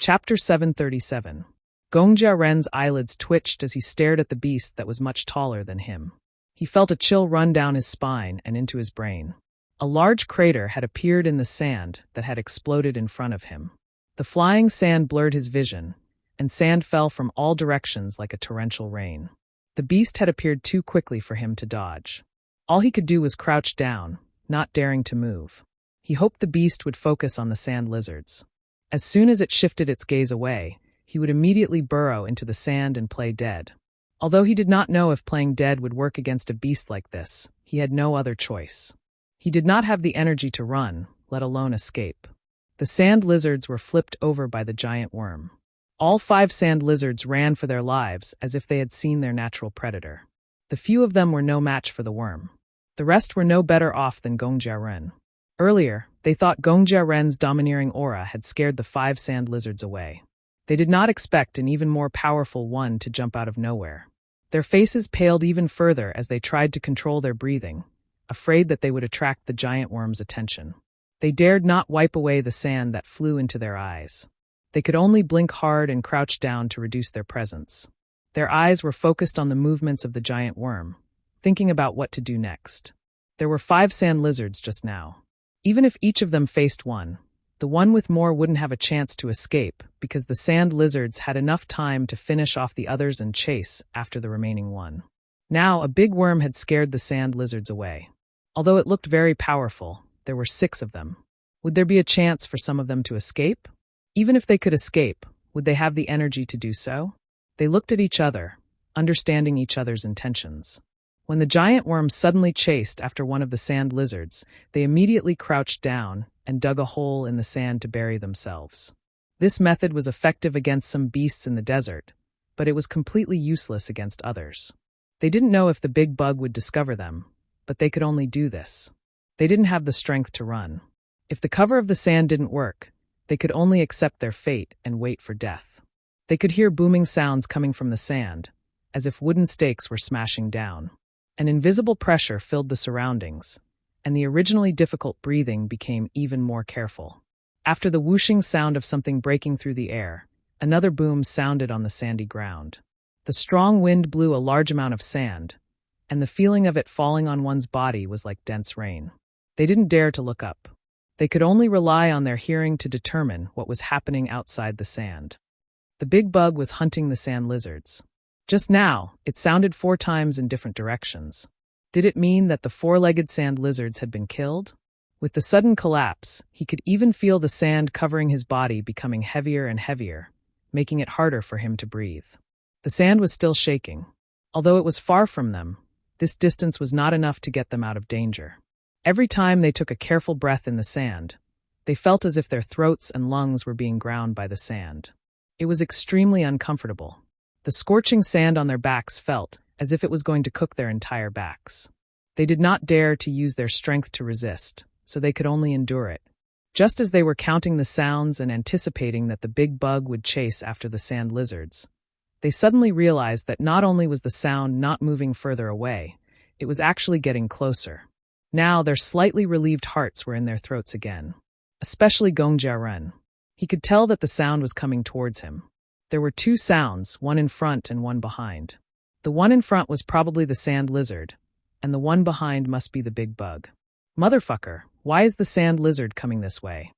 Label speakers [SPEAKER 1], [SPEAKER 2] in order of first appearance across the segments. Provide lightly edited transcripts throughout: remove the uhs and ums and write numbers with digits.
[SPEAKER 1] Chapter 737. Gong Jiaren's eyelids twitched as he stared at the beast that was much taller than him. He felt a chill run down his spine and into his brain. A large crater had appeared in the sand that had exploded in front of him. The flying sand blurred his vision, and sand fell from all directions like a torrential rain. The beast had appeared too quickly for him to dodge. All he could do was crouch down, not daring to move. He hoped the beast would focus on the sand lizards. As soon as it shifted its gaze away, he would immediately burrow into the sand and play dead. Although he did not know if playing dead would work against a beast like this, he had no other choice. He did not have the energy to run, let alone escape. The sand lizards were flipped over by the giant worm. All 5 sand lizards ran for their lives as if they had seen their natural predator. The few of them were no match for the worm. The rest were no better off than Gong Jiaren. Earlier, they thought Gong Jiaren's domineering aura had scared the 5 sand lizards away. They did not expect an even more powerful one to jump out of nowhere. Their faces paled even further as they tried to control their breathing, afraid that they would attract the giant worm's attention. They dared not wipe away the sand that flew into their eyes. They could only blink hard and crouch down to reduce their presence. Their eyes were focused on the movements of the giant worm, thinking about what to do next. There were 5 sand lizards just now. Even if each of them faced one, the one with more wouldn't have a chance to escape because the sand lizards had enough time to finish off the others and chase after the remaining one. Now, a big worm had scared the sand lizards away. Although it looked very powerful, there were 6 of them. Would there be a chance for some of them to escape? Even if they could escape, would they have the energy to do so? They looked at each other, understanding each other's intentions. When the giant worm suddenly chased after one of the sand lizards, they immediately crouched down and dug a hole in the sand to bury themselves. This method was effective against some beasts in the desert, but it was completely useless against others. They didn't know if the big bug would discover them, but they could only do this. They didn't have the strength to run. If the cover of the sand didn't work, they could only accept their fate and wait for death. They could hear booming sounds coming from the sand, as if wooden stakes were smashing down. An invisible pressure filled the surroundings, and the originally difficult breathing became even more careful. After the whooshing sound of something breaking through the air, another boom sounded on the sandy ground. The strong wind blew a large amount of sand, and the feeling of it falling on one's body was like dense rain. They didn't dare to look up. They could only rely on their hearing to determine what was happening outside the sand. The big bug was hunting the sand lizards. Just now, it sounded 4 times in different directions. Did it mean that the 4-legged sand lizards had been killed? With the sudden collapse, he could even feel the sand covering his body becoming heavier and heavier, making it harder for him to breathe. The sand was still shaking. Although it was far from them, this distance was not enough to get them out of danger. Every time they took a careful breath in the sand, they felt as if their throats and lungs were being ground by the sand. It was extremely uncomfortable. The scorching sand on their backs felt as if it was going to cook their entire backs. They did not dare to use their strength to resist, so they could only endure it. Just as they were counting the sounds and anticipating that the big bug would chase after the sand lizards, they suddenly realized that not only was the sound not moving further away, it was actually getting closer. Now their slightly relieved hearts were in their throats again. Especially Gong Jiaren. He could tell that the sound was coming towards him. There were 2 sounds, one in front and one behind. The one in front was probably the sand lizard, and the one behind must be the big bug. Motherfucker, why is the sand lizard coming this way?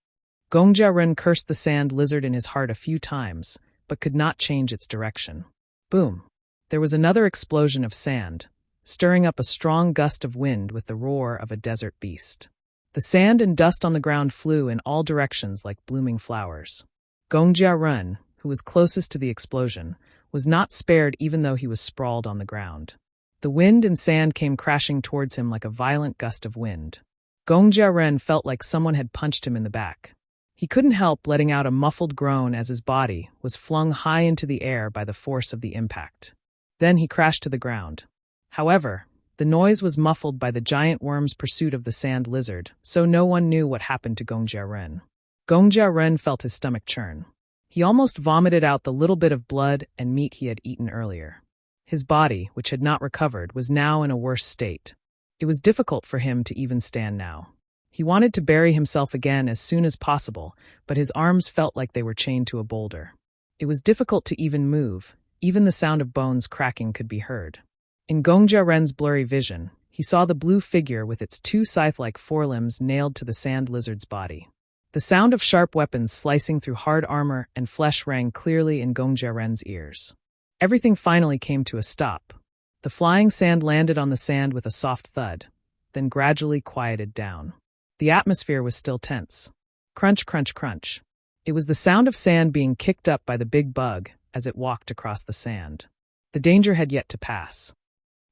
[SPEAKER 1] Gong Jiaren cursed the sand lizard in his heart a few times, but could not change its direction. Boom! There was another explosion of sand, stirring up a strong gust of wind with the roar of a desert beast. The sand and dust on the ground flew in all directions like blooming flowers. Gong Jiaren, who was closest to the explosion, was not spared even though he was sprawled on the ground. The wind and sand came crashing towards him like a violent gust of wind. Gong Jiaren felt like someone had punched him in the back. He couldn't help letting out a muffled groan as his body was flung high into the air by the force of the impact. Then he crashed to the ground. However, the noise was muffled by the giant worm's pursuit of the sand lizard, so no one knew what happened to Gong Jiaren. Gong Jiaren felt his stomach churn. He almost vomited out the little bit of blood and meat he had eaten earlier. His body, which had not recovered, was now in a worse state. It was difficult for him to even stand now. He wanted to bury himself again as soon as possible, but his arms felt like they were chained to a boulder. It was difficult to even move. Even the sound of bones cracking could be heard. In Gongja Ren's blurry vision, he saw the blue figure with its two scythe-like forelimbs nailed to the sand lizard's body. The sound of sharp weapons slicing through hard armor and flesh rang clearly in Gongja Ren's ears. Everything finally came to a stop. The flying sand landed on the sand with a soft thud, then gradually quieted down. The atmosphere was still tense. Crunch, crunch, crunch. It was the sound of sand being kicked up by the big bug as it walked across the sand. The danger had yet to pass.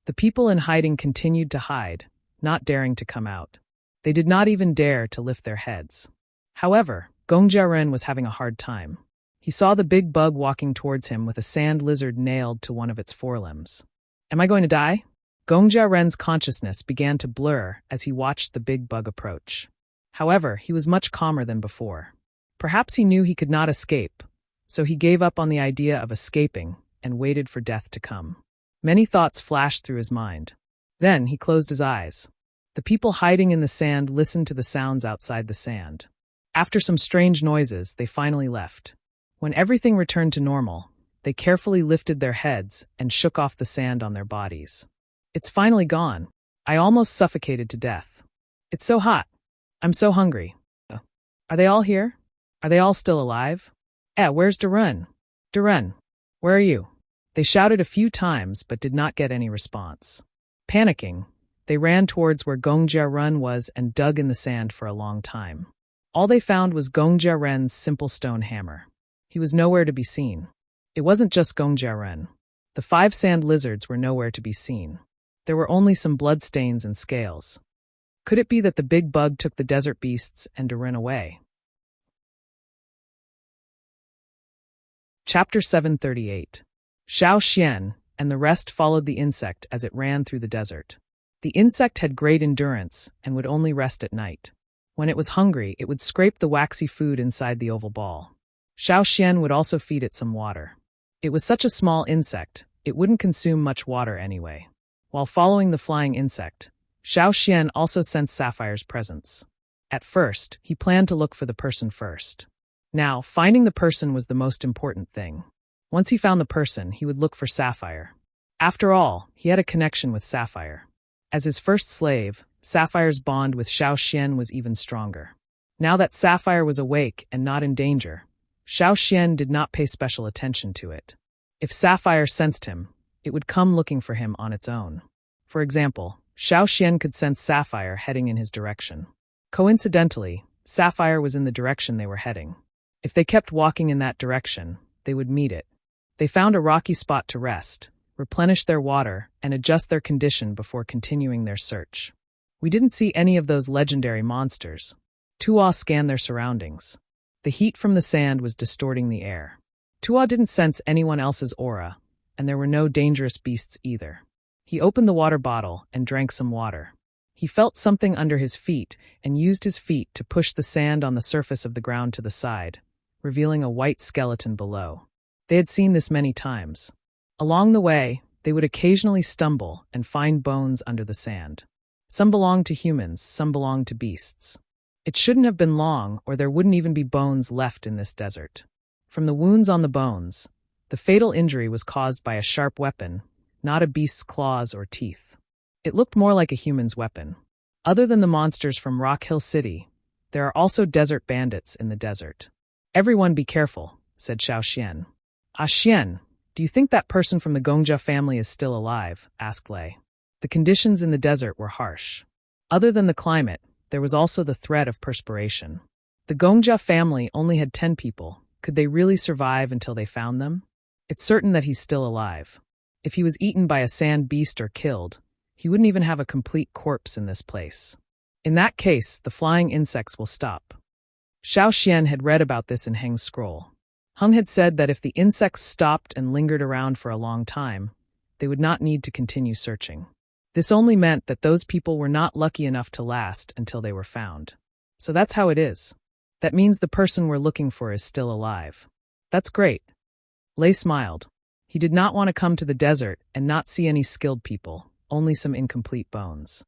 [SPEAKER 1] The people in hiding continued to hide, not daring to come out. They did not even dare to lift their heads. However, Gongja Ren was having a hard time. He saw the big bug walking towards him with a sand lizard nailed to one of its forelimbs. Am I going to die? Gongja Ren's consciousness began to blur as he watched the big bug approach. However, he was much calmer than before. Perhaps he knew he could not escape, so he gave up on the idea of escaping and waited for death to come. Many thoughts flashed through his mind. Then he closed his eyes. The people hiding in the sand listened to the sounds outside the sand. After some strange noises, they finally left. When everything returned to normal, they carefully lifted their heads and shook off the sand on their bodies. It's finally gone. I almost suffocated to death. It's so hot. I'm so hungry. Are they all here? Are they all still alive? Where's Darun? Darun, where are you? They shouted a few times but did not get any response. Panicking, they ran towards where Gongja Ren was and dug in the sand for a long time. All they found was Gongja Ren's simple stone hammer. He was nowhere to be seen. It wasn't just Gongja Ren. The 5 sand lizards were nowhere to be seen. There were only some bloodstains and scales. Could it be that the big bug took the desert beasts and Darun away? Chapter 738. Xiao Xian and the rest followed the insect as it ran through the desert. The insect had great endurance and would only rest at night. When it was hungry, it would scrape the waxy food inside the oval ball. Xiao Xian would also feed it some water. It was such a small insect, it wouldn't consume much water anyway. While following the flying insect, Xiao Xian also sensed Sapphire's presence. At first, he planned to look for the person first. Now, finding the person was the most important thing. Once he found the person, he would look for Sapphire. After all, he had a connection with Sapphire. As his first slave, Sapphire's bond with Xiao Xian was even stronger. Now that Sapphire was awake and not in danger, Xiao Xian did not pay special attention to it. If Sapphire sensed him, it would come looking for him on its own. For example, Xiao Xian could sense Sapphire heading in his direction. Coincidentally, Sapphire was in the direction they were heading. If they kept walking in that direction, they would meet it. They found a rocky spot to rest, replenish their water, and adjust their condition before continuing their search. We didn't see any of those legendary monsters. Tuo scanned their surroundings. The heat from the sand was distorting the air. Tuo didn't sense anyone else's aura, and there were no dangerous beasts either. He opened the water bottle and drank some water. He felt something under his feet and used his feet to push the sand on the surface of the ground to the side, revealing a white skeleton below. They had seen this many times. Along the way, they would occasionally stumble and find bones under the sand. Some belonged to humans, some belonged to beasts. It shouldn't have been long, or there wouldn't even be bones left in this desert. From the wounds on the bones, the fatal injury was caused by a sharp weapon, not a beast's claws or teeth. It looked more like a human's weapon. Other than the monsters from Rock Hill City, there are also desert bandits in the desert. Everyone be careful, said Xiao Xian. Xian, do you think that person from the Gongja family is still alive? Asked Lei. The conditions in the desert were harsh. Other than the climate, there was also the threat of perspiration. The Gongja family only had 10 people. Could they really survive until they found them? It's certain that he's still alive. If he was eaten by a sand beast or killed, he wouldn't even have a complete corpse in this place. In that case, the flying insects will stop. Xiao Xian had read about this in Heng's scroll. Heng had said that if the insects stopped and lingered around for a long time, they would not need to continue searching. This only meant that those people were not lucky enough to last until they were found. So that's how it is. That means the person we're looking for is still alive. That's great. Lei smiled. He did not want to come to the desert and not see any skilled people, only some incomplete bones.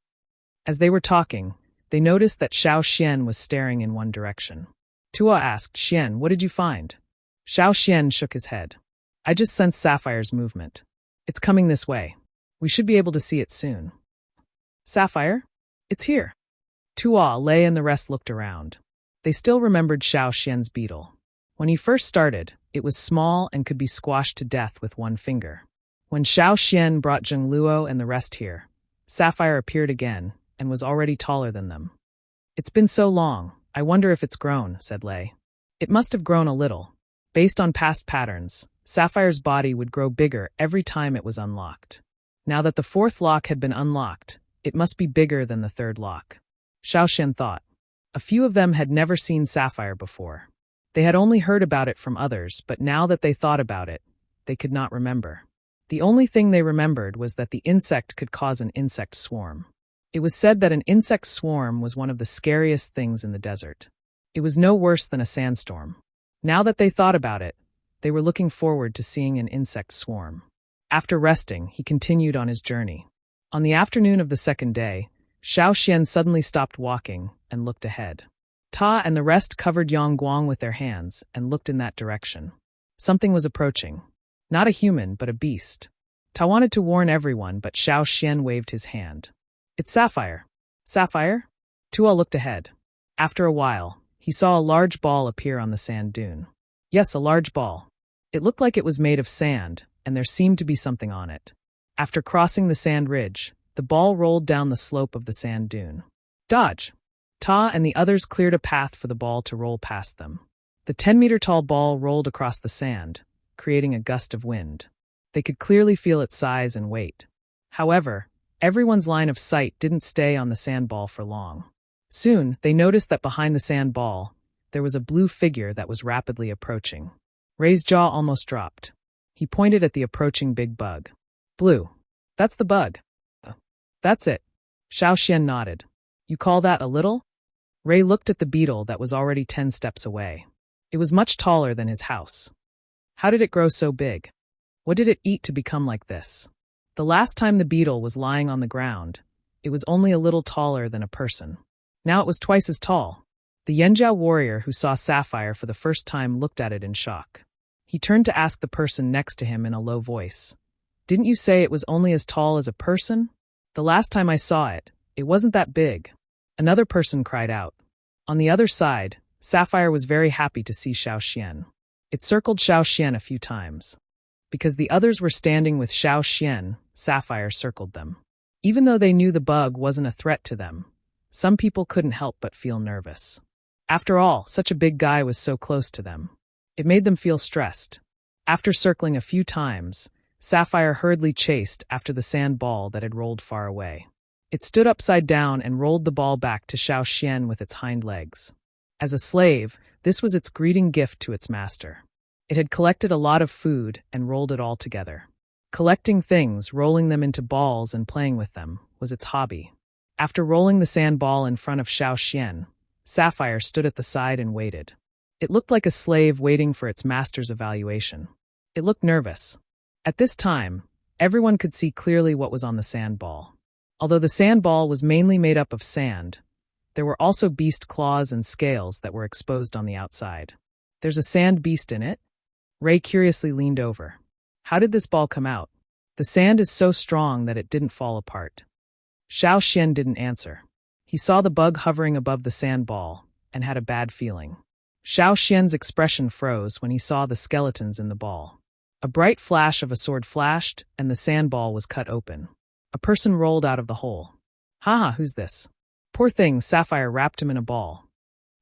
[SPEAKER 1] As they were talking, They noticed that Xiao Xian was staring in one direction. Tua asked, Xian, what did you find? Xiao Xian shook his head. I just sensed Sapphire's movement. It's coming this way. We should be able to see it soon. Sapphire? It's here. Tua, Lei, and the rest looked around. They still remembered Xiao Xian's beetle. When he first started, it was small and could be squashed to death with one finger. When Xiao Xian brought Zheng Luo and the rest here, Sapphire appeared again and was already taller than them. It's been so long, I wonder if it's grown, said Lei. It must have grown a little. Based on past patterns, Sapphire's body would grow bigger every time it was unlocked. Now that the fourth lock had been unlocked, it must be bigger than the third lock. Xiao Xian thought. A few of them had never seen Sapphire before. They had only heard about it from others, but now that they thought about it, they could not remember. The only thing they remembered was that the insect could cause an insect swarm. It was said that an insect swarm was one of the scariest things in the desert. It was no worse than a sandstorm. Now that they thought about it, they were looking forward to seeing an insect swarm. After resting, he continued on his journey. On the afternoon of the second day, Xiao Xian suddenly stopped walking and looked ahead. Ta and the rest covered Yang Guang with their hands and looked in that direction. Something was approaching. Not a human, but a beast. Ta wanted to warn everyone, but Xiao Xian waved his hand. It's Sapphire. Sapphire? Tua looked ahead. After a while, he saw a large ball appear on the sand dune. Yes, a large ball. It looked like it was made of sand, and there seemed to be something on it. After crossing the sand ridge, the ball rolled down the slope of the sand dune. Dodge! Ta and the others cleared a path for the ball to roll past them. The 10-meter-tall ball rolled across the sand, creating a gust of wind. They could clearly feel its size and weight. However, everyone's line of sight didn't stay on the sandball for long. Soon, they noticed that behind the sandball, there was a blue figure that was rapidly approaching. Ray's jaw almost dropped. He pointed at the approaching big bug. Blue. That's the bug. That's it. Xiao Xian nodded. You call that a little? Ray looked at the beetle that was already 10 steps away. It was much taller than his house. How did it grow so big? What did it eat to become like this? The last time the beetle was lying on the ground, it was only a little taller than a person. Now it was twice as tall. The Yanjiao warrior who saw Sapphire for the first time looked at it in shock. He turned to ask the person next to him in a low voice. Didn't you say it was only as tall as a person? The last time I saw it, it wasn't that big. Another person cried out. On the other side, Sapphire was very happy to see Xiao Xian. It circled Xiao Xian a few times. Because the others were standing with Xiao Xian, Sapphire circled them. Even though they knew the bug wasn't a threat to them, some people couldn't help but feel nervous. After all, such a big guy was so close to them. It made them feel stressed. After circling a few times, Sapphire hurriedly chased after the sand ball that had rolled far away. It stood upside down and rolled the ball back to Xiao Xian with its hind legs. As a slave, this was its greeting gift to its master. It had collected a lot of food and rolled it all together. Collecting things, rolling them into balls and playing with them, was its hobby. After rolling the sand ball in front of Xiao Xian, Sapphire stood at the side and waited. It looked like a slave waiting for its master's evaluation. It looked nervous. At this time, everyone could see clearly what was on the sand ball. Although the sand ball was mainly made up of sand, there were also beast claws and scales that were exposed on the outside. There's a sand beast in it? Ray curiously leaned over. How did this ball come out? The sand is so strong that it didn't fall apart. Xiao Xian didn't answer. He saw the bug hovering above the sand ball and had a bad feeling. Xiao Xian's expression froze when he saw the skeletons in the ball. A bright flash of a sword flashed, and the sand ball was cut open. A person rolled out of the hole. Haha, who's this? Poor thing, Sapphire wrapped him in a ball.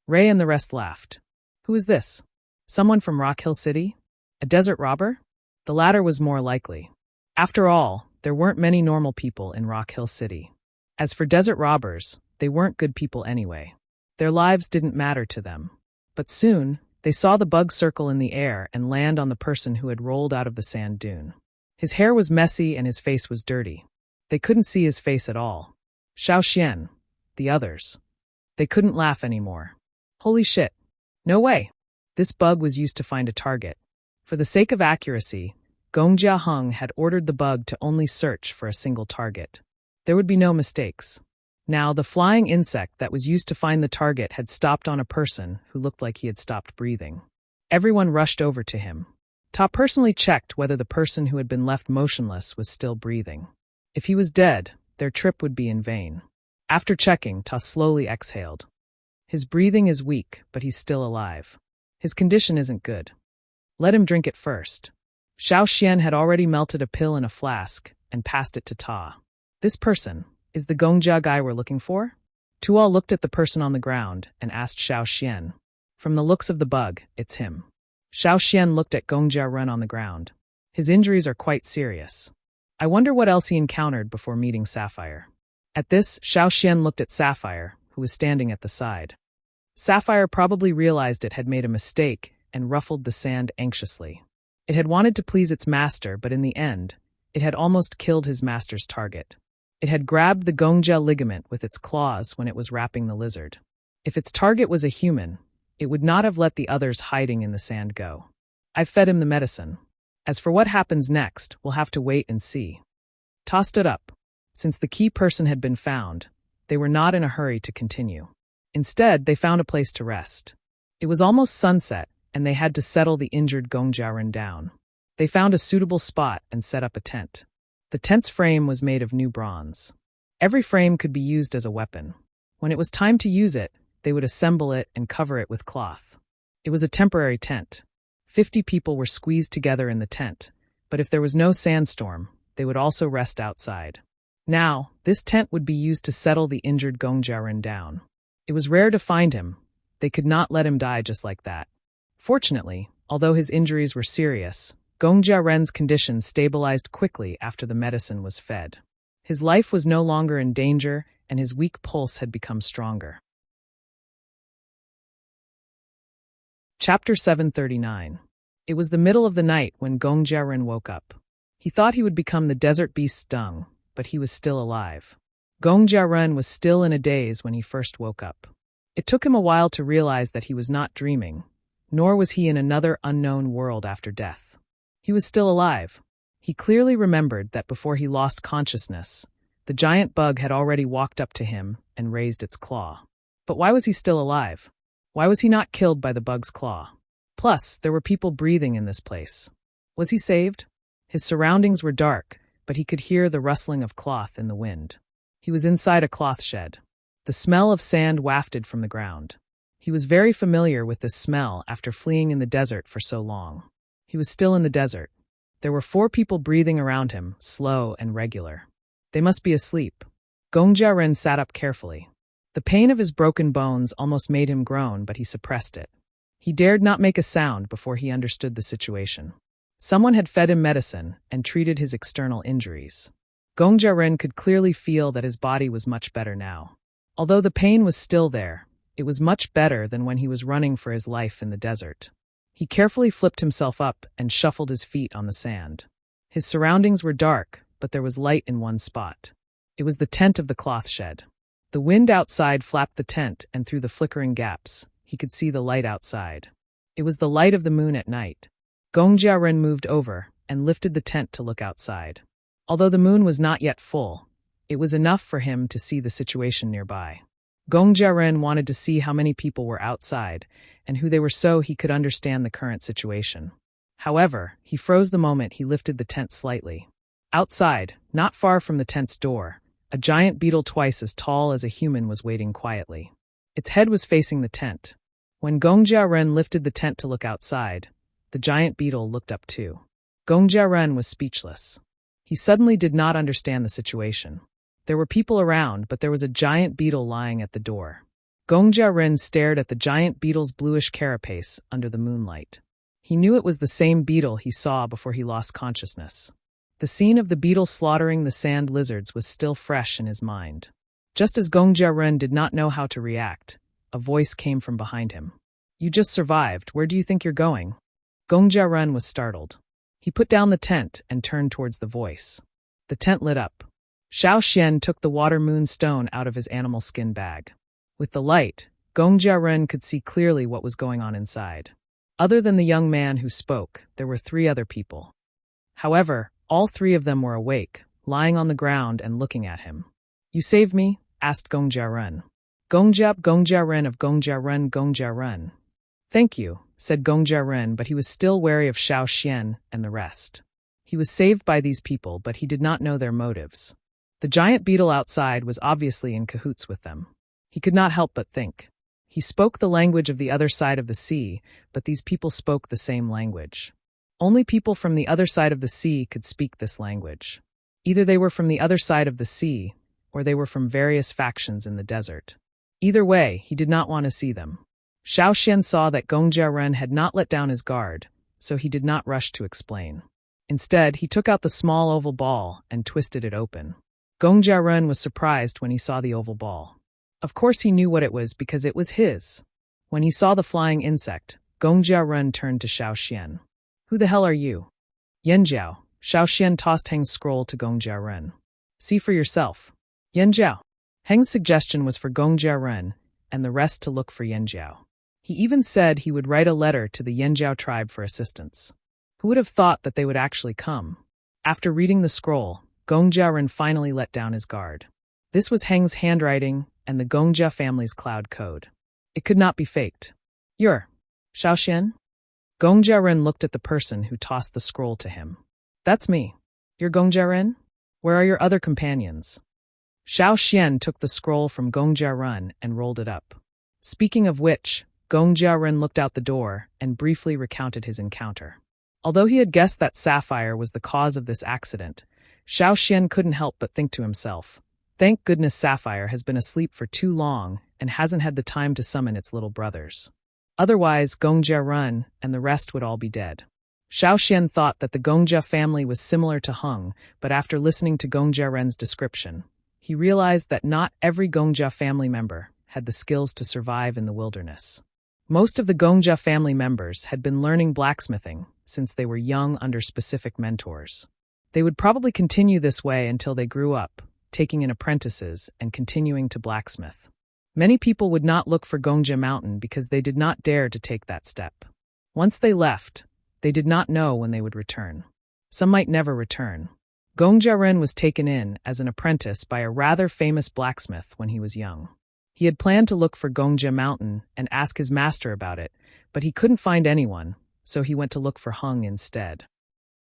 [SPEAKER 1] Ray and the rest laughed. Who is this? Someone from Rock Hill City? A desert robber? The latter was more likely. After all, there weren't many normal people in Rock Hill City. As for desert robbers, they weren't good people anyway. Their lives didn't matter to them. But soon, they saw the bug circle in the air and land on the person who had rolled out of the sand dune. His hair was messy and his face was dirty. They couldn't see his face at all. Xiao Xian, the others. They couldn't laugh anymore. Holy shit. No way. This bug was used to find a target. For the sake of accuracy, Gong Jiaheng had ordered the bug to only search for a single target. There would be no mistakes. Now, the flying insect that was used to find the target had stopped on a person who looked like he had stopped breathing. Everyone rushed over to him. Ta personally checked whether the person who had been left motionless was still breathing. If he was dead, their trip would be in vain. After checking, Ta slowly exhaled. His breathing is weak, but he's still alive. His condition isn't good. Let him drink it first. Xiao Xian had already melted a pill in a flask and passed it to Ta. This person is the Gongjia guy we're looking for? Tuo looked at the person on the ground and asked Xiao Xian. From the looks of the bug, it's him. Xiao Xian looked at Gongjia Ren on the ground. His injuries are quite serious. I wonder what else he encountered before meeting Sapphire. At this, Xiao Xian looked at Sapphire, who was standing at the side. Sapphire probably realized it had made a mistake and ruffled the sand anxiously. It had wanted to please its master, but in the end, it had almost killed his master's target. It had grabbed the Gongjia ligament with its claws when it was wrapping the lizard. If its target was a human, it would not have let the others hiding in the sand go. I've fed him the medicine. As for what happens next, we'll have to wait and see. Ta stood up. Since the key person had been found, they were not in a hurry to continue. Instead, they found a place to rest. It was almost sunset, and they had to settle the injured Gongjia down. They found a suitable spot and set up a tent. The tent's frame was made of new bronze. Every frame could be used as a weapon. When it was time to use it, they would assemble it and cover it with cloth. It was a temporary tent. 50 people were squeezed together in the tent, but if there was no sandstorm, they would also rest outside. Now, this tent would be used to settle the injured Gongjia down. It was rare to find him. They could not let him die just like that. Fortunately, although his injuries were serious, Gongjia Ren's condition stabilized quickly after the medicine was fed. His life was no longer in danger, and his weak pulse had become stronger. Chapter 739. It was the middle of the night when Gongjia Ren woke up. He thought he would become the desert beast's dung, but he was still alive. Gongjia Ren was still in a daze when he first woke up. It took him a while to realize that he was not dreaming, nor was he in another unknown world after death. He was still alive. He clearly remembered that before he lost consciousness, the giant bug had already walked up to him and raised its claw. But why was he still alive? Why was he not killed by the bug's claw? Plus, there were people breathing in this place. Was he saved? His surroundings were dark, but he could hear the rustling of cloth in the wind. He was inside a cloth shed. The smell of sand wafted from the ground. He was very familiar with this smell after fleeing in the desert for so long. He was still in the desert. There were 4 people breathing around him, slow and regular. They must be asleep. Gongjia Ren sat up carefully. The pain of his broken bones almost made him groan, but he suppressed it. He dared not make a sound before he understood the situation. Someone had fed him medicine and treated his external injuries. Gongjia Ren could clearly feel that his body was much better now. Although the pain was still there, it was much better than when he was running for his life in the desert. He carefully flipped himself up and shuffled his feet on the sand. His surroundings were dark, but there was light in one spot. It was the tent of the cloth shed. The wind outside flapped the tent, and through the flickering gaps, he could see the light outside. It was the light of the moon at night. Gongjia Ren moved over and lifted the tent to look outside. Although the moon was not yet full, it was enough for him to see the situation nearby. Gongjia Ren wanted to see how many people were outside and who they were so he could understand the current situation. However, he froze the moment he lifted the tent slightly. Outside, not far from the tent's door, a giant beetle twice as tall as a human was waiting quietly. Its head was facing the tent. When Gongjia Ren lifted the tent to look outside, the giant beetle looked up too. Gongjia Ren was speechless. He suddenly did not understand the situation. There were people around, but there was a giant beetle lying at the door. Gongjia Ren stared at the giant beetle's bluish carapace under the moonlight. He knew it was the same beetle he saw before he lost consciousness. The scene of the beetle slaughtering the sand lizards was still fresh in his mind. Just as Gongjia Ren did not know how to react, a voice came from behind him. "You just survived. Where do you think you're going?" Gongjia Ren was startled. He put down the tent and turned towards the voice. The tent lit up. Xiao Xian took the water moon stone out of his animal skin bag. With the light, Gongjia Ren could see clearly what was going on inside. Other than the young man who spoke, there were 3 other people. However, all 3 of them were awake, lying on the ground and looking at him. "You saved me?" asked Gongjia Ren. Gongjia Ren of Gongjia Ren. Thank you, said Gongjia Ren, but he was still wary of Xiao Xian and the rest. He was saved by these people, but he did not know their motives. The giant beetle outside was obviously in cahoots with them. He could not help but think. He spoke the language of the other side of the sea, but these people spoke the same language. Only people from the other side of the sea could speak this language. Either they were from the other side of the sea, or they were from various factions in the desert. Either way, he did not want to see them. Xiao Xian saw that Gongjia Ren had not let down his guard, so he did not rush to explain. Instead, he took out the small oval ball and twisted it open. Gongjia Ren was surprised when he saw the oval ball. Of course he knew what it was because it was his. When he saw the flying insect, Gongjia Ren turned to Xiao Xian. Who the hell are you? Yanjiao. Xiao Xian tossed Heng's scroll to Gongjia Ren. See for yourself. Yanjiao. Heng's suggestion was for Gongjia Ren, and the rest to look for Yanjiao. He even said he would write a letter to the Yanjiao tribe for assistance. Who would have thought that they would actually come? After reading the scroll, Gongjia Ren finally let down his guard. This was Heng's handwriting and the Gongjia family's cloud code. It could not be faked. You're Xiao Xian? Gongjia Ren looked at the person who tossed the scroll to him. That's me. You're Gongjia Ren? Where are your other companions? Xiao Xian took the scroll from Gongjia Ren and rolled it up. Speaking of which, Gongjia Ren looked out the door and briefly recounted his encounter. Although he had guessed that Sapphire was the cause of this accident, Xiao Xian couldn't help but think to himself, thank goodness Sapphire has been asleep for too long and hasn't had the time to summon its little brothers. Otherwise, Gongjia Ren and the rest would all be dead. Xiao Xian thought that the Gongjia family was similar to Heng, but after listening to Gongjia Ren's description, he realized that not every Gongjia family member had the skills to survive in the wilderness. Most of the Gongjia family members had been learning blacksmithing since they were young under specific mentors. They would probably continue this way until they grew up, taking in apprentices and continuing to blacksmith. Many people would not look for Gongjia Mountain because they did not dare to take that step. Once they left, they did not know when they would return. Some might never return. Gongjia Ren was taken in as an apprentice by a rather famous blacksmith when he was young. He had planned to look for Gongjia Mountain and ask his master about it, but he couldn't find anyone, so he went to look for Heng instead.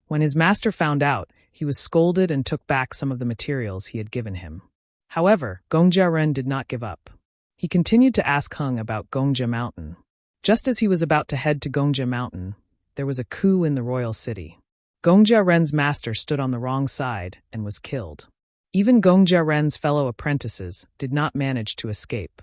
[SPEAKER 1] When his master found out, he was scolded and took back some of the materials he had given him. However, Gongjia Ren did not give up. He continued to ask Heng about Gongjia Mountain. Just as he was about to head to Gongjia Mountain, there was a coup in the royal city. Gongjia Ren's master stood on the wrong side and was killed. Even Gongjia Ren's fellow apprentices did not manage to escape.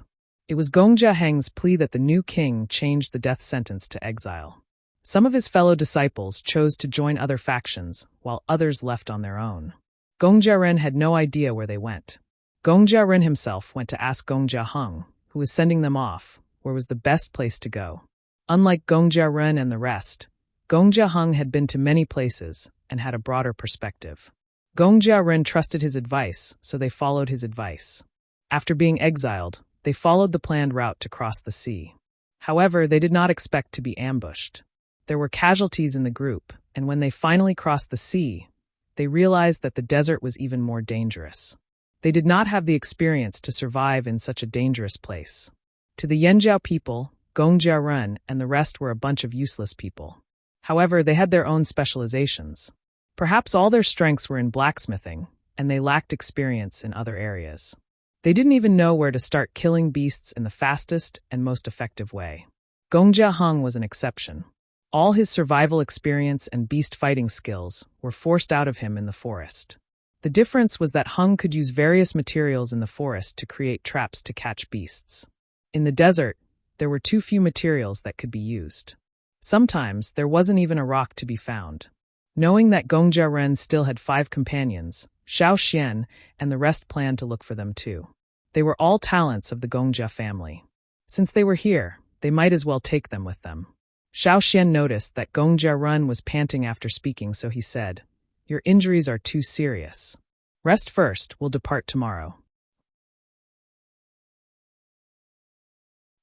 [SPEAKER 1] It was Gongjia Heng's plea that the new king changed the death sentence to exile. Some of his fellow disciples chose to join other factions, while others left on their own. Gongjia Ren had no idea where they went. Gongjia Ren himself went to ask Gongjia Heng, who was sending them off, where was the best place to go. Unlike Gongjia Ren and the rest, Gongjia Heng had been to many places and had a broader perspective. Gongjia Ren trusted his advice, so they followed his advice. After being exiled, they followed the planned route to cross the sea. However, they did not expect to be ambushed. There were casualties in the group, and when they finally crossed the sea, they realized that the desert was even more dangerous. They did not have the experience to survive in such a dangerous place. To the Yanjiao people, Gongjia Ren and the rest were a bunch of useless people. However, they had their own specializations. Perhaps all their strengths were in blacksmithing, and they lacked experience in other areas. They didn't even know where to start killing beasts in the fastest and most effective way. Gongjia Heng was an exception. All his survival experience and beast fighting skills were forced out of him in the forest. The difference was that Heng could use various materials in the forest to create traps to catch beasts. In the desert, there were too few materials that could be used. Sometimes, there wasn't even a rock to be found. Knowing that Gongjia Ren still had 5 companions, Xiao Xian and the rest planned to look for them too. They were all talents of the Gongjia family. Since they were here, they might as well take them with them. Xiao Xian noticed that Gongjia Ren was panting after speaking, so he said, "Your injuries are too serious. Rest first, we'll depart tomorrow."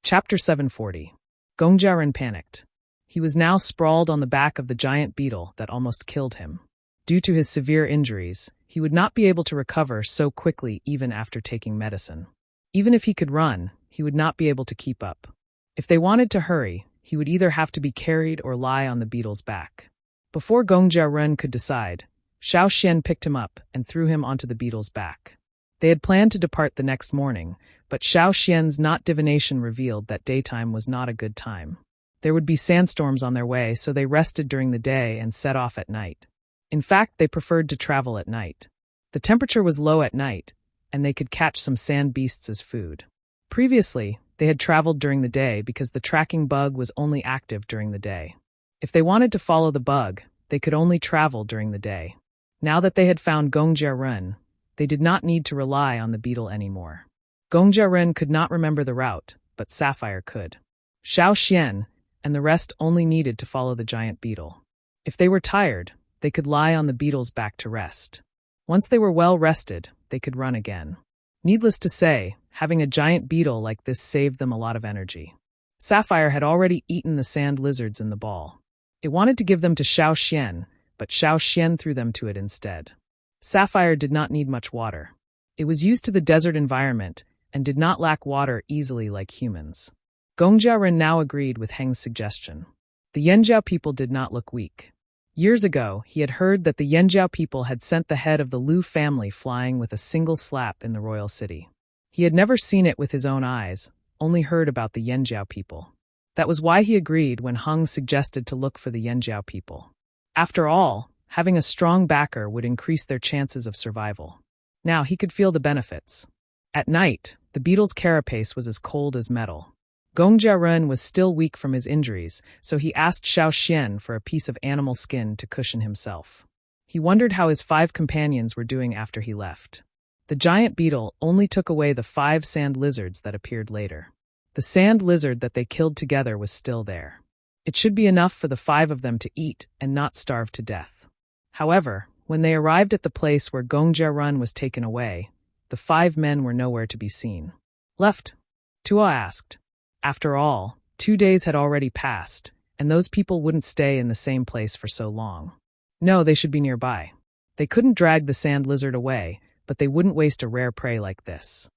[SPEAKER 1] Chapter 740. Gongjia Ren panicked. He was now sprawled on the back of the giant beetle that almost killed him. Due to his severe injuries, he would not be able to recover so quickly even after taking medicine. Even if he could run, he would not be able to keep up. If they wanted to hurry, he would either have to be carried or lie on the beetle's back. Before Gong Jiarun could decide, Xiao Xian picked him up and threw him onto the beetle's back. They had planned to depart the next morning, but Xiao Xian's not divination revealed that daytime was not a good time. There would be sandstorms on their way, so they rested during the day and set off at night. In fact, they preferred to travel at night. The temperature was low at night, and they could catch some sand beasts as food. Previously, they had traveled during the day because the tracking bug was only active during the day. If they wanted to follow the bug, they could only travel during the day. Now that they had found Gong Jiarun, they did not need to rely on the beetle anymore. Gong Jiarun could not remember the route, but Sapphire could. Xiao Xian and the rest only needed to follow the giant beetle. If they were tired, they could lie on the beetle's back to rest. Once they were well rested, they could run again. Needless to say, having a giant beetle like this saved them a lot of energy. Sapphire had already eaten the sand lizards in the ball. It wanted to give them to Xiao Xian, but Xiao Xian threw them to it instead. Sapphire did not need much water. It was used to the desert environment and did not lack water easily like humans. Gong Jiarun now agreed with Heng's suggestion. The Yanjiao people did not look weak. Years ago, he had heard that the Yanjiao people had sent the head of the Liu family flying with a single slap in the royal city. He had never seen it with his own eyes, only heard about the Yanjiao people. That was why he agreed when Heng suggested to look for the Yanjiao people. After all, having a strong backer would increase their chances of survival. Now he could feel the benefits. At night, the beetle's carapace was as cold as metal. Gong Jiarun was still weak from his injuries, so he asked Xiao Xian for a piece of animal skin to cushion himself. He wondered how his 5 companions were doing after he left. The giant beetle only took away the 5 sand lizards that appeared later. The sand lizard that they killed together was still there. It should be enough for the 5 of them to eat and not starve to death. However, when they arrived at the place where Gong Jiarun was taken away, the 5 men were nowhere to be seen. Left? Tua asked. After all, 2 days had already passed, and those people wouldn't stay in the same place for so long. No, they should be nearby. They couldn't drag the sand lizard away, but they wouldn't waste a rare prey like this.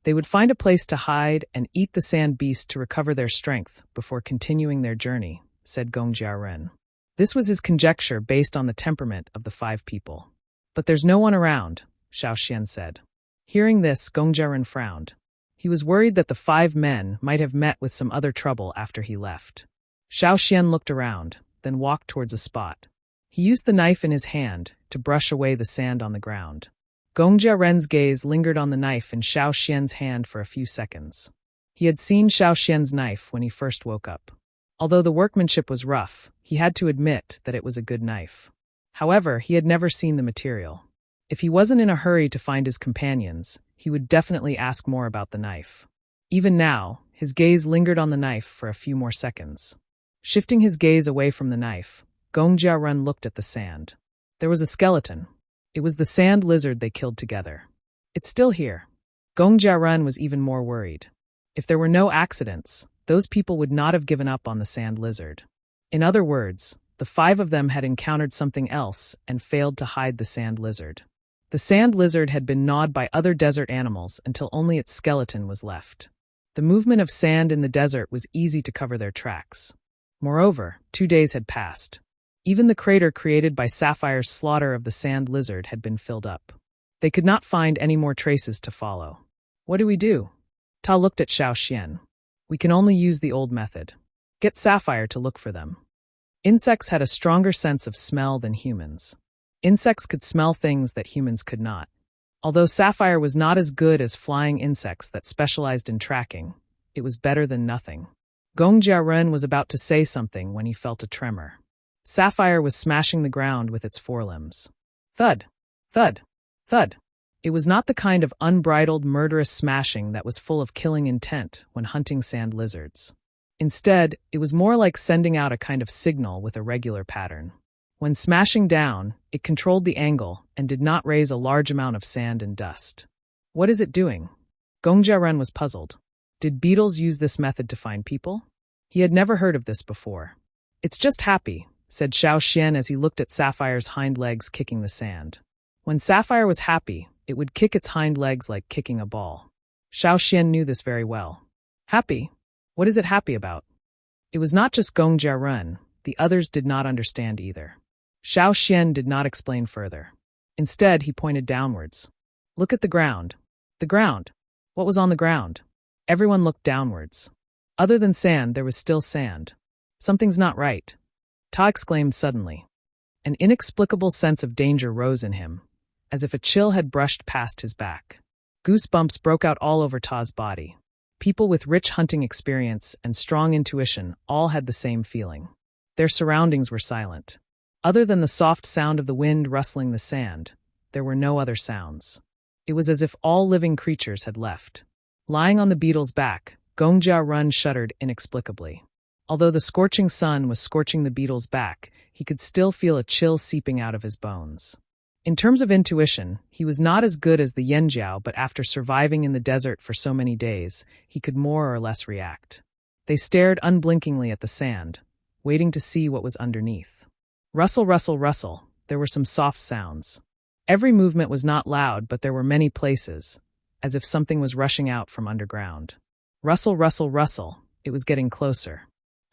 [SPEAKER 1] They would find a place to hide and eat the sand beast to recover their strength before continuing their journey, said Gong Jiarun. This was his conjecture based on the temperament of the 5 people. But there's no one around, Xiao Xian said. Hearing this, Gong Jiarun frowned. He was worried that the 5 men might have met with some other trouble after he left. Xiao Xian looked around, then walked towards a spot. He used the knife in his hand to brush away the sand on the ground. Gong Jiarun's gaze lingered on the knife in Xiao Xian's hand for a few seconds. He had seen Xiao Xian's knife when he first woke up. Although the workmanship was rough, he had to admit that it was a good knife. However, he had never seen the material. If he wasn't in a hurry to find his companions, he would definitely ask more about the knife. Even now, his gaze lingered on the knife for a few more seconds. Shifting his gaze away from the knife, Gong Jiarun looked at the sand. There was a skeleton. It was the sand lizard they killed together. It's still here. Gong Jiarun was even more worried. If there were no accidents, those people would not have given up on the sand lizard. In other words, the 5 of them had encountered something else and failed to hide the sand lizard. The sand lizard had been gnawed by other desert animals until only its skeleton was left. The movement of sand in the desert was easy to cover their tracks. Moreover, 2 days had passed. Even the crater created by Sapphire's slaughter of the sand lizard had been filled up. They could not find any more traces to follow. What do we do? Ta looked at Xiao Xian. We can only use the old method. Get Sapphire to look for them. Insects had a stronger sense of smell than humans. Insects could smell things that humans could not. Although Sapphire was not as good as flying insects that specialized in tracking, it was better than nothing. Gong Jiarun was about to say something when he felt a tremor. Sapphire was smashing the ground with its forelimbs. Thud, thud, thud. It was not the kind of unbridled, murderous smashing that was full of killing intent when hunting sand lizards. Instead, it was more like sending out a kind of signal with a regular pattern. When smashing down, it controlled the angle and did not raise a large amount of sand and dust. What is it doing? Gong Jiarun was puzzled. Did beetles use this method to find people? He had never heard of this before. It's just happy, said Xiao Xian as he looked at Sapphire's hind legs kicking the sand. When Sapphire was happy, it would kick its hind legs like kicking a ball. Xiao Xian knew this very well. Happy? What is it happy about? It was not just Gong Jiarun, the others did not understand either. Xiao Xian did not explain further. Instead, he pointed downwards. Look at the ground. The ground. What was on the ground? Everyone looked downwards. Other than sand, there was still sand. Something's not right. Ta exclaimed suddenly. An inexplicable sense of danger rose in him, as if a chill had brushed past his back. Goosebumps broke out all over Ta's body. People with rich hunting experience and strong intuition all had the same feeling. Their surroundings were silent. Other than the soft sound of the wind rustling the sand, there were no other sounds. It was as if all living creatures had left. Lying on the beetle's back, Gong Jiarun shuddered inexplicably. Although the scorching sun was scorching the beetle's back, he could still feel a chill seeping out of his bones. In terms of intuition, he was not as good as the Yanjiao, but after surviving in the desert for so many days, he could more or less react. They stared unblinkingly at the sand, waiting to see what was underneath. Rustle, rustle, rustle, there were some soft sounds. Every movement was not loud, but there were many places, as if something was rushing out from underground. Rustle, rustle, rustle, it was getting closer.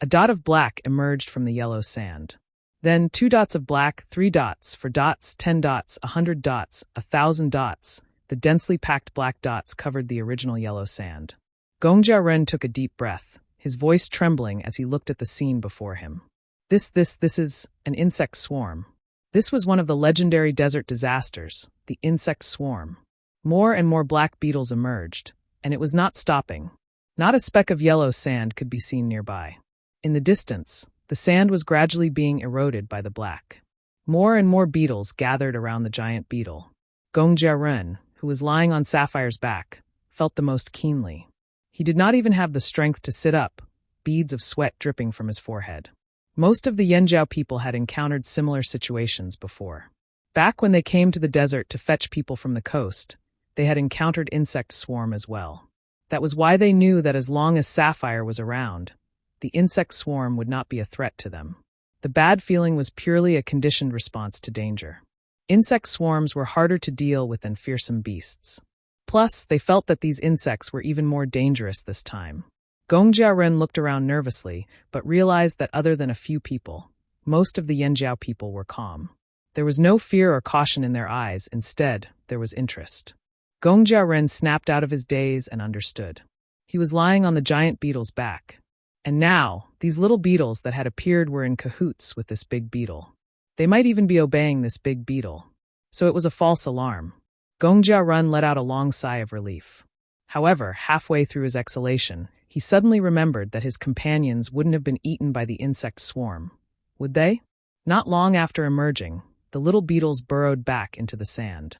[SPEAKER 1] A dot of black emerged from the yellow sand. Then 2 dots of black, 3 dots, 4 dots, 10 dots, 100 dots, 1,000 dots. The densely packed black dots covered the original yellow sand. Gong Jiarun took a deep breath, his voice trembling as he looked at the scene before him. This is an insect swarm. This was one of the legendary desert disasters, the insect swarm. More and more black beetles emerged, and it was not stopping. Not a speck of yellow sand could be seen nearby. In the distance, the sand was gradually being eroded by the black. More and more beetles gathered around the giant beetle. Gong Jiarun, who was lying on Sapphire's back, felt the most keenly. He did not even have the strength to sit up, beads of sweat dripping from his forehead. Most of the Yanjiao people had encountered similar situations before. Back when they came to the desert to fetch people from the coast, they had encountered insect swarm as well. That was why they knew that as long as Sapphire was around, the insect swarm would not be a threat to them. The bad feeling was purely a conditioned response to danger. Insect swarms were harder to deal with than fearsome beasts. Plus, they felt that these insects were even more dangerous this time. Gong Jiarun looked around nervously, but realized that other than a few people, most of the Yanjiao people were calm. There was no fear or caution in their eyes, instead, there was interest. Gong Jiarun snapped out of his daze and understood. He was lying on the giant beetle's back. And now, these little beetles that had appeared were in cahoots with this big beetle. They might even be obeying this big beetle. So it was a false alarm. Gong Jiarun let out a long sigh of relief. However, halfway through his exhalation, he suddenly remembered that his companions wouldn't have been eaten by the insect swarm. Would they? Not long after emerging, the little beetles burrowed back into the sand.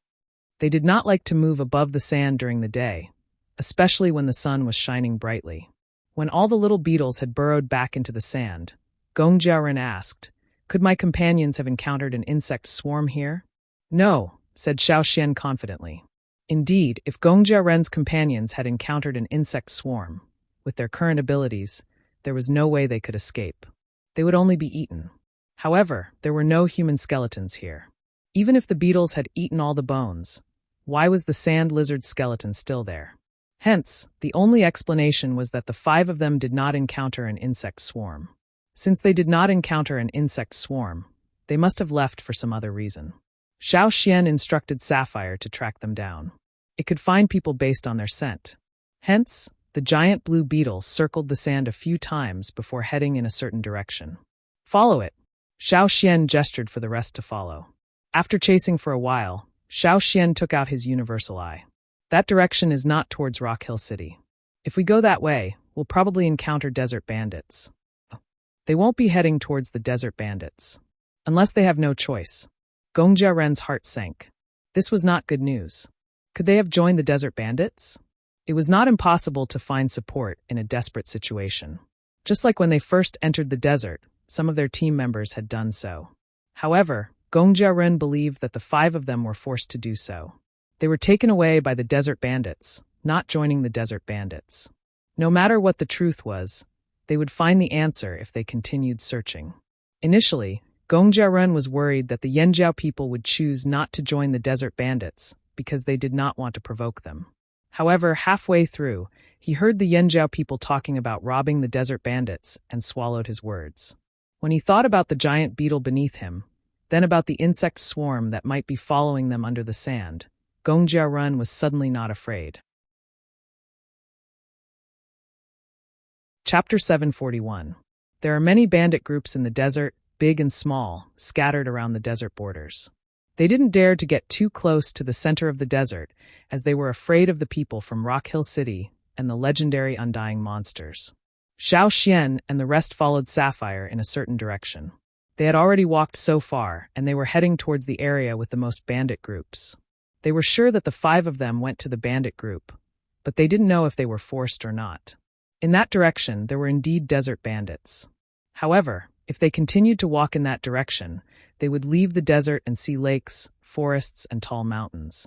[SPEAKER 1] They did not like to move above the sand during the day, especially when the sun was shining brightly. When all the little beetles had burrowed back into the sand, Gong Jiarun asked, "Could my companions have encountered an insect swarm here?" "No," said Xiao Xian confidently. Indeed, if Gong Jiarun's companions had encountered an insect swarm, with their current abilities, there was no way they could escape. They would only be eaten. However, there were no human skeletons here. Even if the beetles had eaten all the bones, why was the sand lizard skeleton still there? Hence, the only explanation was that the 5 of them did not encounter an insect swarm. Since they did not encounter an insect swarm, they must have left for some other reason. Xiao Xian instructed Sapphire to track them down. It could find people based on their scent. Hence, the giant blue beetle circled the sand a few times before heading in a certain direction. "Follow it." Xiao Xian gestured for the rest to follow. After chasing for a while, Xiao Xian took out his universal eye. That direction is not towards Rock Hill City. If we go that way, we'll probably encounter desert bandits. They won't be heading towards the desert bandits. Unless they have no choice. Gong Jiarun's heart sank. This was not good news. Could they have joined the desert bandits? It was not impossible to find support in a desperate situation. Just like when they first entered the desert, some of their team members had done so. However, Gong Jiarun believed that the 5 of them were forced to do so. They were taken away by the desert bandits, not joining the desert bandits. No matter what the truth was, they would find the answer if they continued searching. Initially, Gong Jiarun was worried that the Yanjiao people would choose not to join the desert bandits because they did not want to provoke them. However, halfway through, he heard the Yanjiao people talking about robbing the desert bandits and swallowed his words. When he thought about the giant beetle beneath him, then about the insect swarm that might be following them under the sand, Gongjiarun was suddenly not afraid. Chapter 741. There are many bandit groups in the desert, big and small, scattered around the desert borders. They didn't dare to get too close to the center of the desert, as they were afraid of the people from Rock Hill City and the legendary undying monsters. Xiao Xian and the rest followed Sapphire in a certain direction. They had already walked so far, and they were heading towards the area with the most bandit groups. They were sure that the 5 of them went to the bandit group, but they didn't know if they were forced or not. In that direction, there were indeed desert bandits. However, if they continued to walk in that direction, they would leave the desert and see lakes, forests, and tall mountains.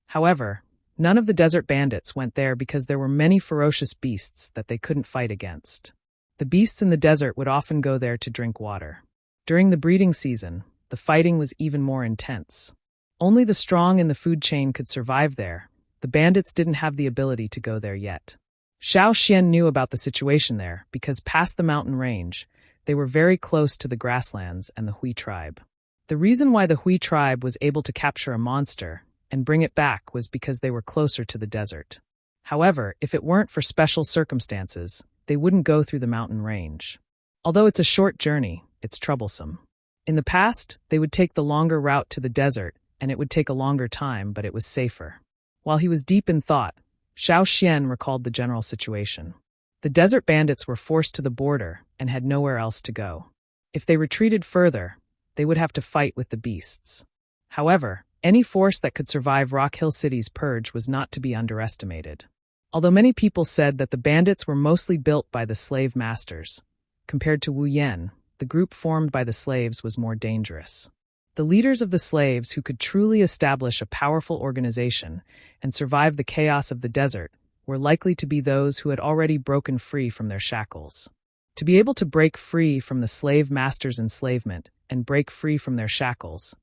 [SPEAKER 1] However, none of the desert bandits went there because there were many ferocious beasts that they couldn't fight against. The beasts in the desert would often go there to drink water. During the breeding season, the fighting was even more intense. Only the strong in the food chain could survive there. The bandits didn't have the ability to go there yet. Xiao Xian knew about the situation there because past the mountain range, they were very close to the grasslands and the Hui tribe. The reason why the Hui tribe was able to capture a monster and bring it back was because they were closer to the desert. However, if it weren't for special circumstances, they wouldn't go through the mountain range. Although it's a short journey, it's troublesome. In the past, they would take the longer route to the desert, and it would take a longer time, but it was safer. While he was deep in thought, Xiao Xian recalled the general situation. The desert bandits were forced to the border and had nowhere else to go. If they retreated further, they would have to fight with the beasts. However, any force that could survive Rock Hill City's purge was not to be underestimated. Although many people said that the bandits were mostly built by the slave masters, compared to Wu Yan, the group formed by the slaves was more dangerous. The leaders of the slaves who could truly establish a powerful organization and survive the chaos of the desert were likely to be those who had already broken free from their shackles. To be able to break free from the slave master's enslavement and break free from their shackles,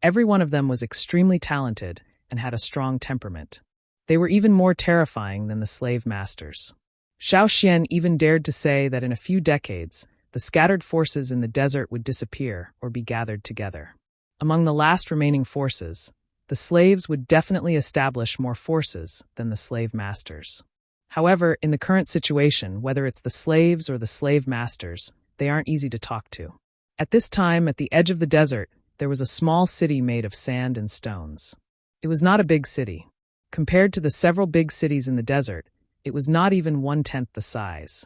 [SPEAKER 1] every one of them was extremely talented and had a strong temperament. They were even more terrifying than the slave masters. Xiao Xian even dared to say that in a few decades, the scattered forces in the desert would disappear or be gathered together. Among the last remaining forces, the slaves would definitely establish more forces than the slave masters. However, in the current situation, whether it's the slaves or the slave masters, they aren't easy to talk to. At this time, at the edge of the desert, there was a small city made of sand and stones. It was not a big city. Compared to the several big cities in the desert, it was not even 1/10 the size.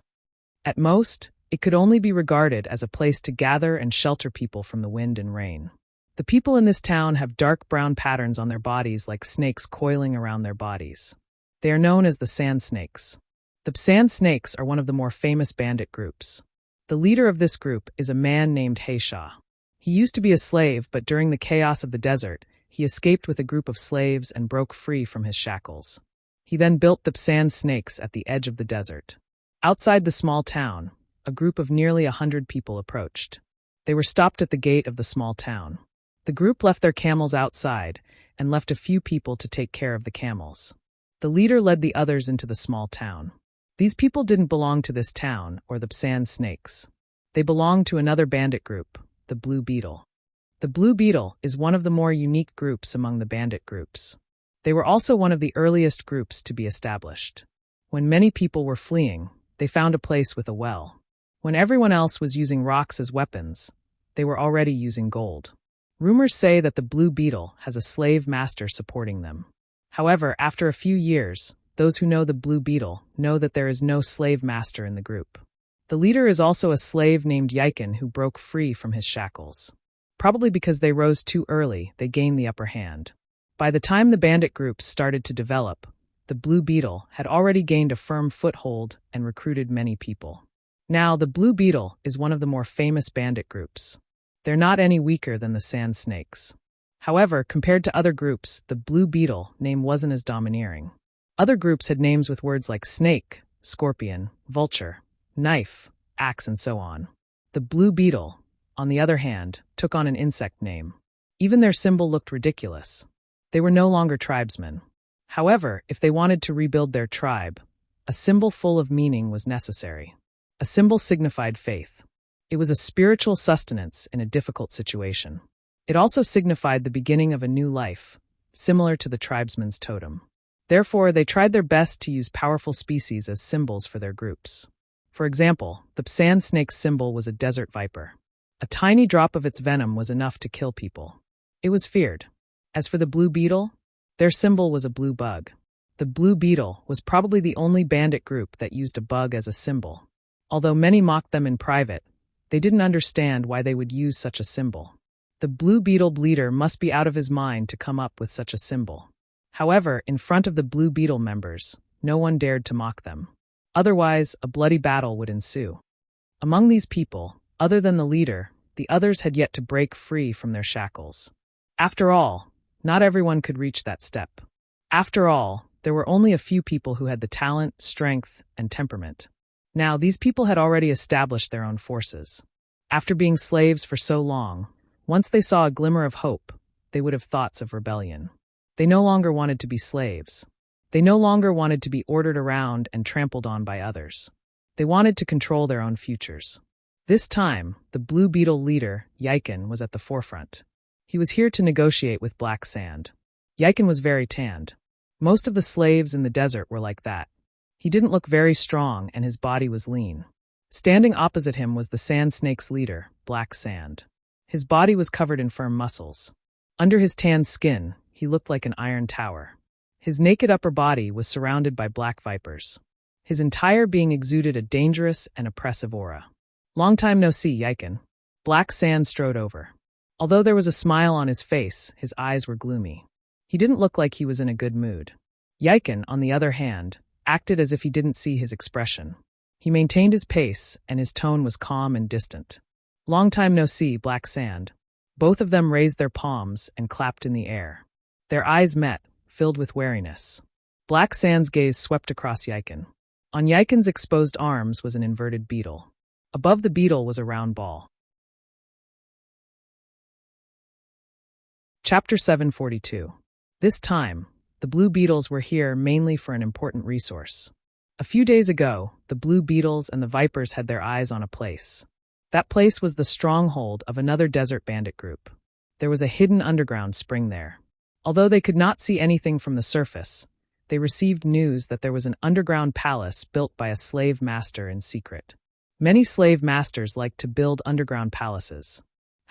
[SPEAKER 1] At most, it could only be regarded as a place to gather and shelter people from the wind and rain. The people in this town have dark brown patterns on their bodies like snakes coiling around their bodies. They are known as the sand snakes. The sand snakes are one of the more famous bandit groups. The leader of this group is a man named Heisha. He used to be a slave, but during the chaos of the desert, he escaped with a group of slaves and broke free from his shackles. He then built the sand snakes at the edge of the desert. Outside the small town, a group of nearly 100 people approached. They were stopped at the gate of the small town. The group left their camels outside and left a few people to take care of the camels. The leader led the others into the small town. These people didn't belong to this town or the sand snakes. They belonged to another bandit group, the Blue Beetle. The Blue Beetle is one of the more unique groups among the bandit groups. They were also one of the earliest groups to be established. When many people were fleeing, they found a place with a well. When everyone else was using rocks as weapons, they were already using gold. Rumors say that the Blue Beetle has a slave master supporting them. However, after a few years, those who know the Blue Beetle know that there is no slave master in the group. The leader is also a slave named Yiken who broke free from his shackles. Probably because they rose too early, they gained the upper hand. By the time the bandit groups started to develop, the Blue Beetle had already gained a firm foothold and recruited many people. Now, the Blue Beetle is one of the more famous bandit groups. They're not any weaker than the sand snakes. However, compared to other groups, the Blue Beetle name wasn't as domineering. Other groups had names with words like snake, scorpion, vulture, knife, axe, and so on. The Blue Beetle, on the other hand, took on an insect name. Even their symbol looked ridiculous. They were no longer tribesmen. However, if they wanted to rebuild their tribe, a symbol full of meaning was necessary. A symbol signified faith. It was a spiritual sustenance in a difficult situation. It also signified the beginning of a new life, similar to the tribesman's totem. Therefore, they tried their best to use powerful species as symbols for their groups. For example, the sand snake's symbol was a desert viper. A tiny drop of its venom was enough to kill people. It was feared. As for the blue beetle, their symbol was a blue bug. The blue beetle was probably the only bandit group that used a bug as a symbol. Although many mocked them in private, they didn't understand why they would use such a symbol. The blue beetle leader must be out of his mind to come up with such a symbol. However, in front of the blue beetle members, no one dared to mock them. Otherwise, a bloody battle would ensue. Among these people, other than the leader, the others had yet to break free from their shackles. After all, not everyone could reach that step. After all, there were only a few people who had the talent, strength, and temperament. Now, these people had already established their own forces. After being slaves for so long, once they saw a glimmer of hope, they would have thoughts of rebellion. They no longer wanted to be slaves. They no longer wanted to be ordered around and trampled on by others. They wanted to control their own futures. This time, the blue beetle leader, Yiken, was at the forefront. He was here to negotiate with Black Sand. Yiken was very tanned. Most of the slaves in the desert were like that. He didn't look very strong and his body was lean. Standing opposite him was the sand snake's leader, Black Sand. His body was covered in firm muscles. Under his tan skin, he looked like an iron tower. His naked upper body was surrounded by black vipers. His entire being exuded a dangerous and oppressive aura. "Long time no see, Yiken." Black Sand strode over. Although there was a smile on his face, his eyes were gloomy. He didn't look like he was in a good mood. Yiken, on the other hand, acted as if he didn't see his expression. He maintained his pace, and his tone was calm and distant. "Long time no see, Black Sand." Both of them raised their palms and clapped in the air. Their eyes met, filled with wariness. Black Sand's gaze swept across Yiken. On Yiken's exposed arms was an inverted beetle. Above the beetle was a round ball. Chapter 742. This time, the blue beetles were here mainly for an important resource. A few days ago, the blue beetles and the vipers had their eyes on a place. That place was the stronghold of another desert bandit group. There was a hidden underground spring there. Although they could not see anything from the surface, they received news that there was an underground palace built by a slave master in secret. Many slave masters liked to build underground palaces.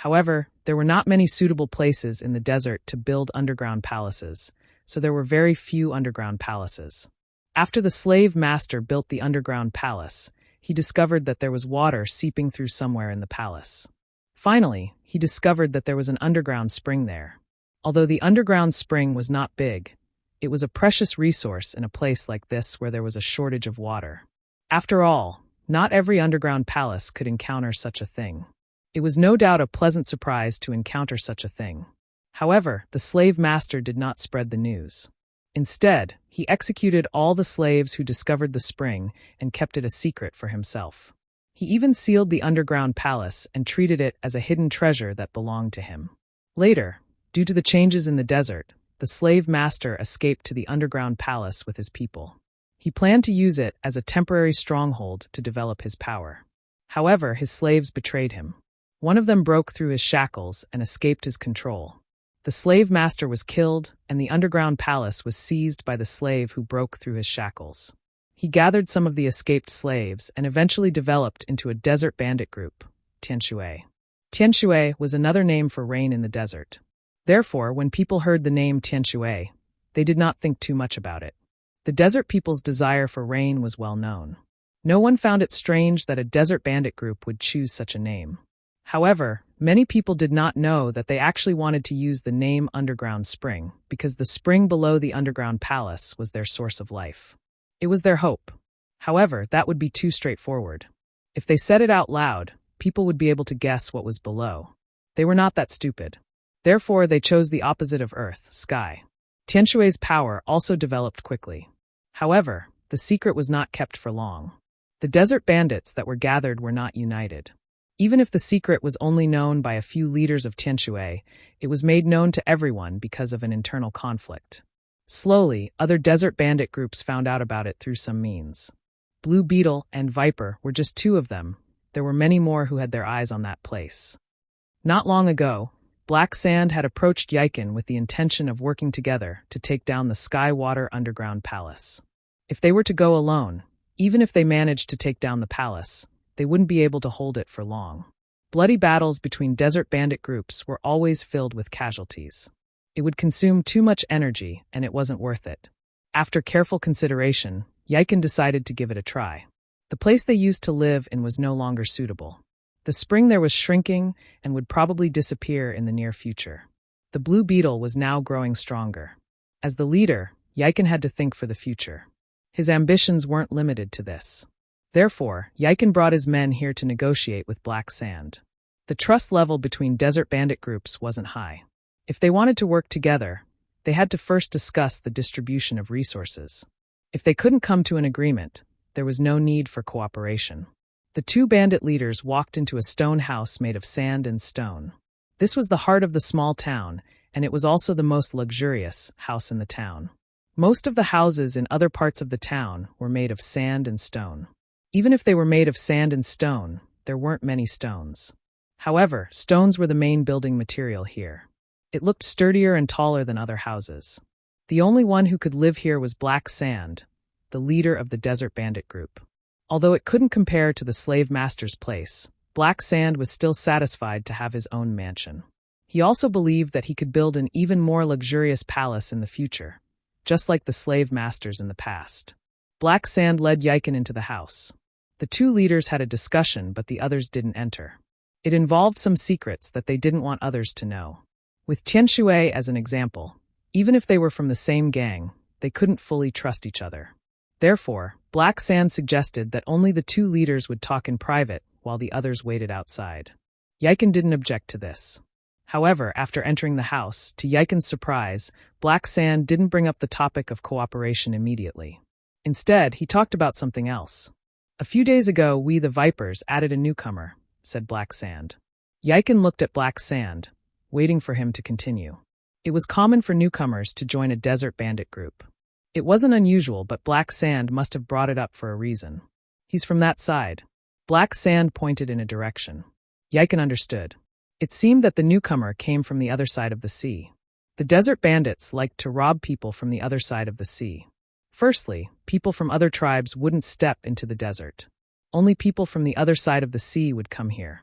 [SPEAKER 1] However, there were not many suitable places in the desert to build underground palaces, so there were very few underground palaces. After the slave master built the underground palace, he discovered that there was water seeping through somewhere in the palace. Finally, he discovered that there was an underground spring there. Although the underground spring was not big, it was a precious resource in a place like this where there was a shortage of water. After all, not every underground palace could encounter such a thing. It was no doubt a pleasant surprise to encounter such a thing. However, the slave master did not spread the news. Instead, he executed all the slaves who discovered the spring and kept it a secret for himself. He even sealed the underground palace and treated it as a hidden treasure that belonged to him. Later, due to the changes in the desert, the slave master escaped to the underground palace with his people. He planned to use it as a temporary stronghold to develop his power. However, his slaves betrayed him. One of them broke through his shackles and escaped his control. The slave master was killed, and the underground palace was seized by the slave who broke through his shackles. He gathered some of the escaped slaves and eventually developed into a desert bandit group, Tianshui. Tianshui was another name for rain in the desert. Therefore, when people heard the name Tianshui, they did not think too much about it. The desert people's desire for rain was well known. No one found it strange that a desert bandit group would choose such a name. However, many people did not know that they actually wanted to use the name Underground Spring because the spring below the underground palace was their source of life. It was their hope. However, that would be too straightforward. If they said it out loud, people would be able to guess what was below. They were not that stupid. Therefore, they chose the opposite of earth, sky. Tianshui's power also developed quickly. However, the secret was not kept for long. The desert bandits that were gathered were not united. Even if the secret was only known by a few leaders of Tianshui, it was made known to everyone because of an internal conflict. Slowly, other desert bandit groups found out about it through some means. Blue Beetle and Viper were just two of them. There were many more who had their eyes on that place. Not long ago, Black Sand had approached Yiken with the intention of working together to take down the Skywater underground palace. If they were to go alone, even if they managed to take down the palace, they wouldn't be able to hold it for long. Bloody battles between desert bandit groups were always filled with casualties. It would consume too much energy, and it wasn't worth it. After careful consideration, Yiken decided to give it a try. The place they used to live in was no longer suitable. The spring there was shrinking and would probably disappear in the near future. The Blue Beetle was now growing stronger. As the leader, Yiken had to think for the future. His ambitions weren't limited to this. Therefore, Yiken brought his men here to negotiate with Black Sand. The trust level between desert bandit groups wasn't high. If they wanted to work together, they had to first discuss the distribution of resources. If they couldn't come to an agreement, there was no need for cooperation. The two bandit leaders walked into a stone house made of sand and stone. This was the heart of the small town, and it was also the most luxurious house in the town. Most of the houses in other parts of the town were made of sand and stone. Even if they were made of sand and stone, there weren't many stones. However, stones were the main building material here. It looked sturdier and taller than other houses. The only one who could live here was Black Sand, the leader of the desert bandit group. Although it couldn't compare to the slave master's place, Black Sand was still satisfied to have his own mansion. He also believed that he could build an even more luxurious palace in the future, just like the slave masters in the past. Black Sand led Yiken into the house. The two leaders had a discussion, but the others didn't enter. It involved some secrets that they didn't want others to know. With Tianshui as an example, even if they were from the same gang, they couldn't fully trust each other. Therefore, Black Sand suggested that only the two leaders would talk in private while the others waited outside. Yiken didn't object to this. However, after entering the house, to Yiken's surprise, Black Sand didn't bring up the topic of cooperation immediately. Instead, he talked about something else. "A few days ago, we the Vipers added a newcomer," said Black Sand. Yiken looked at Black Sand, waiting for him to continue. It was common for newcomers to join a desert bandit group. It wasn't unusual, but Black Sand must have brought it up for a reason. "He's from that side." Black Sand pointed in a direction. Yiken understood. It seemed that the newcomer came from the other side of the sea. The desert bandits liked to rob people from the other side of the sea. Firstly, people from other tribes wouldn't step into the desert. Only people from the other side of the sea would come here.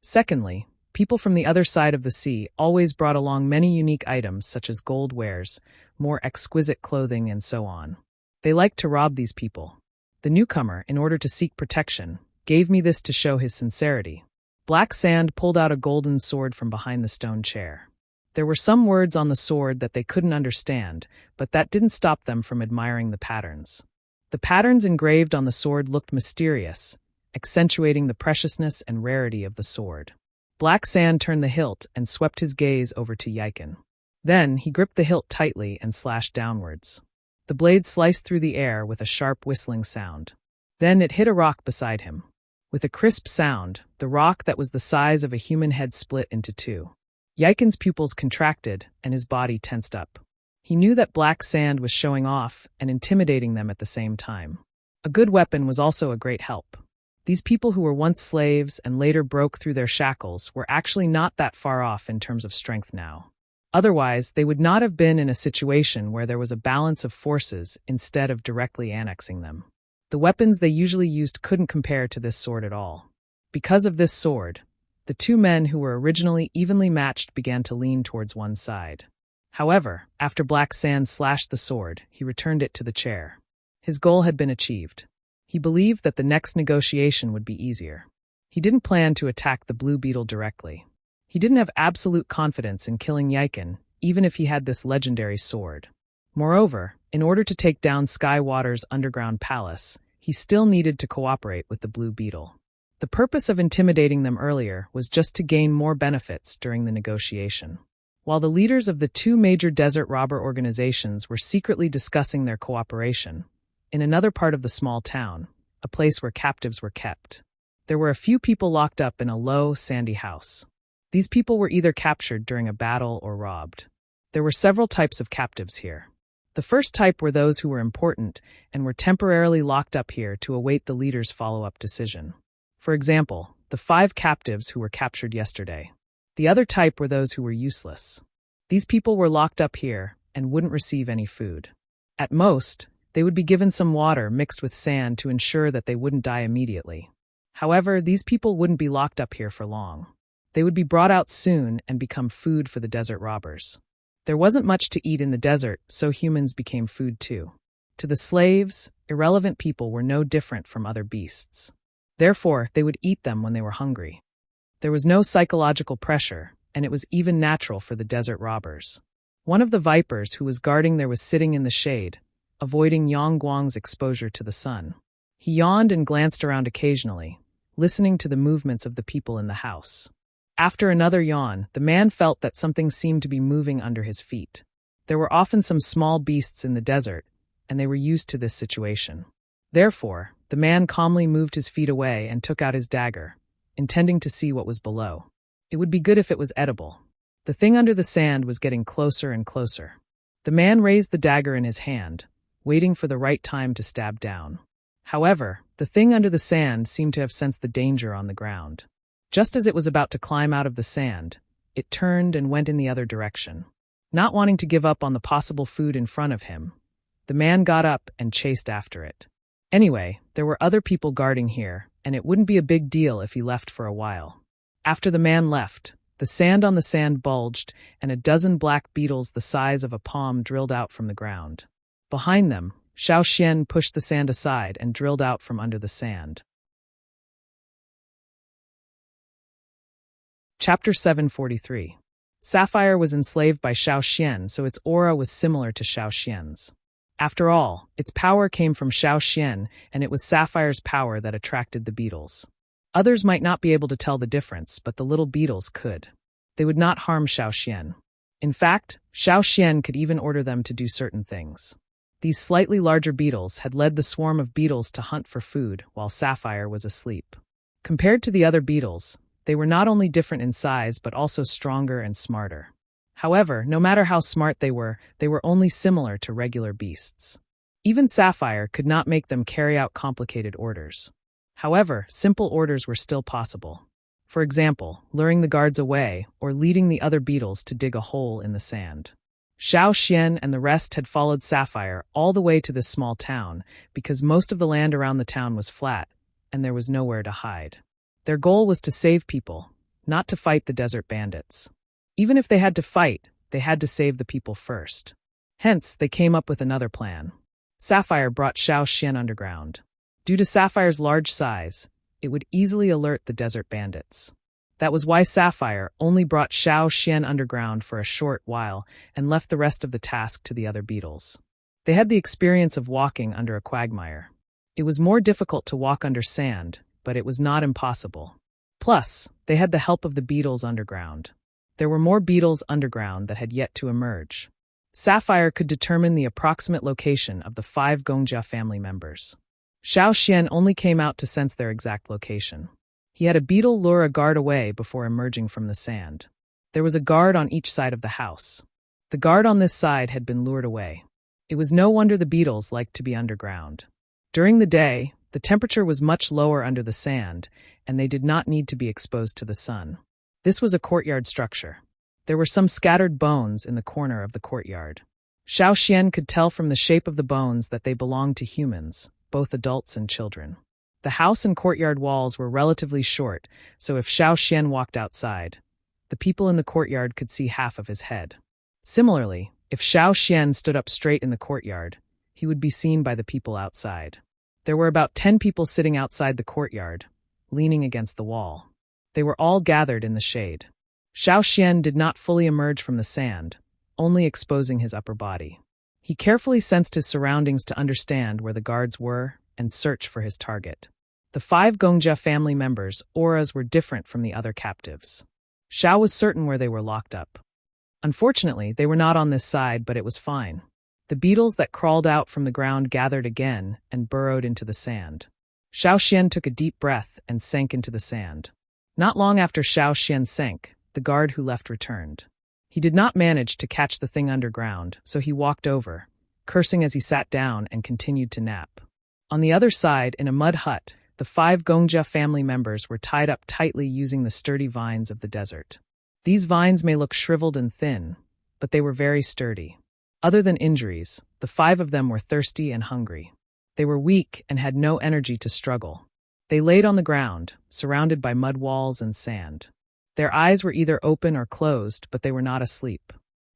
[SPEAKER 1] Secondly, people from the other side of the sea always brought along many unique items such as gold wares, more exquisite clothing, and so on. They liked to rob these people. The newcomer, in order to seek protection, gave me this to show his sincerity. Black Sand pulled out a golden sword from behind the stone chair. There were some words on the sword that they couldn't understand, but that didn't stop them from admiring the patterns. The patterns engraved on the sword looked mysterious, accentuating the preciousness and rarity of the sword. Black Sand turned the hilt and swept his gaze over to Yiken. Then he gripped the hilt tightly and slashed downwards. The blade sliced through the air with a sharp whistling sound. Then it hit a rock beside him. With a crisp sound, the rock that was the size of a human head split into two. Yiken's pupils contracted and his body tensed up. He knew that Black Sand was showing off and intimidating them at the same time. A good weapon was also a great help. These people who were once slaves and later broke through their shackles were actually not that far off in terms of strength now. Otherwise, they would not have been in a situation where there was a balance of forces instead of directly annexing them. The weapons they usually used couldn't compare to this sword at all. Because of this sword, the two men who were originally evenly matched began to lean towards one side. However, after Black Sand slashed the sword, he returned it to the chair. His goal had been achieved. He believed that the next negotiation would be easier. He didn't plan to attack the Blue Beetle directly. He didn't have absolute confidence in killing Yiken, even if he had this legendary sword. Moreover, in order to take down Skywater's underground palace, he still needed to cooperate with the Blue Beetle. The purpose of intimidating them earlier was just to gain more benefits during the negotiation. While the leaders of the two major desert robber organizations were secretly discussing their cooperation, in another part of the small town, a place where captives were kept, there were a few people locked up in a low, sandy house. These people were either captured during a battle or robbed. There were several types of captives here. The first type were those who were important and were temporarily locked up here to await the leader's follow-up decision. For example, the 5 captives who were captured yesterday. The other type were those who were useless. These people were locked up here and wouldn't receive any food. At most, they would be given some water mixed with sand to ensure that they wouldn't die immediately. However, these people wouldn't be locked up here for long. They would be brought out soon and become food for the desert robbers. There wasn't much to eat in the desert, so humans became food too. To the slaves, irrelevant people were no different from other beasts. Therefore, they would eat them when they were hungry. There was no psychological pressure, and it was even natural for the desert robbers. One of the vipers who was guarding there was sitting in the shade, avoiding Yang Guang's exposure to the sun. He yawned and glanced around occasionally, listening to the movements of the people in the house. After another yawn, the man felt that something seemed to be moving under his feet. There were often some small beasts in the desert, and they were used to this situation. Therefore, the man calmly moved his feet away and took out his dagger, intending to see what was below. It would be good if it was edible. The thing under the sand was getting closer and closer. The man raised the dagger in his hand, waiting for the right time to stab down. However, the thing under the sand seemed to have sensed the danger on the ground. Just as it was about to climb out of the sand, it turned and went in the other direction. Not wanting to give up on the possible food in front of him, the man got up and chased after it. Anyway, there were other people guarding here, and it wouldn't be a big deal if he left for a while. After the man left, the sand on the sand bulged, and a dozen black beetles the size of a palm drilled out from the ground. Behind them, Xiao Xian pushed the sand aside and drilled out from under the sand. Chapter 743. Sapphire was enslaved by Xiao Xian, so its aura was similar to Xiao Xian's. After all, its power came from Xiao Xian, and it was Sapphire's power that attracted the beetles. Others might not be able to tell the difference, but the little beetles could. They would not harm Xiao Xian. In fact, Xiao Xian could even order them to do certain things. These slightly larger beetles had led the swarm of beetles to hunt for food while Sapphire was asleep. Compared to the other beetles, they were not only different in size but also stronger and smarter. However, no matter how smart they were only similar to regular beasts. Even Sapphire could not make them carry out complicated orders. However, simple orders were still possible. For example, luring the guards away or leading the other beetles to dig a hole in the sand. Xiao Xian and the rest had followed Sapphire all the way to this small town because most of the land around the town was flat and there was nowhere to hide. Their goal was to save people, not to fight the desert bandits. Even if they had to fight, they had to save the people first. Hence, they came up with another plan. Sapphire brought Xiao Xian underground. Due to Sapphire's large size, it would easily alert the desert bandits. That was why Sapphire only brought Xiao Xian underground for a short while and left the rest of the task to the other beetles. They had the experience of walking under a quagmire. It was more difficult to walk under sand, but it was not impossible. Plus, they had the help of the beetles underground. There were more beetles underground that had yet to emerge. Sapphire could determine the approximate location of the 5 Gongjia family members. Xiao Xian only came out to sense their exact location. He had a beetle lure a guard away before emerging from the sand. There was a guard on each side of the house. The guard on this side had been lured away. It was no wonder the beetles liked to be underground. During the day, the temperature was much lower under the sand, and they did not need to be exposed to the sun. This was a courtyard structure. There were some scattered bones in the corner of the courtyard. Xiao Xian could tell from the shape of the bones that they belonged to humans, both adults and children. The house and courtyard walls were relatively short, so if Xiao Xian walked outside, the people in the courtyard could see half of his head. Similarly, if Xiao Xian stood up straight in the courtyard, he would be seen by the people outside. There were about 10 people sitting outside the courtyard, leaning against the wall. They were all gathered in the shade. Xiao Xian did not fully emerge from the sand, only exposing his upper body. He carefully sensed his surroundings to understand where the guards were and search for his target. The 5 Gongjia family members' auras were different from the other captives. Xiao was certain where they were locked up. Unfortunately, they were not on this side, but it was fine. The beetles that crawled out from the ground gathered again and burrowed into the sand. Xiao Xian took a deep breath and sank into the sand. Not long after Xiao Xian sank, the guard who left returned. He did not manage to catch the thing underground, so he walked over, cursing as he sat down and continued to nap. On the other side, in a mud hut, the 5 Gongja family members were tied up tightly using the sturdy vines of the desert. These vines may look shriveled and thin, but they were very sturdy. Other than injuries, the 5 of them were thirsty and hungry. They were weak and had no energy to struggle. They laid on the ground, surrounded by mud walls and sand. Their eyes were either open or closed, but they were not asleep.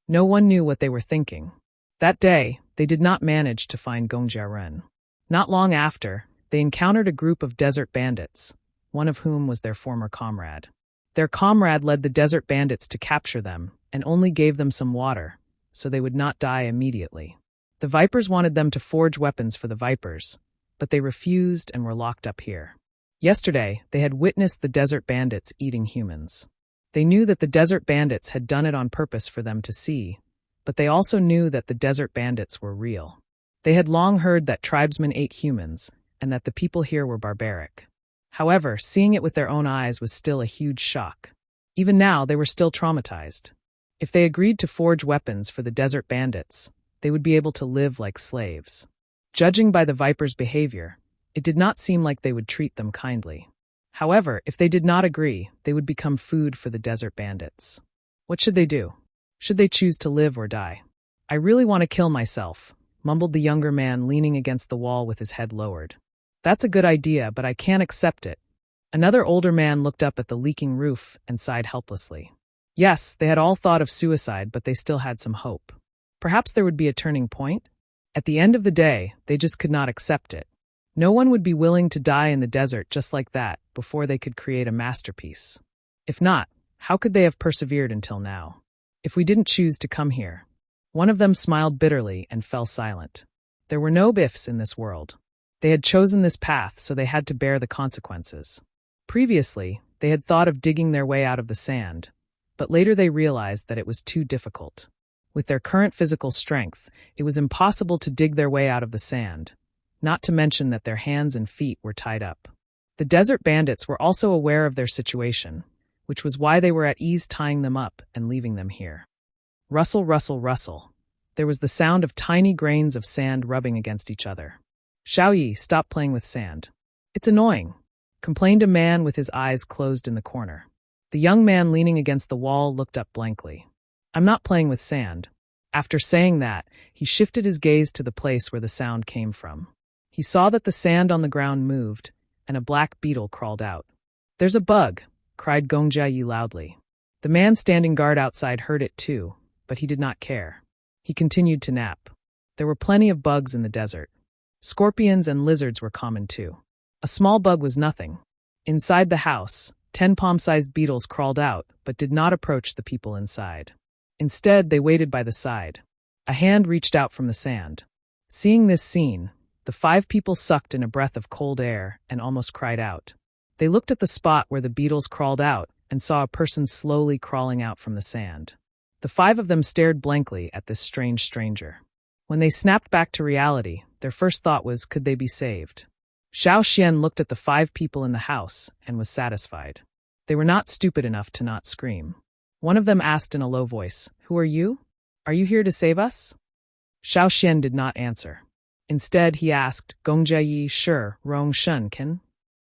[SPEAKER 1] No one knew what they were thinking. That day, they did not manage to find Gongjiaren. Not long after, they encountered a group of desert bandits, one of whom was their former comrade. Their comrade led the desert bandits to capture them and only gave them some water, so they would not die immediately. The Vipers wanted them to forge weapons for the Vipers, but they refused and were locked up here. Yesterday, they had witnessed the desert bandits eating humans. They knew that the desert bandits had done it on purpose for them to see, but they also knew that the desert bandits were real. They had long heard that tribesmen ate humans, and that the people here were barbaric. However, seeing it with their own eyes was still a huge shock. Even now, they were still traumatized. If they agreed to forge weapons for the desert bandits, they would be able to live like slaves. Judging by the Vipers' behavior, it did not seem like they would treat them kindly. However, if they did not agree, they would become food for the desert bandits. What should they do? Should they choose to live or die? I really want to kill myself, mumbled the younger man leaning against the wall with his head lowered. That's a good idea, but I can't accept it. Another older man looked up at the leaking roof and sighed helplessly. Yes, they had all thought of suicide, but they still had some hope. Perhaps there would be a turning point? At the end of the day, they just could not accept it. No one would be willing to die in the desert just like that before they could create a masterpiece. If not, how could they have persevered until now? If we didn't choose to come here. One of them smiled bitterly and fell silent. There were no ifs in this world. They had chosen this path, so they had to bear the consequences. Previously, they had thought of digging their way out of the sand, but later they realized that it was too difficult. With their current physical strength, it was impossible to dig their way out of the sand, not to mention that their hands and feet were tied up. The desert bandits were also aware of their situation, which was why they were at ease tying them up and leaving them here. Rustle, rustle, rustle. There was the sound of tiny grains of sand rubbing against each other. Xiaoyi, stop playing with sand. It's annoying, complained a man with his eyes closed in the corner. The young man leaning against the wall looked up blankly. I'm not playing with sand. After saying that, he shifted his gaze to the place where the sound came from. He saw that the sand on the ground moved, and a black beetle crawled out. There's a bug, cried Gongjiayi loudly. The man standing guard outside heard it too, but he did not care. He continued to nap. There were plenty of bugs in the desert. Scorpions and lizards were common too. A small bug was nothing. Inside the house, 10 palm-sized beetles crawled out, but did not approach the people inside. Instead, they waited by the side. A hand reached out from the sand. Seeing this scene, the 5 people sucked in a breath of cold air and almost cried out. They looked at the spot where the beetles crawled out and saw a person slowly crawling out from the sand. The 5 of them stared blankly at this strange stranger. When they snapped back to reality, their first thought was, could they be saved? Xiao Xian looked at the 5 people in the house and was satisfied. They were not stupid enough to not scream. One of them asked in a low voice, Who are you? Are you here to save us? Xiao Xian did not answer. Instead, he asked, Gongjiayi Shi Rong Shun Ken?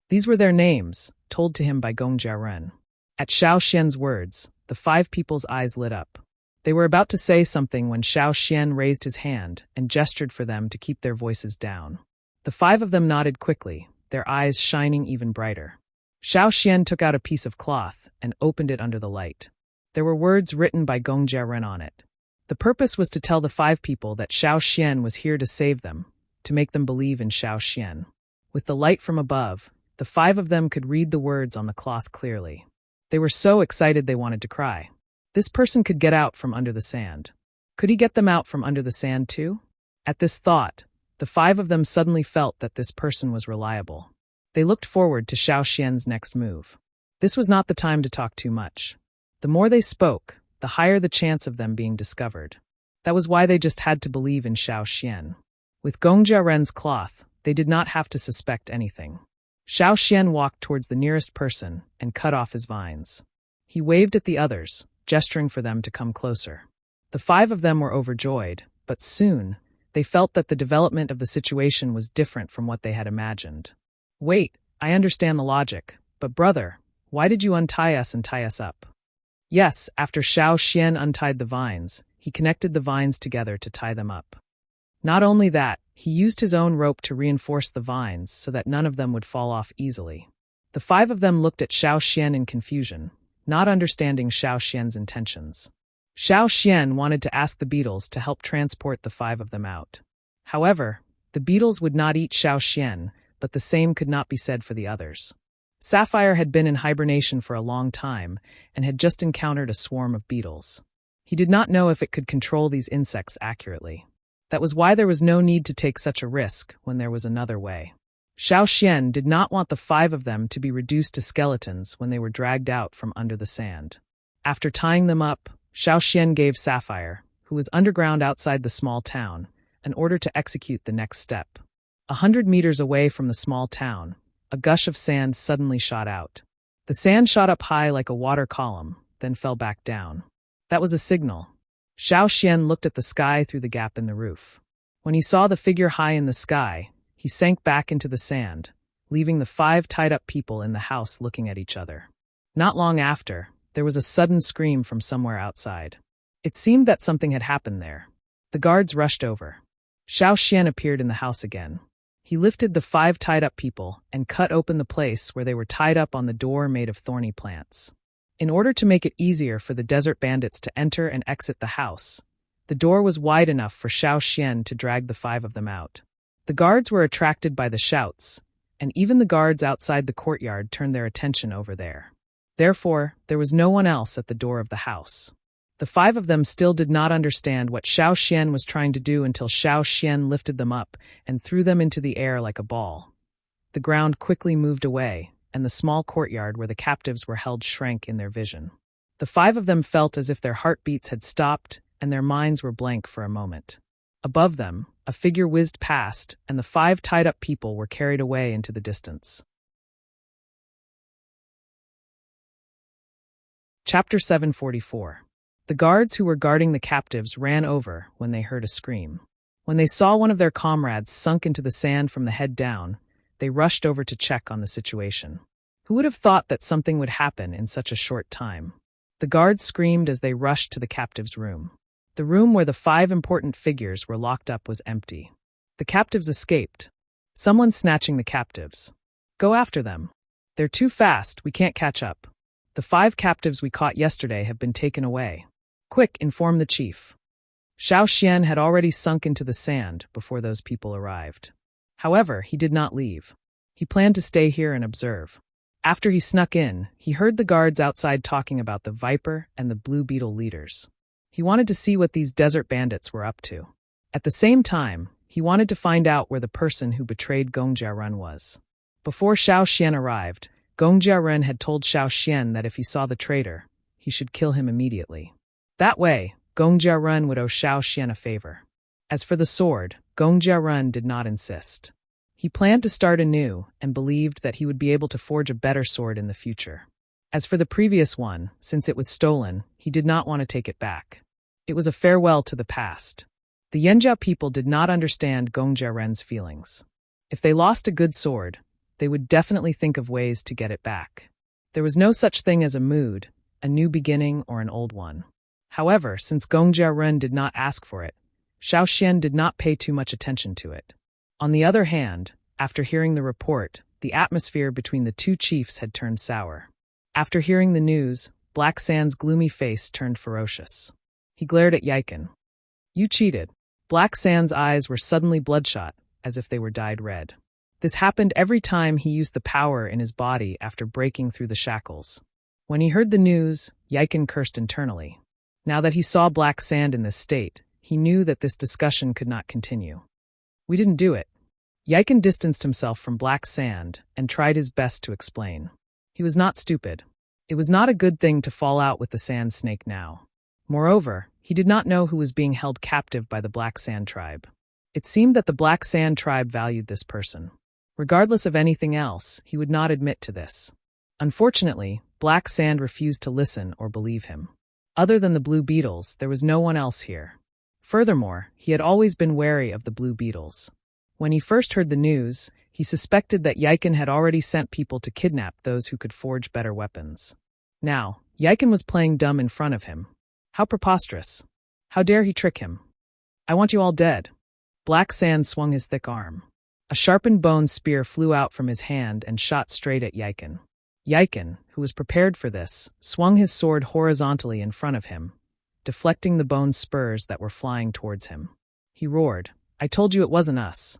[SPEAKER 1] These were their names, told to him by Gongjiaren. At Xiao Xian's words, the 5 people's eyes lit up. They were about to say something when Xiao Xian raised his hand and gestured for them to keep their voices down. The 5 of them nodded quickly, their eyes shining even brighter. Xiao Xian took out a piece of cloth and opened it under the light. There were words written by Gongjiaren on it. The purpose was to tell the 5 people that Xiao Xian was here to save them, to make them believe in Xiao Xian. With the light from above, the 5 of them could read the words on the cloth clearly. They were so excited they wanted to cry. This person could get out from under the sand. Could he get them out from under the sand too? At this thought, the 5 of them suddenly felt that this person was reliable. They looked forward to Xiao Xian's next move. This was not the time to talk too much. The more they spoke, the higher the chance of them being discovered. That was why they just had to believe in Xiao Xian. With Gongjiaren's cloth, they did not have to suspect anything. Xiao Xian walked towards the nearest person and cut off his vines. He waved at the others, gesturing for them to come closer. The 5 of them were overjoyed, but soon, They felt that the development of the situation was different from what they had imagined. Wait, I understand the logic, but brother, why did you untie us and tie us up? Yes, after Xiao Xian untied the vines, he connected the vines together to tie them up. Not only that, he used his own rope to reinforce the vines so that none of them would fall off easily. The 5 of them looked at Xiao Xian in confusion, not understanding Xiao Xian's intentions. Xiao Xian wanted to ask the beetles to help transport the 5 of them out. However, the beetles would not eat Xiao Xian, but the same could not be said for the others. Sapphire had been in hibernation for a long time and had just encountered a swarm of beetles. He did not know if it could control these insects accurately. That was why there was no need to take such a risk when there was another way. Xiao Xian did not want the 5 of them to be reduced to skeletons when they were dragged out from under the sand. After tying them up, Xiao Xian gave Sapphire, who was underground outside the small town, an order to execute the next step. 100 meters away from the small town, a gush of sand suddenly shot out. The sand shot up high like a water column, then fell back down. That was a signal. Xiao Xian looked at the sky through the gap in the roof. When he saw the figure high in the sky, he sank back into the sand, leaving the 5 tied-up people in the house looking at each other. Not long after, there was a sudden scream from somewhere outside. It seemed that something had happened there. The guards rushed over. Xiao Xian appeared in the house again. He lifted the 5 tied-up people and cut open the place where they were tied up on the door made of thorny plants. In order to make it easier for the desert bandits to enter and exit the house, the door was wide enough for Xiao Xian to drag the 5 of them out. The guards were attracted by the shouts, and even the guards outside the courtyard turned their attention over there. Therefore, there was no one else at the door of the house. The 5 of them still did not understand what Xiao Xian was trying to do until Xiao Xian lifted them up and threw them into the air like a ball. The ground quickly moved away, and the small courtyard where the captives were held shrank in their vision. The 5 of them felt as if their heartbeats had stopped and their minds were blank for a moment. Above them, a figure whizzed past, and the 5 tied-up people were carried away into the distance. Chapter 744. The guards who were guarding the captives ran over when they heard a scream. When they saw one of their comrades sunk into the sand from the head down, they rushed over to check on the situation. Who would have thought that something would happen in such a short time? The guards screamed as they rushed to the captives' room. The room where the 5 important figures were locked up was empty. The captives escaped. Someone snatching the captives. Go after them. They're too fast, we can't catch up. The 5 captives we caught yesterday have been taken away. Quick, inform the chief. Xiao Xian had already sunk into the sand before those people arrived. However, he did not leave. He planned to stay here and observe. After he snuck in, he heard the guards outside talking about the Viper and the Blue Beetle leaders. He wanted to see what these desert bandits were up to. At the same time, he wanted to find out where the person who betrayed Gong Jiarun was. Before Xiao Xian arrived, Gong Jiarun had told Xiao Xian that if he saw the traitor, he should kill him immediately. That way, Gong Jiarun would owe Xiao Xian a favor. As for the sword, Gong Jiarun did not insist. He planned to start anew and believed that he would be able to forge a better sword in the future. As for the previous one, since it was stolen, he did not want to take it back. It was a farewell to the past. The Yanjia people did not understand Gong Jiarun's feelings. If they lost a good sword, they would definitely think of ways to get it back. There was no such thing as a mood, a new beginning, or an old one. However, since Gong Jiarun did not ask for it, Xiao Xian did not pay too much attention to it. On the other hand, after hearing the report, the atmosphere between the 2 chiefs had turned sour. After hearing the news, Black Sand's gloomy face turned ferocious. He glared at Yiken. You cheated. Black Sand's eyes were suddenly bloodshot, as if they were dyed red. This happened every time he used the power in his body after breaking through the shackles. When he heard the news, Yiken cursed internally. Now that he saw Black Sand in this state, he knew that this discussion could not continue. We didn't do it. Yiken distanced himself from Black Sand and tried his best to explain. He was not stupid. It was not a good thing to fall out with the Sand Snake now. Moreover, he did not know who was being held captive by the Black Sand tribe. It seemed that the Black Sand tribe valued this person. Regardless of anything else, he would not admit to this. Unfortunately, Black Sand refused to listen or believe him. Other than the Blue Beetles, there was no one else here. Furthermore, he had always been wary of the blue beetles. When he first heard the news, he suspected that Yiken had already sent people to kidnap those who could forge better weapons. Now, Yiken was playing dumb in front of him. How preposterous! How dare he trick him? I want you all dead. Black Sand swung his thick arm. A sharpened bone spear flew out from his hand and shot straight at Yiken. Yiken, who was prepared for this, swung his sword horizontally in front of him, deflecting the bone spurs that were flying towards him. He roared, "I told you it wasn't us."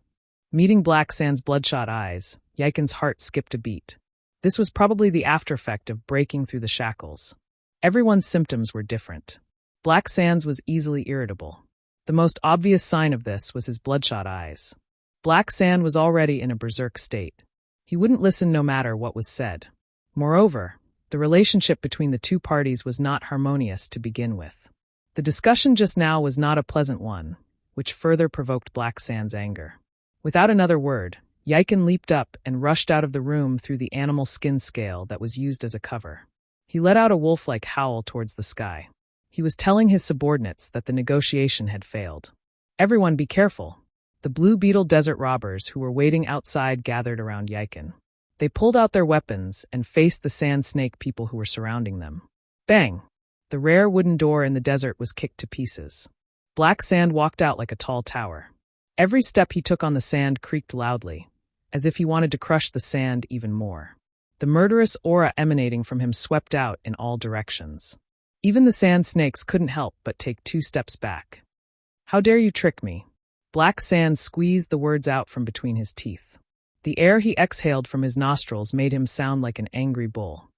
[SPEAKER 1] Meeting Black Sand's bloodshot eyes, Yiken's heart skipped a beat. This was probably the aftereffect of breaking through the shackles. Everyone's symptoms were different. Black Sand's was easily irritable. The most obvious sign of this was his bloodshot eyes. Black Sand was already in a berserk state. He wouldn't listen no matter what was said. Moreover, the relationship between the two parties was not harmonious to begin with. The discussion just now was not a pleasant one, which further provoked Black Sand's anger. Without another word, Yiken leaped up and rushed out of the room through the animal skin scale that was used as a cover. He let out a wolf-like howl towards the sky. He was telling his subordinates that the negotiation had failed. Everyone be careful. The Blue Beetle desert robbers who were waiting outside gathered around Yiken. They pulled out their weapons and faced the sand snake people who were surrounding them. Bang! The rare wooden door in the desert was kicked to pieces. Black Sand walked out like a tall tower. Every step he took on the sand creaked loudly, as if he wanted to crush the sand even more. The murderous aura emanating from him swept out in all directions. Even the sand snakes couldn't help but take 2 steps back. How dare you trick me? Black Sand squeezed the words out from between his teeth. The air he exhaled from his nostrils made him sound like an angry bull.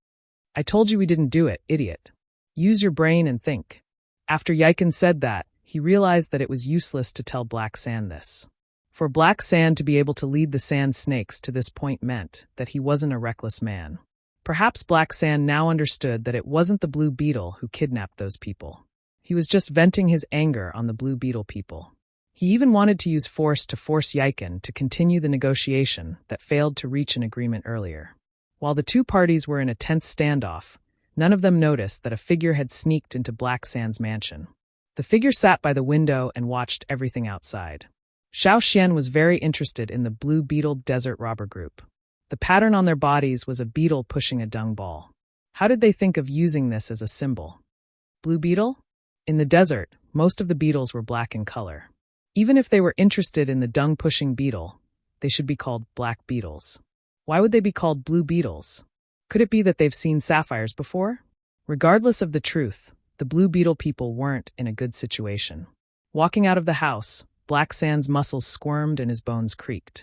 [SPEAKER 1] I told you we didn't do it, idiot. Use your brain and think. After Yiken said that, he realized that it was useless to tell Black Sand this. For Black Sand to be able to lead the sand snakes to this point meant that he wasn't a reckless man. Perhaps Black Sand now understood that it wasn't the Blue Beetle who kidnapped those people. He was just venting his anger on the Blue Beetle people. He even wanted to use force to force Yiken to continue the negotiation that failed to reach an agreement earlier. While the two parties were in a tense standoff, none of them noticed that a figure had sneaked into Black Sand's mansion. The figure sat by the window and watched everything outside. Xiao Xian was very interested in the Blue Beetle desert robber group. The pattern on their bodies was a beetle pushing a dung ball. How did they think of using this as a symbol? Blue beetle? In the desert, most of the beetles were black in color. Even if they were interested in the dung-pushing beetle, they should be called black beetles. Why would they be called blue beetles? Could it be that they've seen sapphires before? Regardless of the truth, the Blue Beetle people weren't in a good situation. Walking out of the house, Black Sand's muscles squirmed and his bones creaked.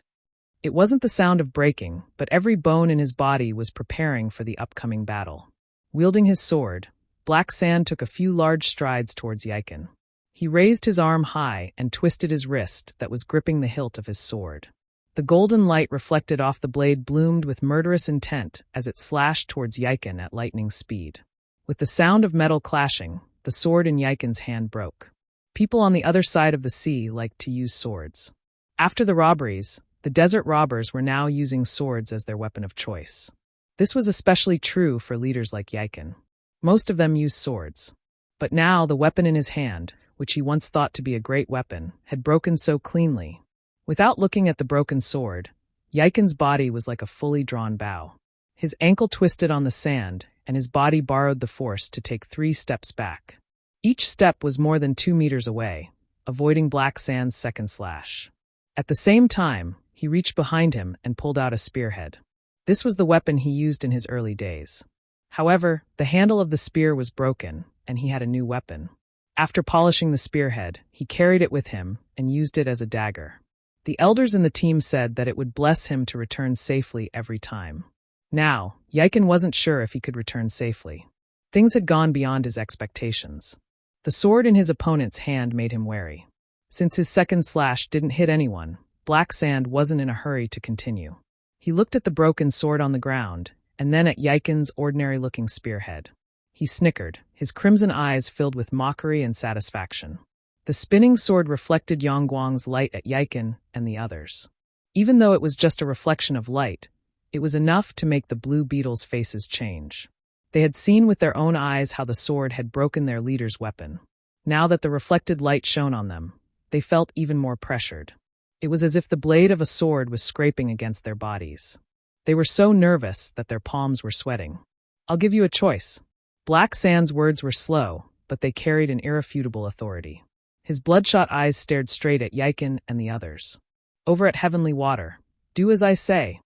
[SPEAKER 1] It wasn't the sound of breaking, but every bone in his body was preparing for the upcoming battle. Wielding his sword, Black Sand took a few large strides towards Yiken. He raised his arm high and twisted his wrist that was gripping the hilt of his sword. The golden light reflected off the blade bloomed with murderous intent as it slashed towards Yiken at lightning speed. With the sound of metal clashing, the sword in Yiken's hand broke. People on the other side of the sea liked to use swords. After the robberies, the desert robbers were now using swords as their weapon of choice. This was especially true for leaders like Yiken. Most of them used swords. But now the weapon in his hand, which he once thought to be a great weapon, had broken so cleanly. Without looking at the broken sword, Yiken's body was like a fully drawn bow. His ankle twisted on the sand, and his body borrowed the force to take 3 steps back. Each step was more than 2 meters away, avoiding Black Sand's second slash. At the same time, he reached behind him and pulled out a spearhead. This was the weapon he used in his early days. However, the handle of the spear was broken, and he had a new weapon. After polishing the spearhead, he carried it with him and used it as a dagger. The elders in the team said that it would bless him to return safely every time. Now, Yiken wasn't sure if he could return safely. Things had gone beyond his expectations. The sword in his opponent's hand made him wary. Since his second slash didn't hit anyone, Black Sand wasn't in a hurry to continue. He looked at the broken sword on the ground, and then at Yiken's ordinary-looking spearhead. He snickered, his crimson eyes filled with mockery and satisfaction. The spinning sword reflected Yangguang's light at Yiken and the others. Even though it was just a reflection of light, it was enough to make the Blue Beetles' faces change. They had seen with their own eyes how the sword had broken their leader's weapon. Now that the reflected light shone on them, they felt even more pressured. It was as if the blade of a sword was scraping against their bodies. They were so nervous that their palms were sweating. "I'll give you a choice." Black Sand's words were slow, but they carried an irrefutable authority. His bloodshot eyes stared straight at Yiken and the others. "Over at Heavenly Water, do as I say."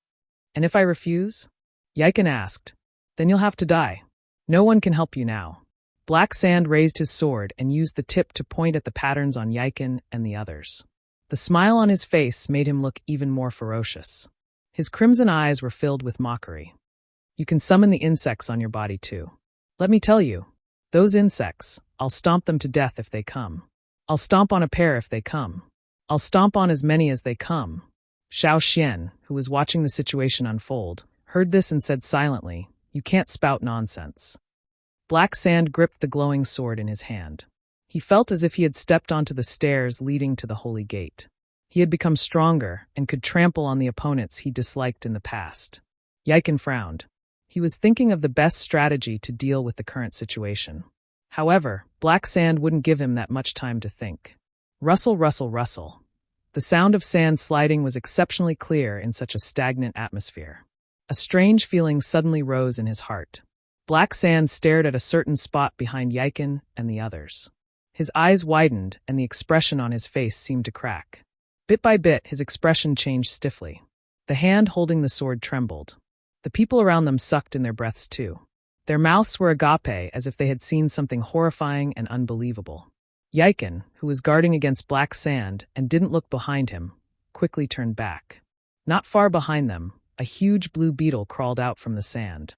[SPEAKER 1] "And if I refuse?" Yiken asked. "Then you'll have to die. No one can help you now." Black Sand raised his sword and used the tip to point at the patterns on Yiken and the others. The smile on his face made him look even more ferocious. His crimson eyes were filled with mockery. "You can summon the insects on your body too. Let me tell you, those insects, I'll stomp them to death if they come. I'll stomp on a pair if they come. I'll stomp on as many as they come." Xiao Xian, who was watching the situation unfold, heard this and said silently, "You can't spout nonsense." Black Sand gripped the glowing sword in his hand. He felt as if he had stepped onto the stairs leading to the holy gate. He had become stronger and could trample on the opponents he disliked in the past. Yiken frowned. He was thinking of the best strategy to deal with the current situation. However, Black Sand wouldn't give him that much time to think. Rustle, rustle, rustle. The sound of sand sliding was exceptionally clear in such a stagnant atmosphere. A strange feeling suddenly rose in his heart. Black Sand stared at a certain spot behind Yiken and the others. His eyes widened and the expression on his face seemed to crack. Bit by bit, his expression changed stiffly. The hand holding the sword trembled. The people around them sucked in their breaths too. Their mouths were agape as if they had seen something horrifying and unbelievable. Yiken, who was guarding against Black Sand and didn't look behind him, quickly turned back. Not far behind them, a huge blue beetle crawled out from the sand.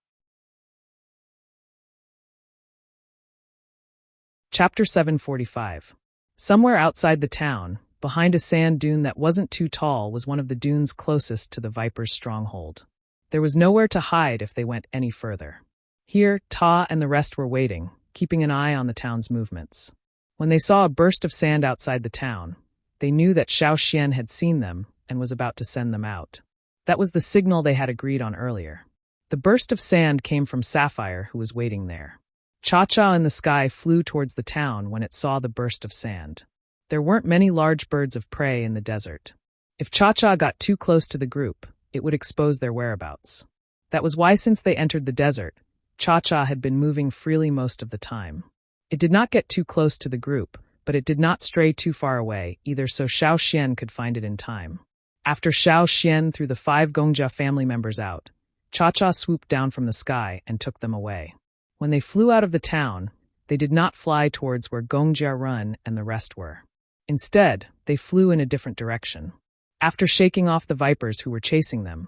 [SPEAKER 1] Chapter 745. Somewhere outside the town, behind a sand dune that wasn't too tall, was one of the dunes closest to the Viper's stronghold. There was nowhere to hide if they went any further. Here, Ta and the rest were waiting, keeping an eye on the town's movements. When they saw a burst of sand outside the town, they knew that Xiao Xian had seen them and was about to send them out. That was the signal they had agreed on earlier. The burst of sand came from Sapphire, who was waiting there. Cha-Cha in the sky flew towards the town when it saw the burst of sand. There weren't many large birds of prey in the desert. If Cha-Cha got too close to the group, it would expose their whereabouts. That was why, since they entered the desert, Cha-Cha had been moving freely most of the time. It did not get too close to the group, but it did not stray too far away either, so Xiao Xian could find it in time. After Xiao Xian threw the 5 Gongjia family members out, Cha-Cha swooped down from the sky and took them away. When they flew out of the town, they did not fly towards where Gongjia Run and the rest were. Instead, they flew in a different direction. After shaking off the vipers who were chasing them,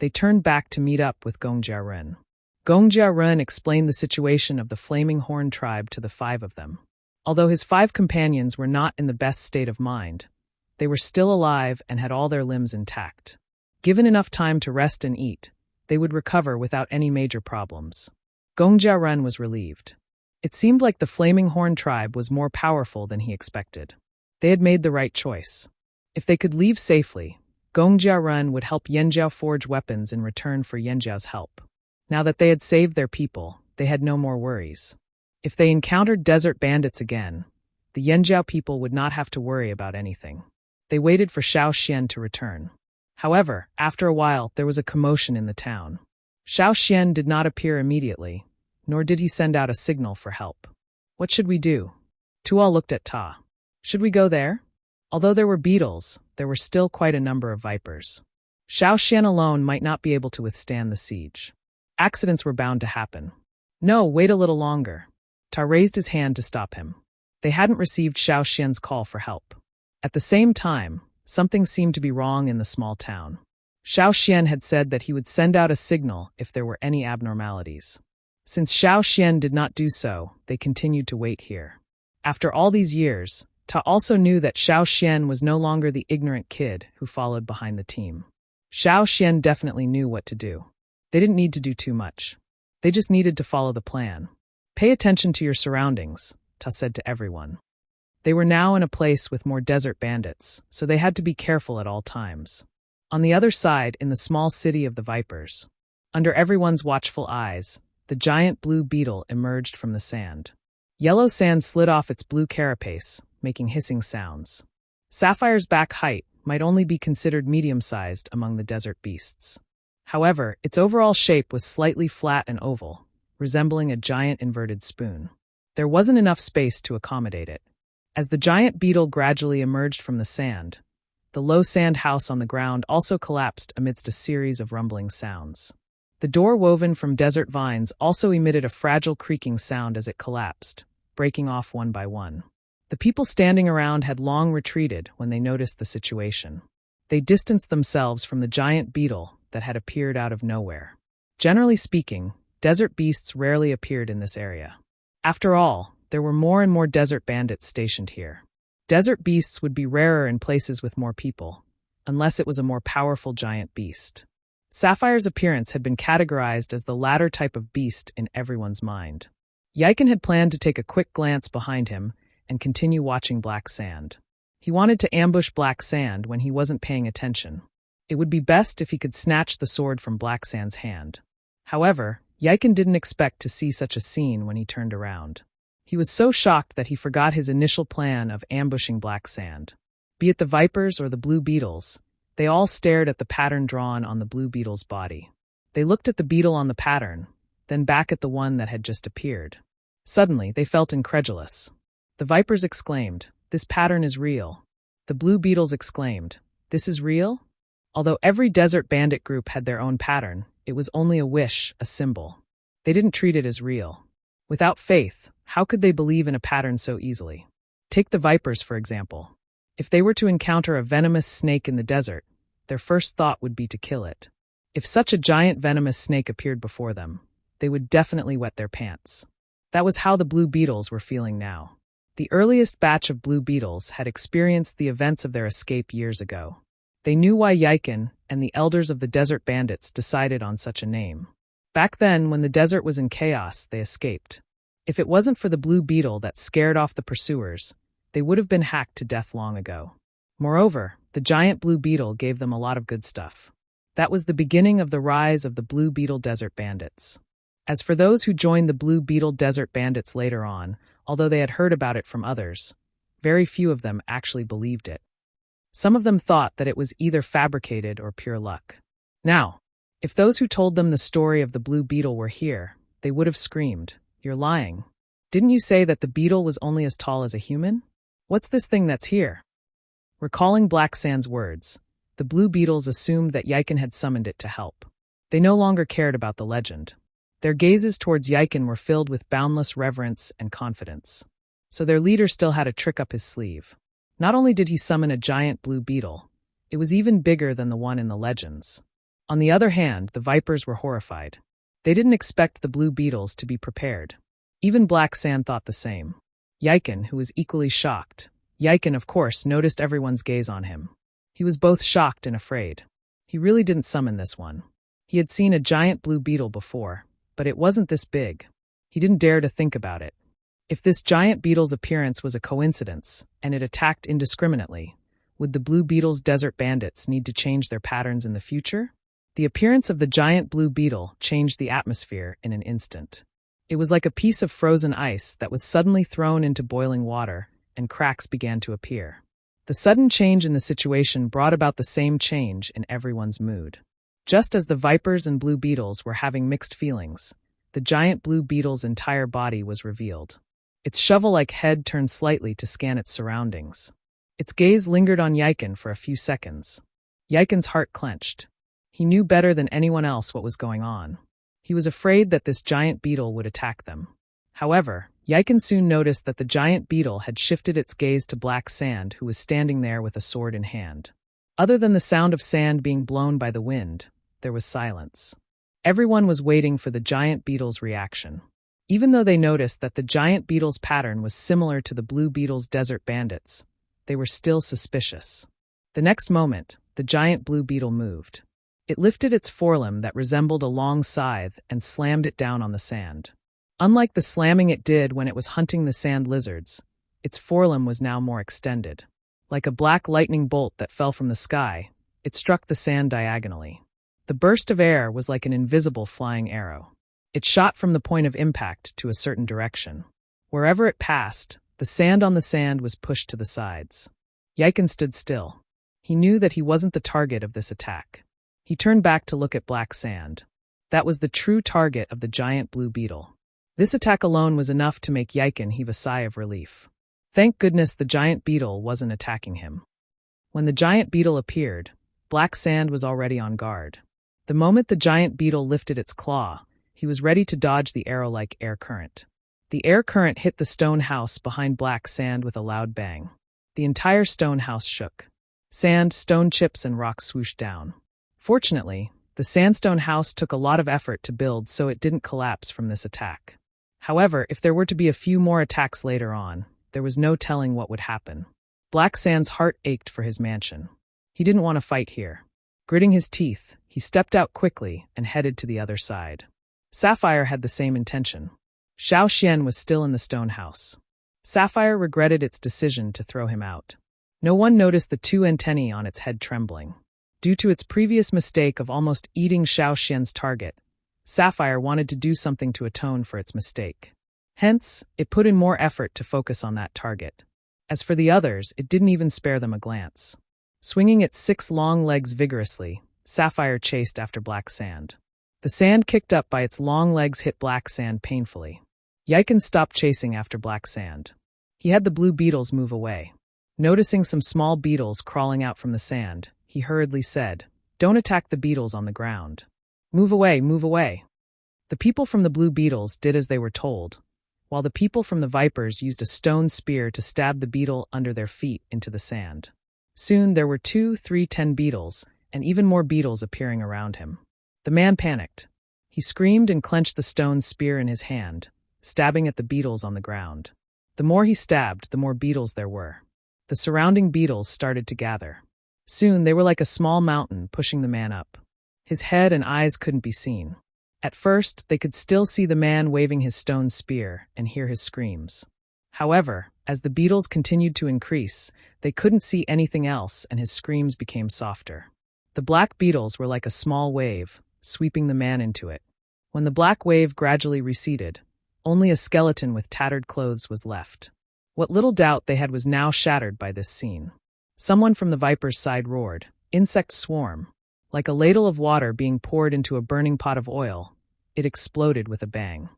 [SPEAKER 1] they turned back to meet up with Gongjia Run. Gongjia Run explained the situation of the Flaming Horn tribe to the 5 of them. Although his 5 companions were not in the best state of mind, they were still alive and had all their limbs intact. Given enough time to rest and eat, they would recover without any major problems. Gongjia Run was relieved. It seemed like the Flaming Horn tribe was more powerful than he expected. They had made the right choice. If they could leave safely, Gongjia Run would help Yanjiao forge weapons in return for Yanjiao's help. Now that they had saved their people, they had no more worries. If they encountered desert bandits again, the Yanjiao people would not have to worry about anything. They waited for Xiao Xian to return. However, after a while, there was a commotion in the town. Xiao Xian did not appear immediately, nor did he send out a signal for help. What should we do? Tual looked at Ta. Should we go there? Although there were beetles, there were still quite a number of vipers. Xiao Xian alone might not be able to withstand the siege. Accidents were bound to happen. No, wait a little longer. Ta raised his hand to stop him. They hadn't received Xiao Xian's call for help. At the same time, something seemed to be wrong in the small town. Xiao Xian had said that he would send out a signal if there were any abnormalities. Since Xiao Xian did not do so, they continued to wait here. After all these years, Ta also knew that Xiao Xian was no longer the ignorant kid who followed behind the team. Xiao Xian definitely knew what to do. They didn't need to do too much. They just needed to follow the plan. Pay attention to your surroundings, Ta said to everyone. They were now in a place with more desert bandits, so they had to be careful at all times. On the other side, in the small city of the Vipers, under everyone's watchful eyes, the giant blue beetle emerged from the sand. Yellow sand slid off its blue carapace, making hissing sounds. Sapphire's back height might only be considered medium-sized among the desert beasts. However, its overall shape was slightly flat and oval, resembling a giant inverted spoon. There wasn't enough space to accommodate it. As the giant beetle gradually emerged from the sand, the low sand house on the ground also collapsed amidst a series of rumbling sounds. The door woven from desert vines also emitted a fragile creaking sound as it collapsed, breaking off one by one. The people standing around had long retreated when they noticed the situation. They distanced themselves from the giant beetle that had appeared out of nowhere. Generally speaking, desert beasts rarely appeared in this area. After all, there were more and more desert bandits stationed here. Desert beasts would be rarer in places with more people, unless it was a more powerful giant beast. Sapphire's appearance had been categorized as the latter type of beast in everyone's mind. Yiken had planned to take a quick glance behind him and continue watching Black Sand. He wanted to ambush Black Sand when he wasn't paying attention. It would be best if he could snatch the sword from Black Sand's hand. However, Yiken didn't expect to see such a scene when he turned around. He was so shocked that he forgot his initial plan of ambushing Black Sand. Be it the vipers or the blue beetles, they all stared at the pattern drawn on the blue beetle's body. They looked at the beetle on the pattern, then back at the one that had just appeared. Suddenly, they felt incredulous. The vipers exclaimed, "This pattern is real." The blue beetles exclaimed, "This is real?" Although every desert bandit group had their own pattern, it was only a wish, a symbol. They didn't treat it as real. Without faith, how could they believe in a pattern so easily? Take the vipers, for example. If they were to encounter a venomous snake in the desert, their first thought would be to kill it. If such a giant venomous snake appeared before them, they would definitely wet their pants. That was how the blue beetles were feeling now. The earliest batch of blue beetles had experienced the events of their escape years ago. They knew why Yiken and the elders of the desert bandits decided on such a name. Back then, when the desert was in chaos, they escaped. If it wasn't for the blue beetle that scared off the pursuers, they would have been hacked to death long ago. Moreover, the giant blue beetle gave them a lot of good stuff. That was the beginning of the rise of the blue beetle desert bandits. As for those who joined the blue beetle desert bandits later on, although they had heard about it from others, very few of them actually believed it. Some of them thought that it was either fabricated or pure luck. Now, if those who told them the story of the blue beetle were here, they would have screamed, "You're lying. Didn't you say that the beetle was only as tall as a human? What's this thing that's here?" Recalling Black Sand's words, the blue beetles assumed that Yiken had summoned it to help. They no longer cared about the legend. Their gazes towards Yiken were filled with boundless reverence and confidence. So their leader still had a trick up his sleeve. Not only did he summon a giant blue beetle, it was even bigger than the one in the legends. On the other hand, the vipers were horrified. They didn't expect the blue beetles to be prepared. Even Black Sand thought the same. Yiken, who was equally shocked. Yiken, of course, noticed everyone's gaze on him. He was both shocked and afraid. He really didn't summon this one. He had seen a giant blue beetle before, but it wasn't this big. He didn't dare to think about it. If this giant beetle's appearance was a coincidence, and it attacked indiscriminately, would the blue beetle's desert bandits need to change their patterns in the future? The appearance of the giant blue beetle changed the atmosphere in an instant. It was like a piece of frozen ice that was suddenly thrown into boiling water, and cracks began to appear. The sudden change in the situation brought about the same change in everyone's mood. Just as the vipers and blue beetles were having mixed feelings, the giant blue beetle's entire body was revealed. Its shovel-like head turned slightly to scan its surroundings. Its gaze lingered on Yiken for a few seconds. Yiken's heart clenched. He knew better than anyone else what was going on. He was afraid that this giant beetle would attack them. However, Yiken soon noticed that the giant beetle had shifted its gaze to Black Sand, who was standing there with a sword in hand. Other than the sound of sand being blown by the wind, there was silence. Everyone was waiting for the giant beetle's reaction. Even though they noticed that the giant beetle's pattern was similar to the blue beetle's desert bandits, they were still suspicious. The next moment, the giant blue beetle moved. It lifted its forelimb that resembled a long scythe and slammed it down on the sand. Unlike the slamming it did when it was hunting the sand lizards, its forelimb was now more extended. Like a black lightning bolt that fell from the sky, it struck the sand diagonally. The burst of air was like an invisible flying arrow. It shot from the point of impact to a certain direction. Wherever it passed, the sand on the sand was pushed to the sides. Yiken stood still. He knew that he wasn't the target of this attack. He turned back to look at black sand. That was the true target of the giant blue beetle. This attack alone was enough to make Yiken heave a sigh of relief. Thank goodness the giant beetle wasn't attacking him. When the giant beetle appeared, black sand was already on guard. The moment the giant beetle lifted its claw, he was ready to dodge the arrow-like air current. The air current hit the stone house behind black sand with a loud bang. The entire stone house shook. Sand, stone chips, and rocks swooshed down. Fortunately, the sandstone house took a lot of effort to build, so it didn't collapse from this attack. However, if there were to be a few more attacks later on, there was no telling what would happen. Black Sand's heart ached for his mansion. He didn't want to fight here. Gritting his teeth, he stepped out quickly and headed to the other side. Sapphire had the same intention. Xiao Xian was still in the stone house. Sapphire regretted its decision to throw him out. No one noticed the two antennae on its head trembling. Due to its previous mistake of almost eating Xiao Xian's target, Sapphire wanted to do something to atone for its mistake. Hence, it put in more effort to focus on that target. As for the others, it didn't even spare them a glance. Swinging its 6 long legs vigorously, Sapphire chased after Black Sand. The sand kicked up by its long legs hit Black Sand painfully. Yiken stopped chasing after Black Sand. He had the blue beetles move away. Noticing some small beetles crawling out from the sand, he hurriedly said, "Don't attack the beetles on the ground. Move away, move away." The people from the blue beetles did as they were told, while the people from the vipers used a stone spear to stab the beetle under their feet into the sand. Soon there were 2, 3, 10 beetles, and even more beetles appearing around him. The man panicked. He screamed and clenched the stone spear in his hand, stabbing at the beetles on the ground. The more he stabbed, the more beetles there were. The surrounding beetles started to gather. Soon they were like a small mountain pushing the man up. His head and eyes couldn't be seen. At first, they could still see the man waving his stone spear and hear his screams. However, as the beetles continued to increase, they couldn't see anything else and his screams became softer. The black beetles were like a small wave, sweeping the man into it. When the black wave gradually receded, only a skeleton with tattered clothes was left. What little doubt they had was now shattered by this scene. Someone from the viper's side roared, "Insect swarm." Like a ladle of water being poured into a burning pot of oil, it exploded with a bang.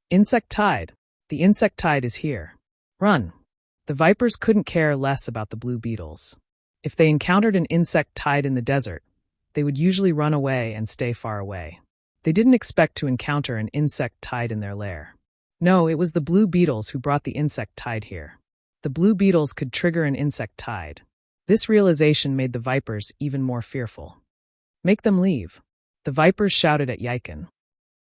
[SPEAKER 1] Insect tide. The insect tide is here. Run. The vipers couldn't care less about the blue beetles. If they encountered an insect tide in the desert, they would usually run away and stay far away. They didn't expect to encounter an insect tide in their lair. No, it was the blue beetles who brought the insect tide here. The blue beetles could trigger an insect tide. This realization made the vipers even more fearful. "Make them leave," the vipers shouted at Yiken.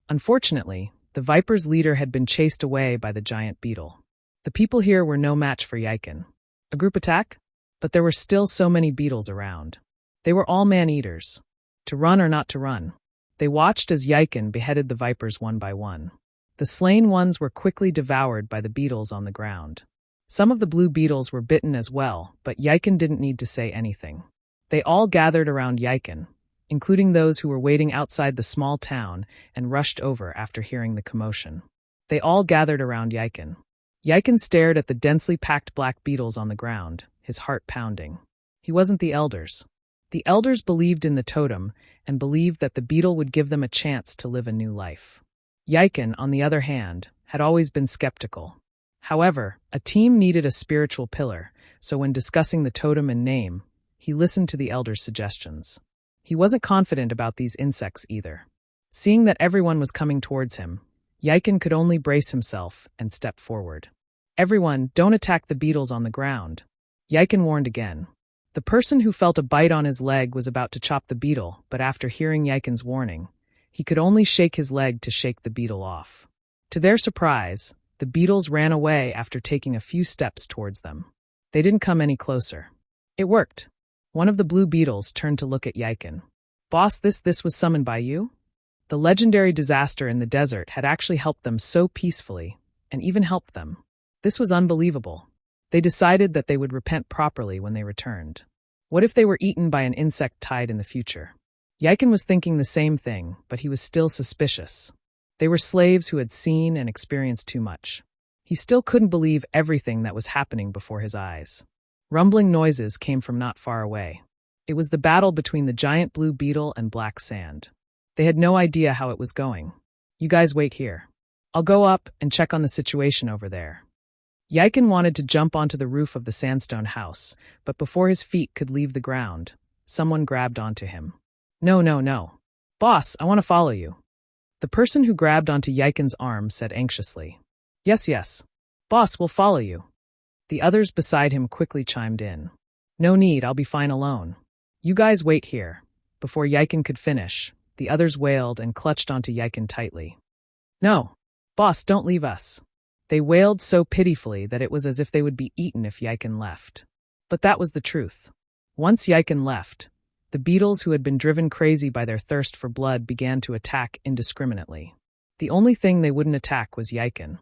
[SPEAKER 1] Unfortunately, the vipers' leader had been chased away by the giant beetle. The people here were no match for Yiken. A group attack? But there were still so many beetles around. They were all man-eaters. To run or not to run? They watched as Yiken beheaded the vipers one by one. The slain ones were quickly devoured by the beetles on the ground. Some of the blue beetles were bitten as well, but Yiken didn't need to say anything. They all gathered around Yiken, including those who were waiting outside the small town and rushed over after hearing the commotion. They all gathered around Yiken. Yiken stared at the densely packed black beetles on the ground, his heart pounding. He wasn't the elders. The elders believed in the totem and believed that the beetle would give them a chance to live a new life. Yiken, on the other hand, had always been skeptical. However, a team needed a spiritual pillar, so when discussing the totem and name, he listened to the elders' suggestions. He wasn't confident about these insects either. Seeing that everyone was coming towards him, Yiken could only brace himself and step forward. "Everyone, don't attack the beetles on the ground," Yiken warned again. The person who felt a bite on his leg was about to chop the beetle, but after hearing Yiken's warning, he could only shake his leg to shake the beetle off. To their surprise, the beetles ran away after taking a few steps towards them. They didn't come any closer. It worked. One of the blue beetles turned to look at Yiken. "Boss, this was summoned by you?" The legendary disaster in the desert had actually helped them so peacefully, and even helped them. This was unbelievable. They decided that they would repent properly when they returned. What if they were eaten by an insect tide in the future? Yiken was thinking the same thing, but he was still suspicious. They were slaves who had seen and experienced too much. He still couldn't believe everything that was happening before his eyes. Rumbling noises came from not far away. It was the battle between the giant blue beetle and black sand. They had no idea how it was going. You guys wait here. I'll go up and check on the situation over there. Yiken wanted to jump onto the roof of the sandstone house, but before his feet could leave the ground, someone grabbed onto him. No, no, no. Boss, I want to follow you. The person who grabbed onto Yiken's arm said anxiously. Yes, yes. Boss, we'll follow you. The others beside him quickly chimed in. No need, I'll be fine alone. You guys wait here. Before Yiken could finish, the others wailed and clutched onto Yiken tightly. No. Boss, don't leave us. They wailed so pitifully that it was as if they would be eaten if Yiken left. But that was the truth. Once Yiken left, the beetles who had been driven crazy by their thirst for blood began to attack indiscriminately. The only thing they wouldn't attack was Yiken.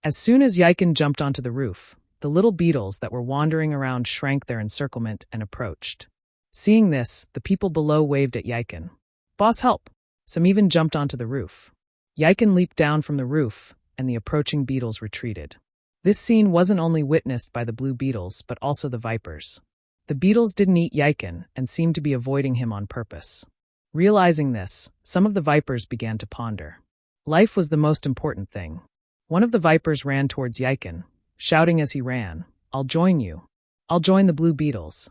[SPEAKER 1] As soon as Yiken jumped onto the roof, the little beetles that were wandering around shrank their encirclement and approached. Seeing this, the people below waved at Yiken. Boss, help! Some even jumped onto the roof. Yiken leaped down from the roof, and the approaching beetles retreated. This scene wasn't only witnessed by the blue beetles, but also the vipers. The beetles didn't eat Yiken and seemed to be avoiding him on purpose. Realizing this, some of the vipers began to ponder. Life was the most important thing. One of the vipers ran towards Yiken, shouting as he ran, I'll join you. I'll join the blue beetles.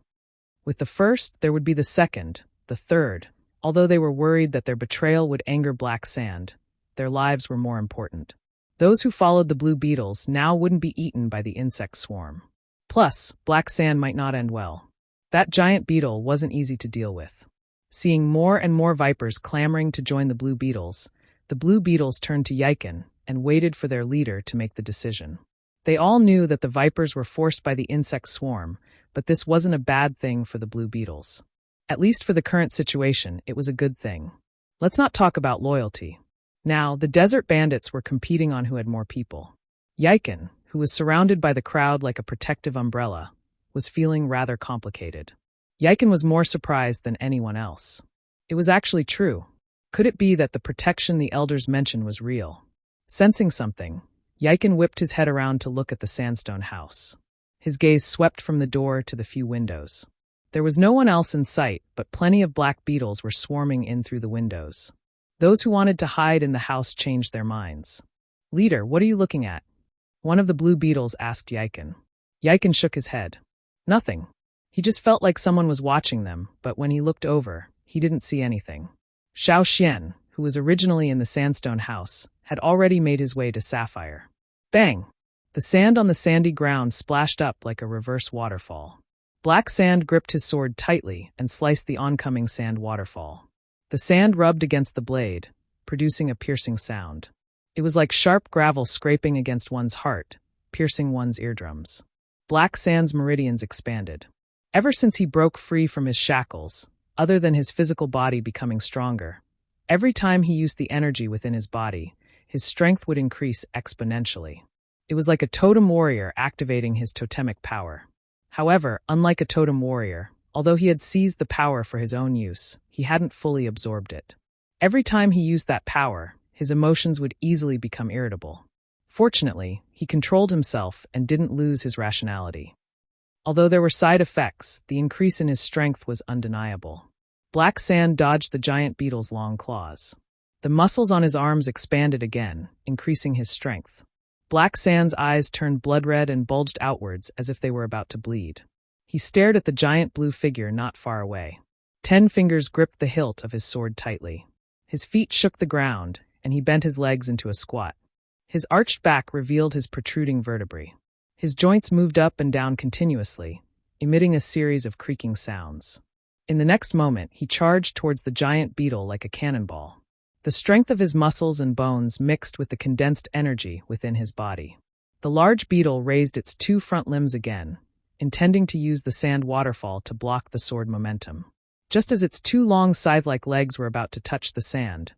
[SPEAKER 1] With the first, there would be the second, the third. Although they were worried that their betrayal would anger Black Sand, their lives were more important. Those who followed the blue beetles now wouldn't be eaten by the insect swarm. Plus, Black Sand might not end well. That giant beetle wasn't easy to deal with. Seeing more and more vipers clamoring to join the blue beetles turned to Yiken and waited for their leader to make the decision. They all knew that the vipers were forced by the insect swarm, but this wasn't a bad thing for the blue beetles. At least for the current situation, it was a good thing. Let's not talk about loyalty. Now, the desert bandits were competing on who had more people. Yiken, who was surrounded by the crowd like a protective umbrella, was feeling rather complicated. Yiken was more surprised than anyone else. It was actually true. Could it be that the protection the elders mentioned was real? Sensing something, Yiken whipped his head around to look at the sandstone house. His gaze swept from the door to the few windows. There was no one else in sight, but plenty of black beetles were swarming in through the windows. Those who wanted to hide in the house changed their minds. Leader, what are you looking at? One of the blue beetles asked Yiken. Yiken shook his head. Nothing. He just felt like someone was watching them, but when he looked over, he didn't see anything. Xiao Xian, who was originally in the sandstone house, had already made his way to Sapphire. Bang! The sand on the sandy ground splashed up like a reverse waterfall. Black Sand gripped his sword tightly and sliced the oncoming sand waterfall. The sand rubbed against the blade, producing a piercing sound. It was like sharp gravel scraping against one's heart, piercing one's eardrums. Black Sand's meridians expanded. Ever since he broke free from his shackles, other than his physical body becoming stronger, every time he used the energy within his body, his strength would increase exponentially. It was like a totem warrior activating his totemic power. However, unlike a totem warrior, although he had seized the power for his own use, he hadn't fully absorbed it. Every time he used that power, his emotions would easily become irritable. Fortunately, he controlled himself and didn't lose his rationality. Although there were side effects, the increase in his strength was undeniable. Black Sand dodged the giant beetle's long claws. The muscles on his arms expanded again, increasing his strength. Black Sand's eyes turned blood-red and bulged outwards as if they were about to bleed. He stared at the giant blue figure not far away. 10 fingers gripped the hilt of his sword tightly. His feet shook the ground, and he bent his legs into a squat. His arched back revealed his protruding vertebrae. His joints moved up and down continuously, emitting a series of creaking sounds. In the next moment, he charged towards the giant beetle like a cannonball. The strength of his muscles and bones mixed with the condensed energy within his body. The large beetle raised its 2 front limbs again, intending to use the sand waterfall to block the sword momentum. Just as its 2 long scythe-like legs were about to touch the sand,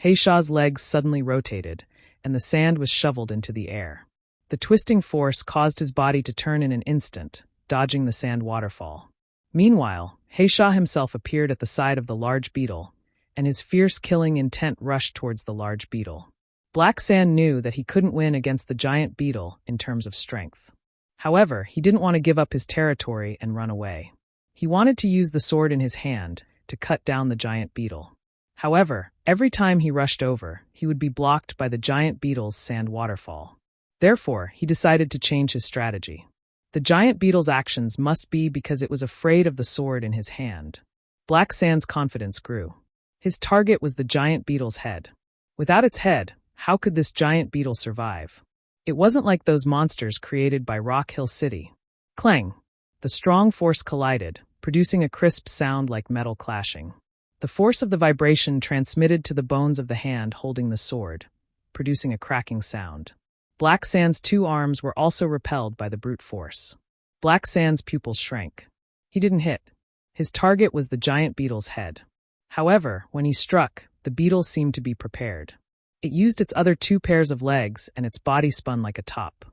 [SPEAKER 1] Heisha's legs suddenly rotated, and the sand was shoveled into the air. The twisting force caused his body to turn in an instant, dodging the sand waterfall. Meanwhile, Heisha himself appeared at the side of the large beetle, and his fierce killing intent rushed towards the large beetle. Black Sand knew that he couldn't win against the giant beetle in terms of strength. However, he didn't want to give up his territory and run away. He wanted to use the sword in his hand to cut down the giant beetle. However, every time he rushed over, he would be blocked by the giant beetle's sand waterfall. Therefore, he decided to change his strategy. The giant beetle's actions must be because it was afraid of the sword in his hand. Black Sand's confidence grew. His target was the giant beetle's head. Without its head, how could this giant beetle survive? It wasn't like those monsters created by Rock Hill City. Clang! The strong force collided, producing a crisp sound like metal clashing. The force of the vibration transmitted to the bones of the hand holding the sword, producing a cracking sound. Black Sand's two arms were also repelled by the brute force. Black Sand's pupils shrank. He didn't hit. His target was the giant beetle's head. However, when he struck, the beetle seemed to be prepared. It used its other two pairs of legs and its body spun like a top.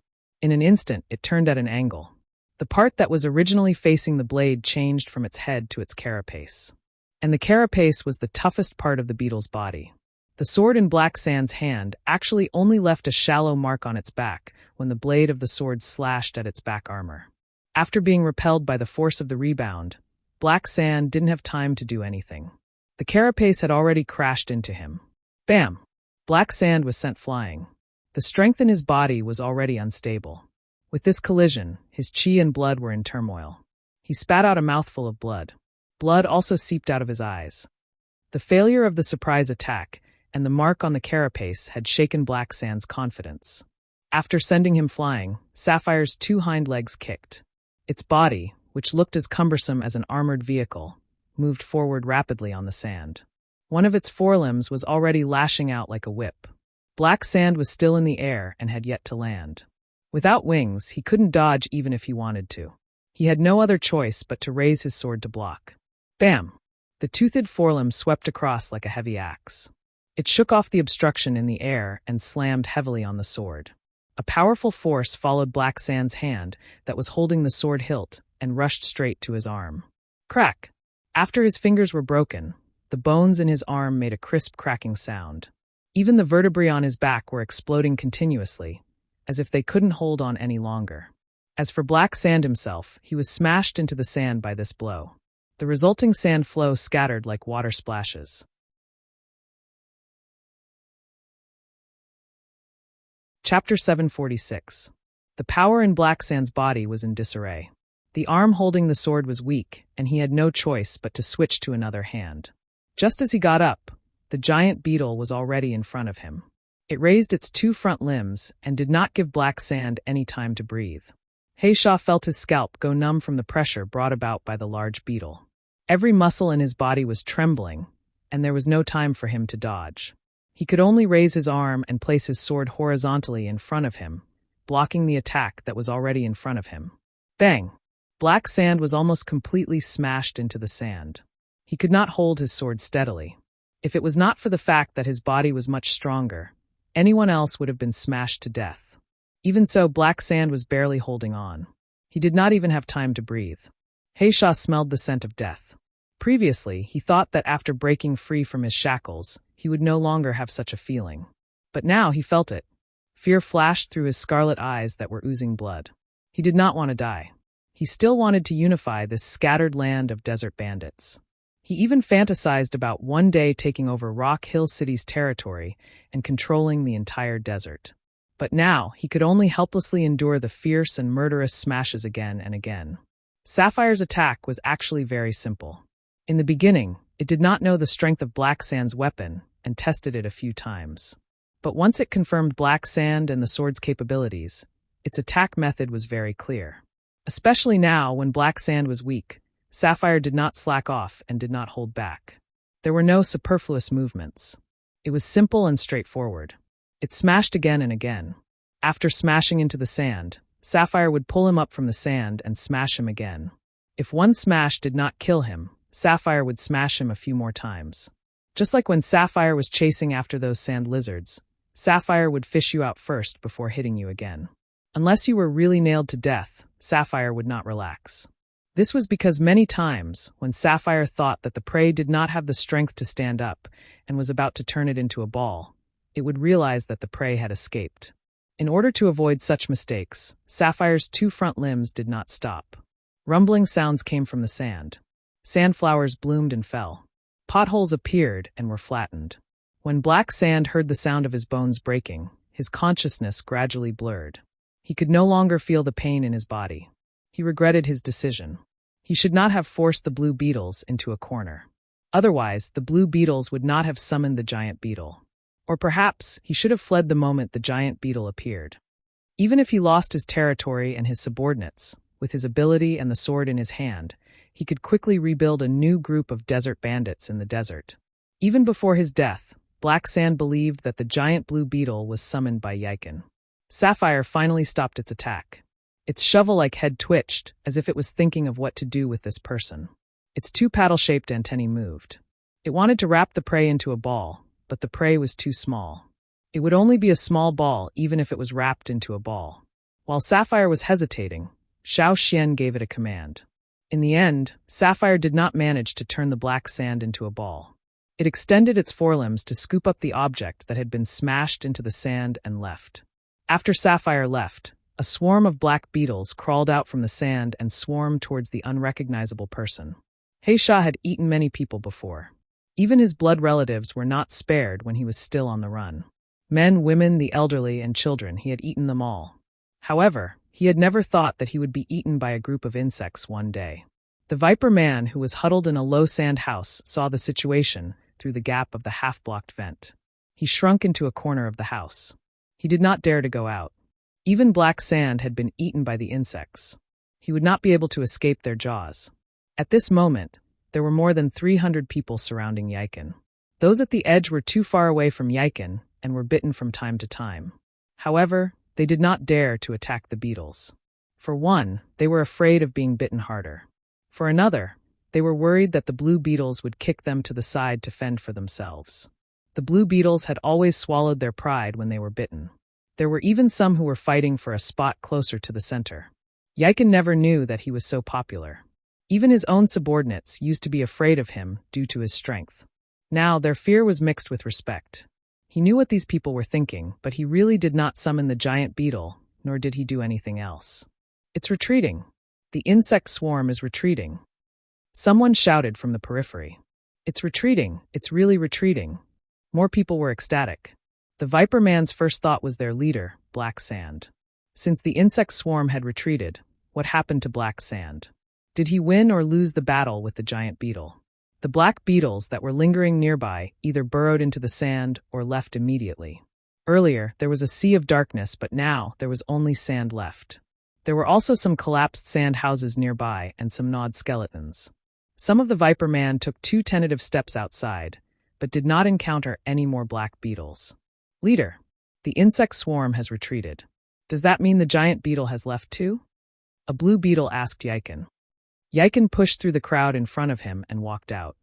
[SPEAKER 1] In an instant, it turned at an angle. The part that was originally facing the blade changed from its head to its carapace. And the carapace was the toughest part of the beetle's body. The sword in Black Sand's hand actually only left a shallow mark on its back when the blade of the sword slashed at its back armor. After being repelled by the force of the rebound, Black Sand didn't have time to do anything. The carapace had already crashed into him. Bam! Black Sand was sent flying. The strength in his body was already unstable. With this collision, his chi and blood were in turmoil. He spat out a mouthful of blood. Blood also seeped out of his eyes. The failure of the surprise attack and the mark on the carapace had shaken Black Sand's confidence. After sending him flying, Sapphire's two hind legs kicked. Its body, which looked as cumbersome as an armored vehicle, moved forward rapidly on the sand. One of its forelimbs was already lashing out like a whip. Black Sand was still in the air and had yet to land. Without wings, he couldn't dodge even if he wanted to. He had no other choice but to raise his sword to block. Bam! The toothed forelimb swept across like a heavy axe. It shook off the obstruction in the air and slammed heavily on the sword. A powerful force followed Black Sand's hand that was holding the sword hilt and rushed straight to his arm. Crack! After his fingers were broken, the bones in his arm made a crisp cracking sound. Even the vertebrae on his back were exploding continuously, as if they couldn't hold on any longer. As for Black Sand himself, he was smashed into the sand by this blow. The resulting sand flow scattered like water splashes. Chapter 746. The power in Black Sand's body was in disarray. The arm holding the sword was weak, and he had no choice but to switch to another hand. Just as he got up, the giant beetle was already in front of him. It raised its two front limbs and did not give Black Sand any time to breathe. Hayshaw felt his scalp go numb from the pressure brought about by the large beetle. Every muscle in his body was trembling, and there was no time for him to dodge. He could only raise his arm and place his sword horizontally in front of him, blocking the attack that was already in front of him. Bang! Black Sand was almost completely smashed into the sand. He could not hold his sword steadily. If it was not for the fact that his body was much stronger, anyone else would have been smashed to death. Even so, Black Sand was barely holding on. He did not even have time to breathe. Hayshaw smelled the scent of death. Previously, he thought that after breaking free from his shackles, he would no longer have such a feeling. But now he felt it. Fear flashed through his scarlet eyes that were oozing blood. He did not want to die. He still wanted to unify this scattered land of desert bandits. He even fantasized about one day taking over Rock Hill City's territory and controlling the entire desert. But now, he could only helplessly endure the fierce and murderous smashes again and again. Sapphire's attack was actually very simple. In the beginning, it did not know the strength of Black Sand's weapon and tested it a few times. But once it confirmed Black Sand and the sword's capabilities, its attack method was very clear. Especially now, when Black Sand was weak, Sapphire did not slack off and did not hold back. There were no superfluous movements. It was simple and straightforward. It smashed again and again. After smashing into the sand, Sapphire would pull him up from the sand and smash him again. If one smash did not kill him, Sapphire would smash him a few more times. Just like when Sapphire was chasing after those sand lizards, Sapphire would fish you out first before hitting you again. Unless you were really nailed to death, Sapphire would not relax. This was because many times, when Sapphire thought that the prey did not have the strength to stand up and was about to turn it into a ball, it would realize that the prey had escaped. In order to avoid such mistakes, Sapphire's two front limbs did not stop. Rumbling sounds came from the sand. Sandflowers bloomed and fell. Potholes appeared and were flattened. When Black Sand heard the sound of his bones breaking, his consciousness gradually blurred. He could no longer feel the pain in his body. He regretted his decision. He should not have forced the blue beetles into a corner. Otherwise, the blue beetles would not have summoned the giant beetle. Or perhaps he should have fled the moment the giant beetle appeared. Even if he lost his territory and his subordinates, with his ability and the sword in his hand, he could quickly rebuild a new group of desert bandits in the desert. Even before his death, Black Sand believed that the giant blue beetle was summoned by Yiken. Sapphire finally stopped its attack. Its shovel-like head twitched, as if it was thinking of what to do with this person. Its two paddle-shaped antennae moved. It wanted to wrap the prey into a ball, but the prey was too small. It would only be a small ball even if it was wrapped into a ball. While Sapphire was hesitating, Xiao Xian gave it a command. In the end, Sapphire did not manage to turn the Black Sand into a ball. It extended its forelimbs to scoop up the object that had been smashed into the sand and left. After Sapphire left, a swarm of black beetles crawled out from the sand and swarmed towards the unrecognizable person. Heisha had eaten many people before. Even his blood relatives were not spared when he was still on the run. Men, women, the elderly, and children, he had eaten them all. However, he had never thought that he would be eaten by a group of insects one day. The Viper Man, who was huddled in a low sand house, saw the situation through the gap of the half-blocked vent. He shrunk into a corner of the house. He did not dare to go out. Even Black Sand had been eaten by the insects. He would not be able to escape their jaws. At this moment, there were more than 300 people surrounding Yiken. Those at the edge were too far away from Yiken and were bitten from time to time. However, they did not dare to attack the beetles. For one, they were afraid of being bitten harder. For another, they were worried that the blue beetles would kick them to the side to fend for themselves. The blue beetles had always swallowed their pride when they were bitten. There were even some who were fighting for a spot closer to the center. Yiken never knew that he was so popular. Even his own subordinates used to be afraid of him due to his strength. Now, their fear was mixed with respect. He knew what these people were thinking, but he really did not summon the giant beetle, nor did he do anything else. It's retreating. The insect swarm is retreating. Someone shouted from the periphery. It's retreating. It's really retreating. More people were ecstatic. The Viper Man's first thought was their leader, Black Sand. Since the insect swarm had retreated, what happened to Black Sand? Did he win or lose the battle with the giant beetle? The black beetles that were lingering nearby either burrowed into the sand or left immediately. Earlier, there was a sea of darkness, but now there was only sand left. There were also some collapsed sand houses nearby and some gnawed skeletons. Some of the Viper Man took 2 tentative steps outside, but did not encounter any more black beetles. Leader, the insect swarm has retreated. Does that mean the giant beetle has left too? A blue beetle asked Yiken. Yiken pushed through the crowd in front of him and walked out.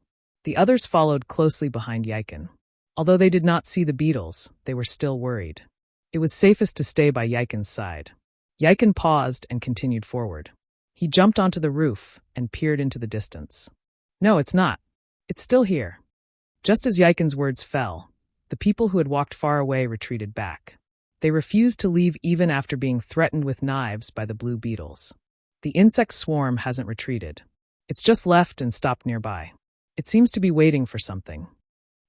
[SPEAKER 1] The others followed closely behind Yiken. Although they did not see the beetles, they were still worried. It was safest to stay by Yiken's side. Yiken paused and continued forward. He jumped onto the roof and peered into the distance. No, it's not. It's still here. Just as Yiken's words fell, the people who had walked far away retreated back. They refused to leave even after being threatened with knives by the blue beetles. The insect swarm hasn't retreated. It's just left and stopped nearby. It seems to be waiting for something.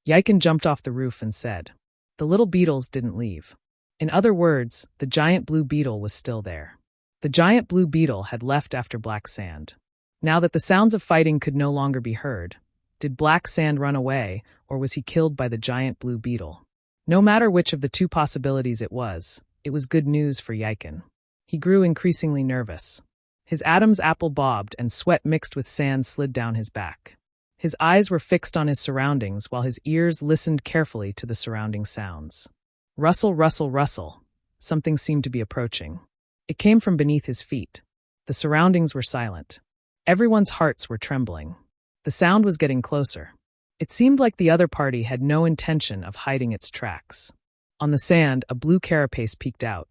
[SPEAKER 1] Yiken jumped off the roof and said, "The little beetles didn't leave." In other words, the giant blue beetle was still there. The giant blue beetle had left after Black Sand. Now that the sounds of fighting could no longer be heard, did Black Sand run away, or was he killed by the giant blue beetle? No matter which of the two possibilities it was good news for Yiken. He grew increasingly nervous. His Adam's apple bobbed and sweat mixed with sand slid down his back. His eyes were fixed on his surroundings while his ears listened carefully to the surrounding sounds. Rustle, rustle, rustle. Something seemed to be approaching. It came from beneath his feet. The surroundings were silent. Everyone's hearts were trembling. The sound was getting closer. It seemed like the other party had no intention of hiding its tracks. On the sand, a blue carapace peeked out.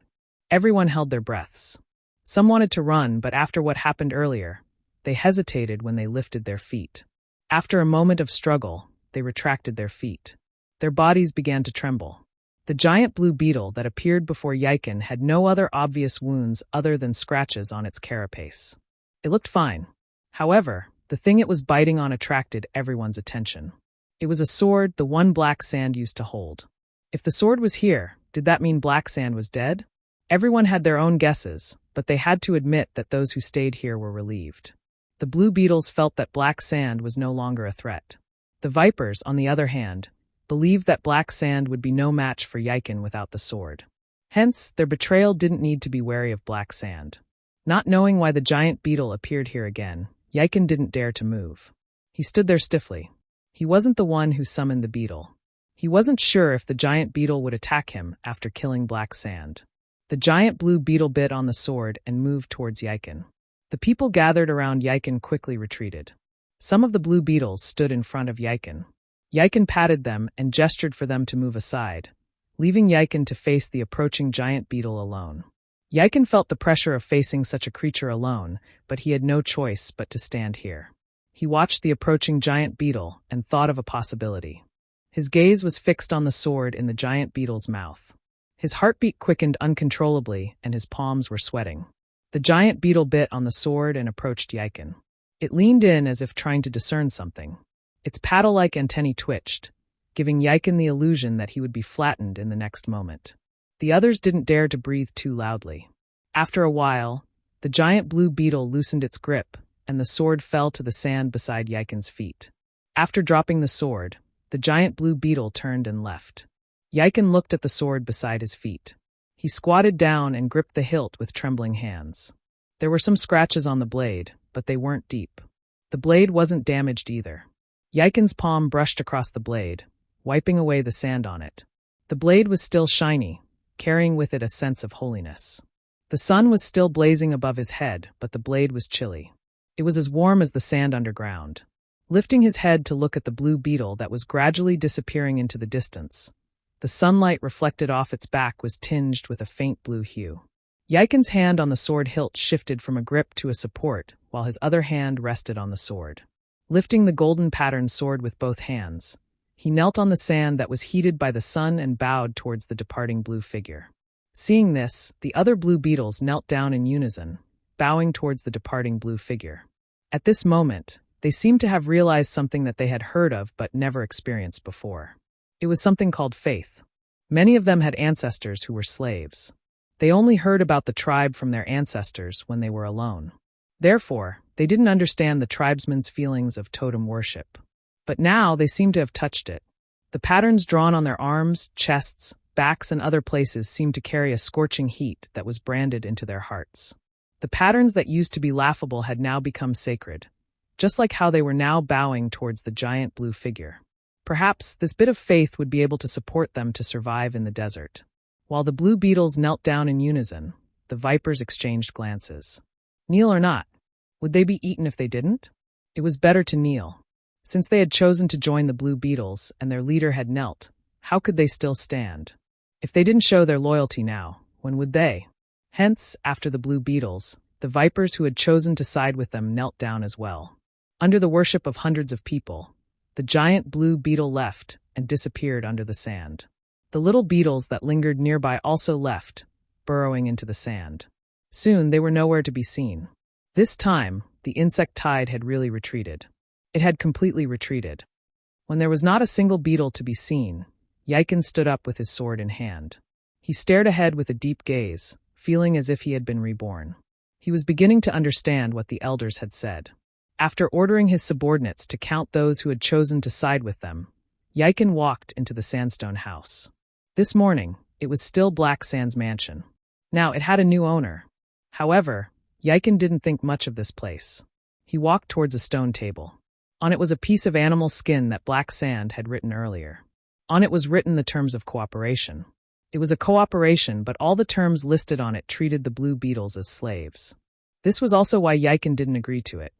[SPEAKER 1] Everyone held their breaths. Some wanted to run, but after what happened earlier, they hesitated when they lifted their feet. After a moment of struggle, they retracted their feet. Their bodies began to tremble. The giant blue beetle that appeared before Yiken had no other obvious wounds other than scratches on its carapace. It looked fine. However, the thing it was biting on attracted everyone's attention. It was a sword the one Black Sand used to hold. If the sword was here, did that mean Black Sand was dead? Everyone had their own guesses, but they had to admit that those who stayed here were relieved. The blue beetles felt that Black Sand was no longer a threat. The vipers, on the other hand, believed that Black Sand would be no match for Yiken without the sword. Hence, their betrayal didn't need to be wary of Black Sand. Not knowing why the giant beetle appeared here again, Yiken didn't dare to move. He stood there stiffly. He wasn't the one who summoned the beetle. He wasn't sure if the giant beetle would attack him after killing Black Sand. The giant blue beetle bit on the sword and moved towards Yiken. The people gathered around Yiken quickly retreated. Some of the blue beetles stood in front of Yiken. Yiken patted them and gestured for them to move aside, leaving Yiken to face the approaching giant beetle alone. Yiken felt the pressure of facing such a creature alone, but he had no choice but to stand here. He watched the approaching giant beetle and thought of a possibility. His gaze was fixed on the sword in the giant beetle's mouth. His heartbeat quickened uncontrollably and his palms were sweating. The giant beetle bit on the sword and approached Yiken. It leaned in as if trying to discern something. Its paddle-like antennae twitched, giving Yiken the illusion that he would be flattened in the next moment. The others didn't dare to breathe too loudly. After a while, the giant blue beetle loosened its grip, and the sword fell to the sand beside Yiken's feet. After dropping the sword, the giant blue beetle turned and left. Yiken looked at the sword beside his feet. He squatted down and gripped the hilt with trembling hands. There were some scratches on the blade, but they weren't deep. The blade wasn't damaged either. Yiken's palm brushed across the blade, wiping away the sand on it. The blade was still shiny, carrying with it a sense of holiness. The sun was still blazing above his head, but the blade was chilly. It was as warm as the sand underground. Lifting his head to look at the blue beetle that was gradually disappearing into the distance, the sunlight reflected off its back was tinged with a faint blue hue. Yiken's hand on the sword hilt shifted from a grip to a support, while his other hand rested on the sword. Lifting the golden-patterned sword with both hands, he knelt on the sand that was heated by the sun and bowed towards the departing blue figure. Seeing this, the other blue beetles knelt down in unison, bowing towards the departing blue figure. At this moment, they seemed to have realized something that they had heard of but never experienced before. It was something called faith. Many of them had ancestors who were slaves. They only heard about the tribe from their ancestors when they were alone. Therefore, they didn't understand the tribesmen's feelings of totem worship. But now they seemed to have touched it. The patterns drawn on their arms, chests, backs, and other places seemed to carry a scorching heat that was branded into their hearts. The patterns that used to be laughable had now become sacred, just like how they were now bowing towards the giant blue figure. Perhaps this bit of faith would be able to support them to survive in the desert. While the blue beetles knelt down in unison, the vipers exchanged glances. Kneel or not? Would they be eaten if they didn't? It was better to kneel. Since they had chosen to join the blue beetles and their leader had knelt, how could they still stand? If they didn't show their loyalty now, when would they? Hence, after the blue beetles, the vipers who had chosen to side with them knelt down as well. Under the worship of hundreds of people, the giant blue beetle left and disappeared under the sand. The little beetles that lingered nearby also left, burrowing into the sand. Soon they were nowhere to be seen. This time, the insect tide had really retreated. It had completely retreated. When there was not a single beetle to be seen, Yiken stood up with his sword in hand. He stared ahead with a deep gaze, feeling as if he had been reborn. He was beginning to understand what the elders had said. After ordering his subordinates to count those who had chosen to side with them, Yiken walked into the sandstone house. This morning, it was still Black Sand's mansion. Now it had a new owner. However, Yiken didn't think much of this place. He walked towards a stone table. On it was a piece of animal skin that Black Sand had written earlier. On it was written the terms of cooperation. It was a cooperation, but all the terms listed on it treated the blue beetles as slaves. This was also why Yiken didn't agree to it.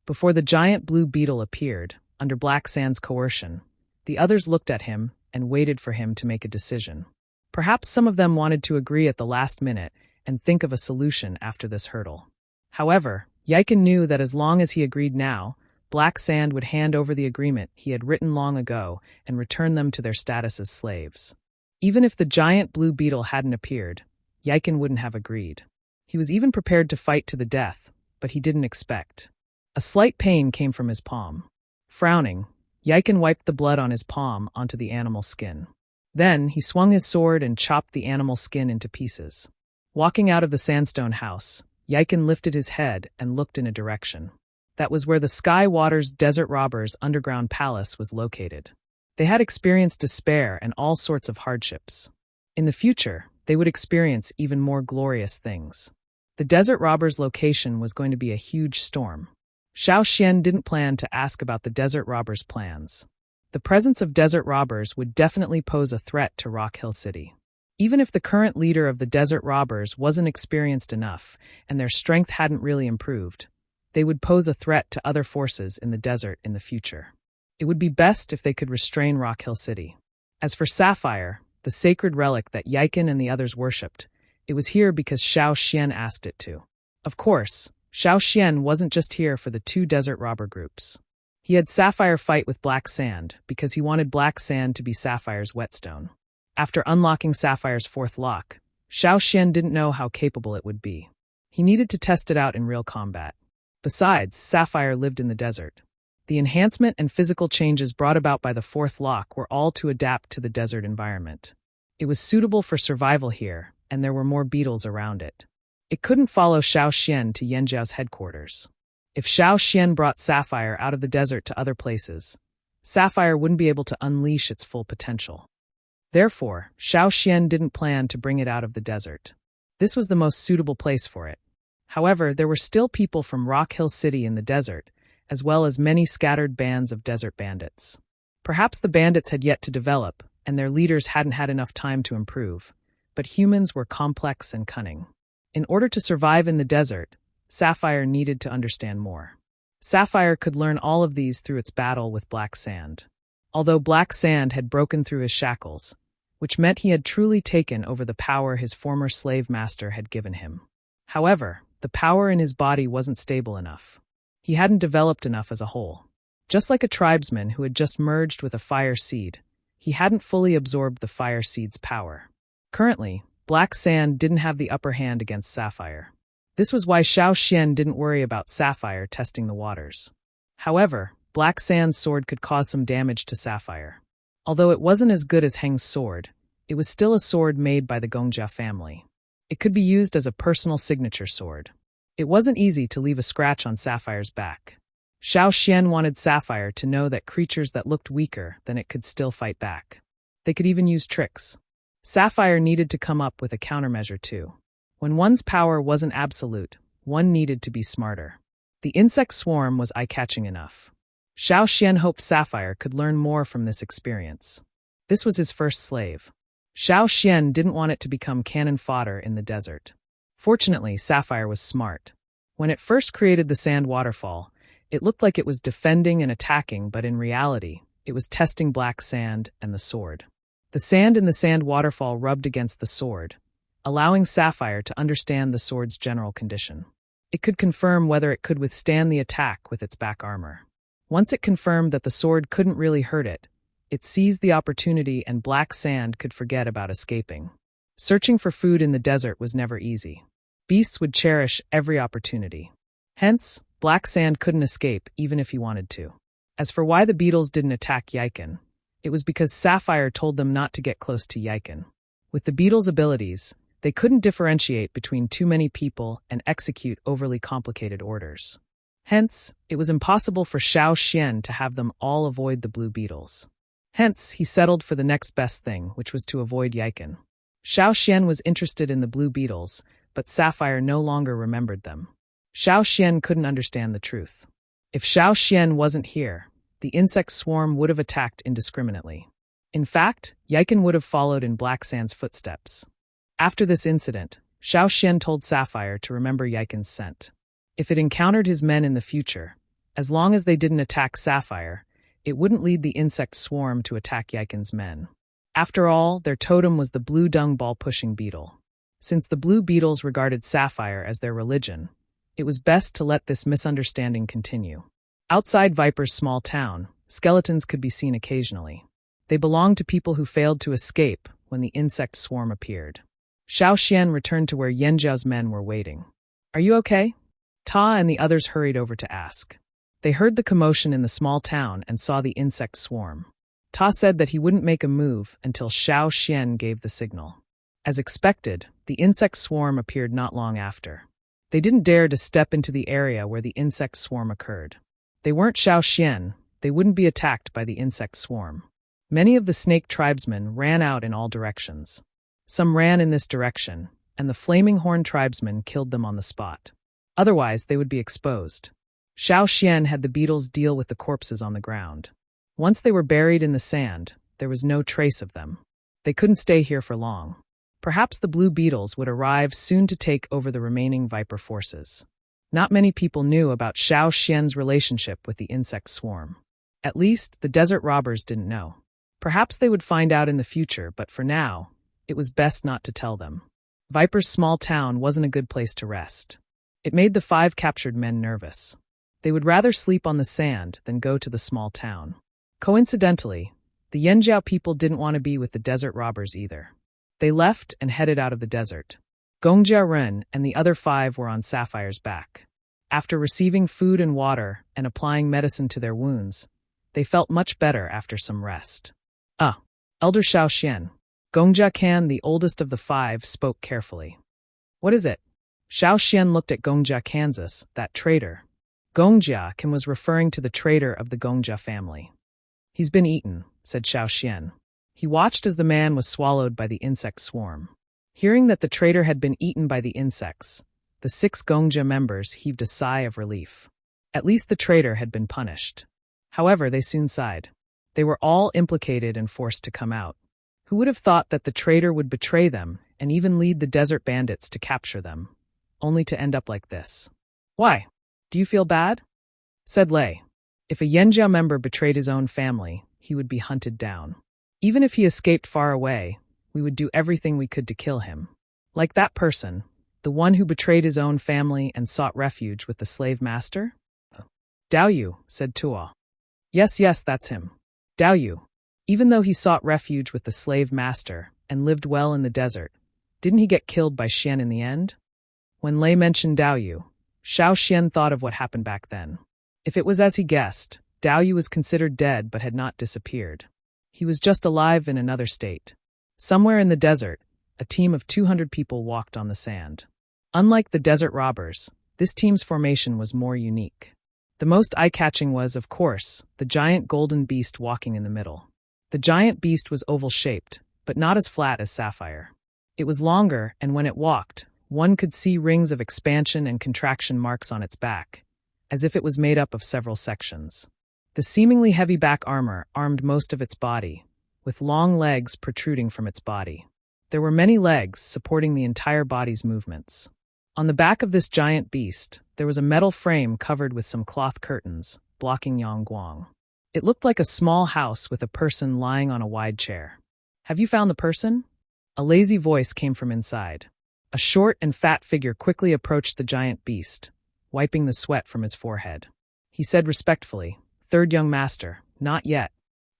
[SPEAKER 1] Before the giant blue beetle appeared, under Black Sand's coercion, the others looked at him and waited for him to make a decision. Perhaps some of them wanted to agree at the last minute and think of a solution after this hurdle. However, Yiken knew that as long as he agreed now, Black Sand would hand over the agreement he had written long ago and return them to their status as slaves. Even if the giant blue beetle hadn't appeared, Yiken wouldn't have agreed. He was even prepared to fight to the death, but he didn't expect. A slight pain came from his palm. Frowning, Yiken wiped the blood on his palm onto the animal's skin. Then he swung his sword and chopped the animal's skin into pieces. Walking out of the sandstone house, Yiken lifted his head and looked in a direction. That was where the Sky Waters Desert Robbers' underground palace was located. They had experienced despair and all sorts of hardships. In the future, they would experience even more glorious things. The Desert Robbers' location was going to be a huge storm. Xiao Xian didn't plan to ask about the Desert Robbers' plans. The presence of Desert Robbers would definitely pose a threat to Rock Hill City. Even if the current leader of the Desert Robbers wasn't experienced enough and their strength hadn't really improved, they would pose a threat to other forces in the desert in the future. It would be best if they could restrain Rock Hill City. As for Sapphire, the sacred relic that Yiken and the others worshipped, it was here because Xiao Xian asked it to. Of course, Xiao Xian wasn't just here for the two desert robber groups. He had Sapphire fight with Black Sand because he wanted Black Sand to be Sapphire's whetstone. After unlocking Sapphire's fourth lock, Xiao Xian didn't know how capable it would be. He needed to test it out in real combat. Besides, Sapphire lived in the desert. The enhancement and physical changes brought about by the fourth lock were all to adapt to the desert environment. It was suitable for survival here, and there were more beetles around it. It couldn't follow Xiao Xian to Yanjiao's headquarters. If Xiao Xian brought Sapphire out of the desert to other places, Sapphire wouldn't be able to unleash its full potential. Therefore, Xiao Xian didn't plan to bring it out of the desert. This was the most suitable place for it. However, there were still people from Rock Hill City in the desert, as well as many scattered bands of desert bandits. Perhaps the bandits had yet to develop, and their leaders hadn't had enough time to improve, but humans were complex and cunning. In order to survive in the desert, Sapphire needed to understand more. Sapphire could learn all of these through its battle with Black Sand. Although Black Sand had broken through his shackles, which meant he had truly taken over the power his former slave master had given him. However, the power in his body wasn't stable enough. He hadn't developed enough as a whole. Just like a tribesman who had just merged with a fire seed, he hadn't fully absorbed the fire seed's power. Currently, Black Sand didn't have the upper hand against Sapphire. This was why Xiao Xian didn't worry about Sapphire testing the waters. However, Black Sand's sword could cause some damage to Sapphire. Although it wasn't as good as Heng's sword, it was still a sword made by the Gongjia family. It could be used as a personal signature sword. It wasn't easy to leave a scratch on Sapphire's back. Xiao Xian wanted Sapphire to know that creatures that looked weaker than it could still fight back. They could even use tricks. Sapphire needed to come up with a countermeasure too. When one's power wasn't absolute, one needed to be smarter. The insect swarm was eye-catching enough. Xiao Xian hoped Sapphire could learn more from this experience. This was his first slave. Xiao Xian didn't want it to become cannon fodder in the desert. Fortunately, Sapphire was smart. When it first created the sand waterfall, it looked like it was defending and attacking, but in reality, it was testing Black Sand and the sword. The sand in the sand waterfall rubbed against the sword, allowing Sapphire to understand the sword's general condition. It could confirm whether it could withstand the attack with its back armor. Once it confirmed that the sword couldn't really hurt it, it seized the opportunity and Black Sand could forget about escaping. Searching for food in the desert was never easy. Beasts would cherish every opportunity. Hence, Black Sand couldn't escape even if he wanted to. As for why the beetles didn't attack Yiken, it was because Sapphire told them not to get close to Yiken. With the beetles' abilities, they couldn't differentiate between too many people and execute overly complicated orders. Hence, it was impossible for Xiao Xian to have them all avoid the blue beetles. Hence, he settled for the next best thing, which was to avoid Yiken. Xiao Xian was interested in the blue beetles, but Sapphire no longer remembered them. Xiao Xian couldn't understand the truth. If Xiao Xian wasn't here, the insect swarm would have attacked indiscriminately. In fact, Yiken would have followed in Black Sand's footsteps. After this incident, Xiao Xian told Sapphire to remember Yiken's scent. If it encountered his men in the future, as long as they didn't attack Sapphire, it wouldn't lead the insect swarm to attack Yiken's men. After all, their totem was the blue dung ball-pushing beetle. Since the blue beetles regarded Sapphire as their religion, it was best to let this misunderstanding continue. Outside Viper's small town, skeletons could be seen occasionally. They belonged to people who failed to escape, when the insect swarm appeared. Xiao Xian returned to where Yan Zhao's men were waiting. "Are you okay?" Ta and the others hurried over to ask. They heard the commotion in the small town and saw the insect swarm. Ta said that he wouldn't make a move until Xiao Xian gave the signal. As expected, the insect swarm appeared not long after. They didn't dare to step into the area where the insect swarm occurred. They weren't Xiao Xian, they wouldn't be attacked by the insect swarm. Many of the snake tribesmen ran out in all directions. Some ran in this direction, and the flaming horn tribesmen killed them on the spot. Otherwise, they would be exposed. Xiao Xian had the beetles deal with the corpses on the ground. Once they were buried in the sand, there was no trace of them. They couldn't stay here for long. Perhaps the blue beetles would arrive soon to take over the remaining viper forces. Not many people knew about Xiao Xian's relationship with the insect swarm. At least, the desert robbers didn't know. Perhaps they would find out in the future, but for now, it was best not to tell them. Viper's small town wasn't a good place to rest. It made the 5 captured men nervous. They would rather sleep on the sand than go to the small town. Coincidentally, the Yanjiao people didn't want to be with the desert robbers either. They left and headed out of the desert. Gongjia Ren and the other 5 were on Sapphire's back. After receiving food and water and applying medicine to their wounds, they felt much better after some rest. Elder Xiao Xian. Gongjia Kan, the oldest of the 5, spoke carefully. "What is it?" Xiao Xian looked at Gongjia Kansas, that traitor. Gongjia Kan was referring to the traitor of the Gongjia family. "He's been eaten," said Xiao Xian. He watched as the man was swallowed by the insect swarm. Hearing that the traitor had been eaten by the insects, the 6 Gongjia members heaved a sigh of relief. At least the traitor had been punished. However, they soon sighed. They were all implicated and forced to come out. Who would have thought that the traitor would betray them and even lead the desert bandits to capture them, only to end up like this? "Why? Do you feel bad?" said Lei. If a Yanjiao member betrayed his own family, he would be hunted down. Even if he escaped far away, we would do everything we could to kill him. Like that person, the one who betrayed his own family and sought refuge with the slave master? "Dao Yu," said Tuo. Yes, that's him. Dao Yu. Even though he sought refuge with the slave master and lived well in the desert, didn't he get killed by Xian in the end? When Lei mentioned Dao Yu, Xiao Xian thought of what happened back then. If it was as he guessed, Dao Yu was considered dead but had not disappeared. He was just alive in another state. Somewhere in the desert, a team of 200 people walked on the sand. Unlike the desert robbers, this team's formation was more unique. The most eye-catching was, of course, the giant golden beast walking in the middle. The giant beast was oval-shaped, but not as flat as Sapphire. It was longer, and when it walked, one could see rings of expansion and contraction marks on its back, as if it was made up of several sections. The seemingly heavy back armor armed most of its body, with long legs protruding from its body. There were many legs supporting the entire body's movements. On the back of this giant beast, there was a metal frame covered with some cloth curtains, blocking Yangguang. It looked like a small house with a person lying on a wide chair. "Have you found the person?" A lazy voice came from inside. A short and fat figure quickly approached the giant beast, wiping the sweat from his forehead. He said respectfully, "Third young master, not yet."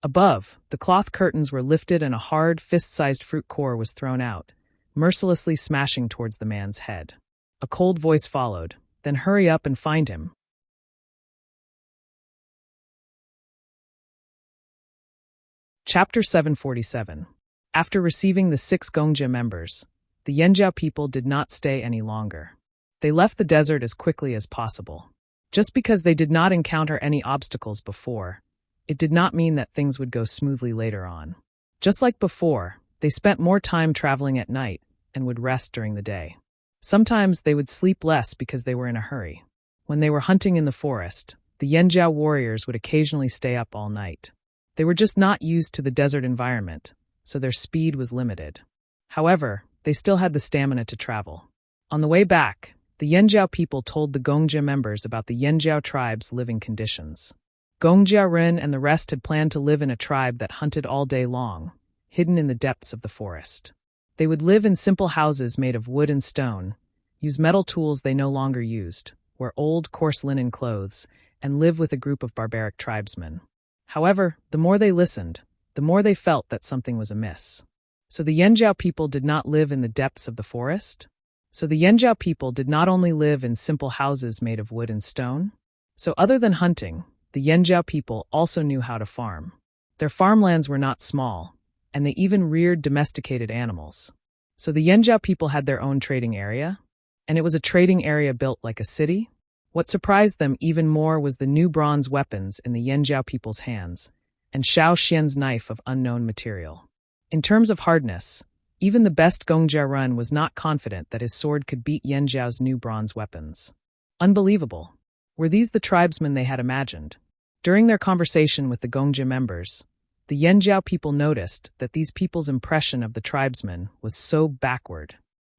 [SPEAKER 1] Above, the cloth curtains were lifted and a hard, fist-sized fruit core was thrown out, mercilessly smashing towards the man's head. A cold voice followed, "Then hurry up and find him." Chapter 747. After receiving the 6 Gongjia members, the Yanjiao people did not stay any longer. They left the desert as quickly as possible. Just because they did not encounter any obstacles before, it did not mean that things would go smoothly later on. Just like before, they spent more time traveling at night and would rest during the day. Sometimes they would sleep less because they were in a hurry. When they were hunting in the forest, the Yanjiao warriors would occasionally stay up all night. They were just not used to the desert environment, so their speed was limited. However, they still had the stamina to travel. On the way back, the Yanjiao people told the Gongjia members about the Yanjiao tribe's living conditions. Gongjia Ren and the rest had planned to live in a tribe that hunted all day long, hidden in the depths of the forest. They would live in simple houses made of wood and stone, use metal tools they no longer used, wear old, coarse linen clothes, and live with a group of barbaric tribesmen. However, the more they listened, the more they felt that something was amiss. So the Yanjiao people did not live in the depths of the forest? So the Yanjiao people did not only live in simple houses made of wood and stone? So other than hunting, the Yanjiao people also knew how to farm. Their farmlands were not small, and they even reared domesticated animals. So the Yanjiao people had their own trading area? And it was a trading area built like a city? What surprised them even more was the new bronze weapons in the Yanjiao people's hands, and Xiao Xian's knife of unknown material. In terms of hardness, even the best Gongjia Run was not confident that his sword could beat Yanjiao's new bronze weapons. Unbelievable. Were these the tribesmen they had imagined? During their conversation with the Gongjia members, the Yanjiao people noticed that these people's impression of the tribesmen was so backward.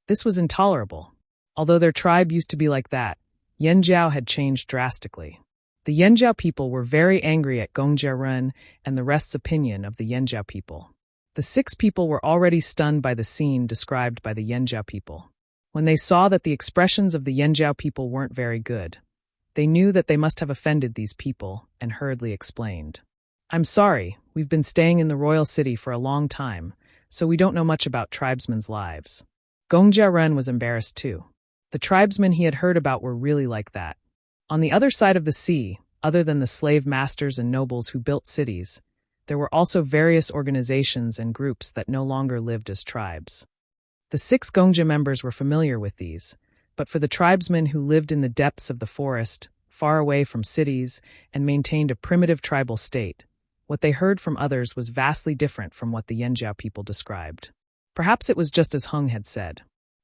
[SPEAKER 1] This was intolerable. Although their tribe used to be like that, Yanjiao had changed drastically. The Yanjiao people were very angry at Gongjia Run and the rest's opinion of the Yanjiao people. The 6 people were already stunned by the scene described by the Yanjiao people. When they saw that the expressions of the Yanjiao people weren't very good, they knew that they must have offended these people and hurriedly explained. "I'm sorry, we've been staying in the royal city for a long time, so we don't know much about tribesmen's lives." Gongjia Ren was embarrassed too. The tribesmen he had heard about were really like that. On the other side of the sea, other than the slave masters and nobles who built cities, there were also various organizations and groups that no longer lived as tribes. The 6 Gongjia members were familiar with these, but for the tribesmen who lived in the depths of the forest, far away from cities, and maintained a primitive tribal state, what they heard from others was vastly different from what the Yanjiao people described. Perhaps it was just as Hung had said.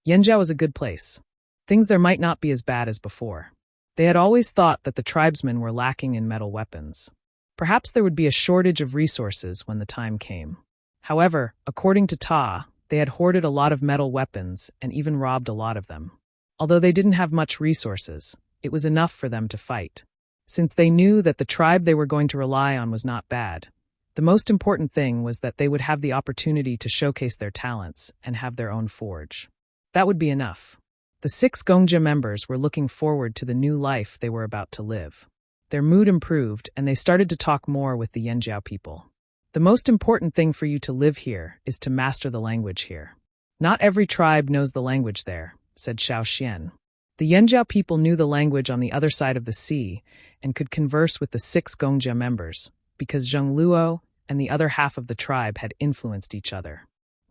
[SPEAKER 1] Yanjiao was a good place. Things there might not be as bad as before. They had always thought that the tribesmen were lacking in metal weapons. Perhaps there would be a shortage of resources when the time came. However, according to Ta, they had hoarded a lot of metal weapons and even robbed a lot of them. Although they didn't have much resources, it was enough for them to fight. Since they knew that the tribe they were going to rely on was not bad, the most important thing was that they would have the opportunity to showcase their talents and have their own forge. That would be enough. The 6 Gongjia members were looking forward to the new life they were about to live. Their mood improved and they started to talk more with the Yanjiao people. "The most important thing for you to live here is to master the language here. Not every tribe knows the language there," said Xiao Xian. The Yanjiao people knew the language on the other side of the sea and could converse with the 6 Gongjia members, because Zheng Luo and the other half of the tribe had influenced each other.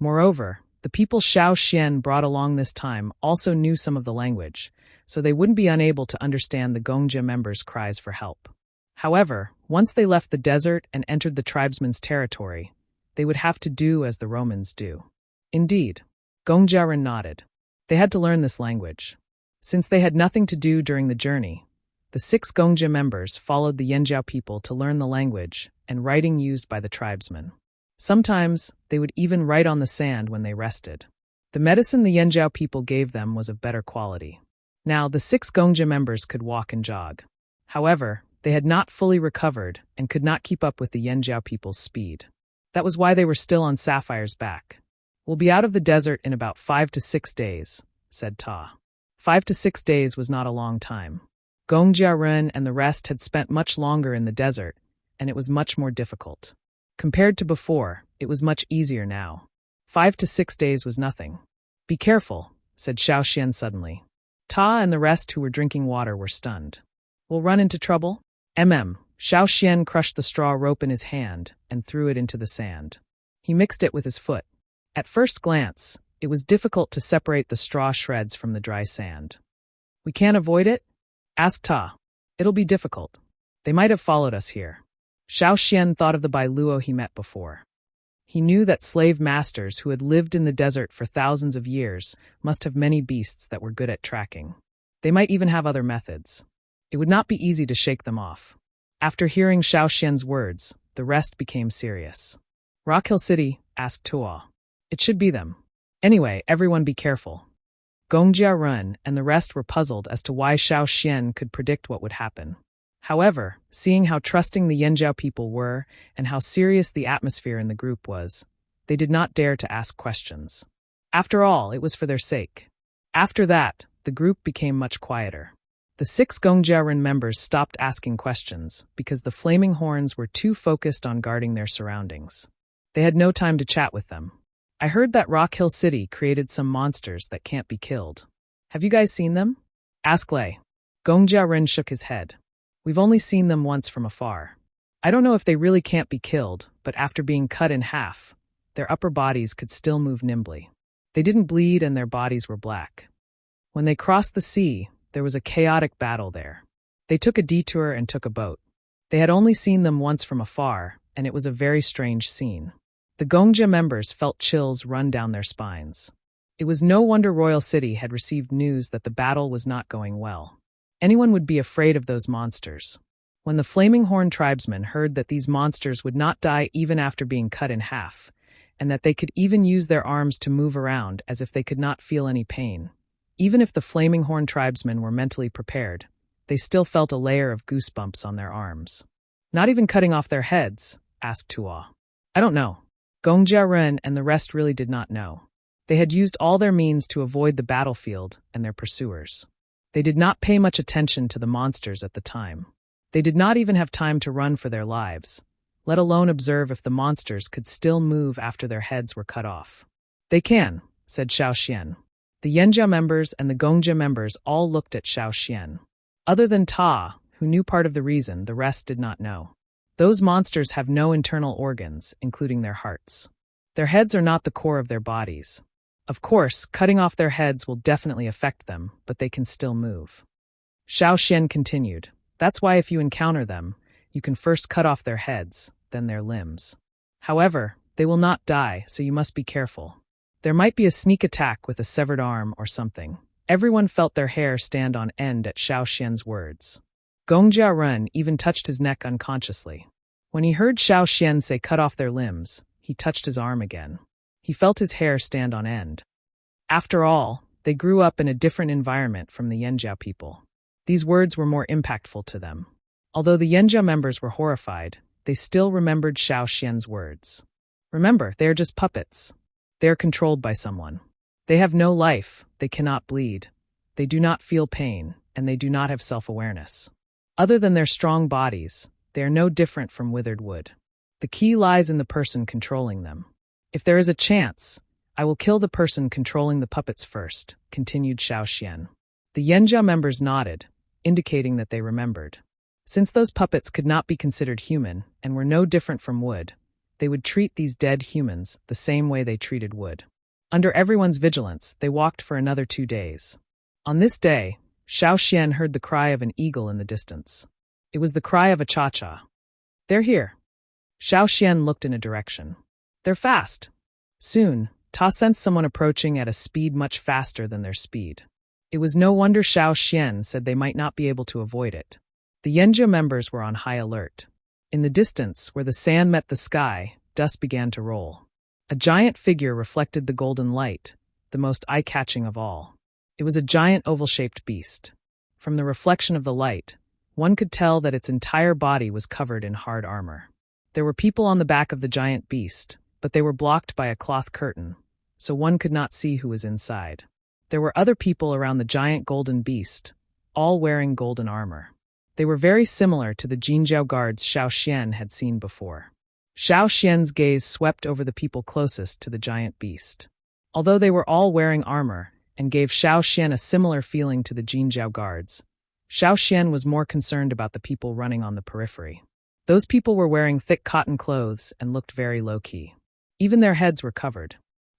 [SPEAKER 1] Moreover, the people Xiao Xian brought along this time also knew some of the language, so they wouldn't be unable to understand the Gongjia members' cries for help. However, once they left the desert and entered the tribesmen's territory, they would have to do as the Romans do. Indeed, Gongjia Ren nodded. They had to learn this language. Since they had nothing to do during the journey, the 6 Gongjia members followed the Yanjiao people to learn the language and writing used by the tribesmen. Sometimes, they would even write on the sand when they rested. The medicine the Yanjiao people gave them was of better quality. Now, the 6 Gongjia members could walk and jog. However, they had not fully recovered and could not keep up with the Yanjiao people's speed. That was why they were still on Sapphire's back. "We'll be out of the desert in about 5 to 6 days, said Ta. 5 to 6 days was not a long time. Gongjia Ren and the rest had spent much longer in the desert, and it was much more difficult. Compared to before, it was much easier now. 5 to 6 days was nothing. "Be careful," said Xiao Xian suddenly. Ta and the rest who were drinking water were stunned. "We'll run into trouble?" Xiao Xian crushed the straw rope in his hand and threw it into the sand. He mixed it with his foot. At first glance, it was difficult to separate the straw shreds from the dry sand. "We can't avoid it?" asked Ta. "It'll be difficult. They might have followed us here." Xiao Xian thought of the Bai Luo he met before. He knew that slave masters who had lived in the desert for thousands of years must have many beasts that were good at tracking. They might even have other methods. It would not be easy to shake them off. After hearing Xiao Xian's words, the rest became serious. "Rock Hill City?" asked Tuo. "It should be them. Anyway, everyone be careful." Gongjia Run and the rest were puzzled as to why Xiao Xian could predict what would happen. However, seeing how trusting the Yanjiao people were and how serious the atmosphere in the group was, they did not dare to ask questions. After all, it was for their sake. After that, the group became much quieter. The 6 Gongjia Ren members stopped asking questions because the flaming horns were too focused on guarding their surroundings. They had no time to chat with them. I heard that Rock Hill City created some monsters that can't be killed. Have you guys seen them? Asked Lei. Gong Jiaren shook his head. We've only seen them once from afar. I don't know if they really can't be killed, but after being cut in half, their upper bodies could still move nimbly. They didn't bleed and their bodies were black. When they crossed the sea, there was a chaotic battle there. They took a detour and took a boat. They had only seen them once from afar, and it was a very strange scene. The Gongjia members felt chills run down their spines. It was no wonder Royal City had received news that the battle was not going well. Anyone would be afraid of those monsters. When the Flaming Horn tribesmen heard that these monsters would not die even after being cut in half, and that they could even use their arms to move around as if they could not feel any pain, even if the Flaming Horn tribesmen were mentally prepared, they still felt a layer of goosebumps on their arms. Not even cutting off their heads? Asked Tuo. I don't know. Gong Jiaren and the rest really did not know. They had used all their means to avoid the battlefield and their pursuers. They did not pay much attention to the monsters at the time. They did not even have time to run for their lives, let alone observe if the monsters could still move after their heads were cut off. They can, said Xiao Xian. The Yanjia members and the Gongjia members all looked at Xiao Xian. Other than Ta, who knew part of the reason, the rest did not know. Those monsters have no internal organs, including their hearts. Their heads are not the core of their bodies. Of course, cutting off their heads will definitely affect them, but they can still move. Xiao Xian continued. That's why if you encounter them, you can first cut off their heads, then their limbs. However, they will not die, so you must be careful. There might be a sneak attack with a severed arm or something. Everyone felt their hair stand on end at Xiao Xian's words. Gong Jiaren even touched his neck unconsciously. When he heard Xiao Xian say cut off their limbs, he touched his arm again. He felt his hair stand on end. After all, they grew up in a different environment from the Yanjia people. These words were more impactful to them. Although the Yanjia members were horrified, they still remembered Xiao Xian's words. Remember, they are just puppets. They are controlled by someone. They have no life, they cannot bleed. They do not feel pain, and they do not have self-awareness. Other than their strong bodies, they are no different from withered wood. The key lies in the person controlling them. If there is a chance, I will kill the person controlling the puppets first, continued Xiao Xian. The Yanjia members nodded, indicating that they remembered. Since those puppets could not be considered human and were no different from wood, they would treat these dead humans the same way they treated wood. Under everyone's vigilance, they walked for another 2 days. On this day, Xiao Xian heard the cry of an eagle in the distance. It was the cry of a cha-cha. They're here. Xiao Xian looked in a direction. They're fast. Soon, Ta sensed someone approaching at a speed much faster than their speed. It was no wonder Xiao Xian said they might not be able to avoid it. The Yanjia members were on high alert. In the distance, where the sand met the sky, dust began to roll. A giant figure reflected the golden light, the most eye-catching of all. It was a giant oval-shaped beast. From the reflection of the light, one could tell that its entire body was covered in hard armor. There were people on the back of the giant beast, but they were blocked by a cloth curtain, so one could not see who was inside. There were other people around the giant golden beast, all wearing golden armor. They were very similar to the Jinjiao guards Xiao Xian had seen before. Xiao Xian's gaze swept over the people closest to the giant beast. Although they were all wearing armor, and gave Xiao Xian a similar feeling to the Jinjiao guards, Xiao Xian was more concerned about the people running on the periphery. Those people were wearing thick cotton clothes and looked very low-key. Even their heads were covered.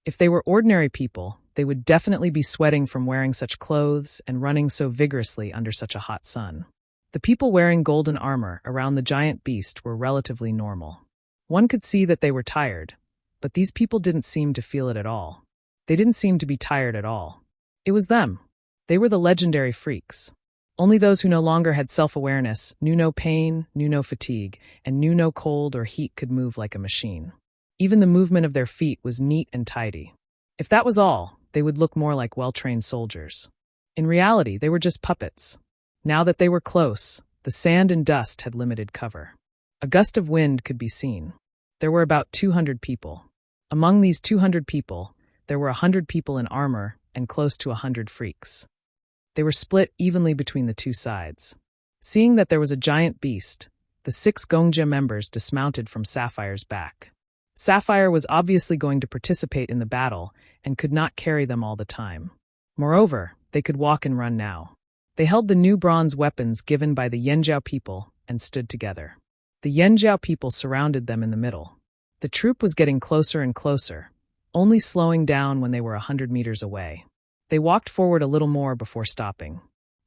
[SPEAKER 1] If they were ordinary people, they would definitely be sweating from wearing such clothes and running so vigorously under such a hot sun. The people wearing golden armor around the giant beast were relatively normal. One could see that they were tired, but these people didn't seem to feel it at all. They didn't seem to be tired at all. It was them. They were the legendary freaks. Only those who no longer had self-awareness, knew no pain, knew no fatigue, and knew no cold or heat could move like a machine. Even the movement of their feet was neat and tidy. If that was all, they would look more like well-trained soldiers. In reality, they were just puppets. Now that they were close, the sand and dust had limited cover. A gust of wind could be seen. There were about 200 people. Among these 200 people, there were 100 people in armor and close to 100 freaks. They were split evenly between the two sides. Seeing that there was a giant beast, the 6 Gongjia members dismounted from Sapphire's back. Sapphire was obviously going to participate in the battle and could not carry them all the time. Moreover, they could walk and run now. They held the new bronze weapons given by the Yanjiao people and stood together. The Yanjiao people surrounded them in the middle. The troop was getting closer and closer, only slowing down when they were 100 meters away. They walked forward a little more before stopping.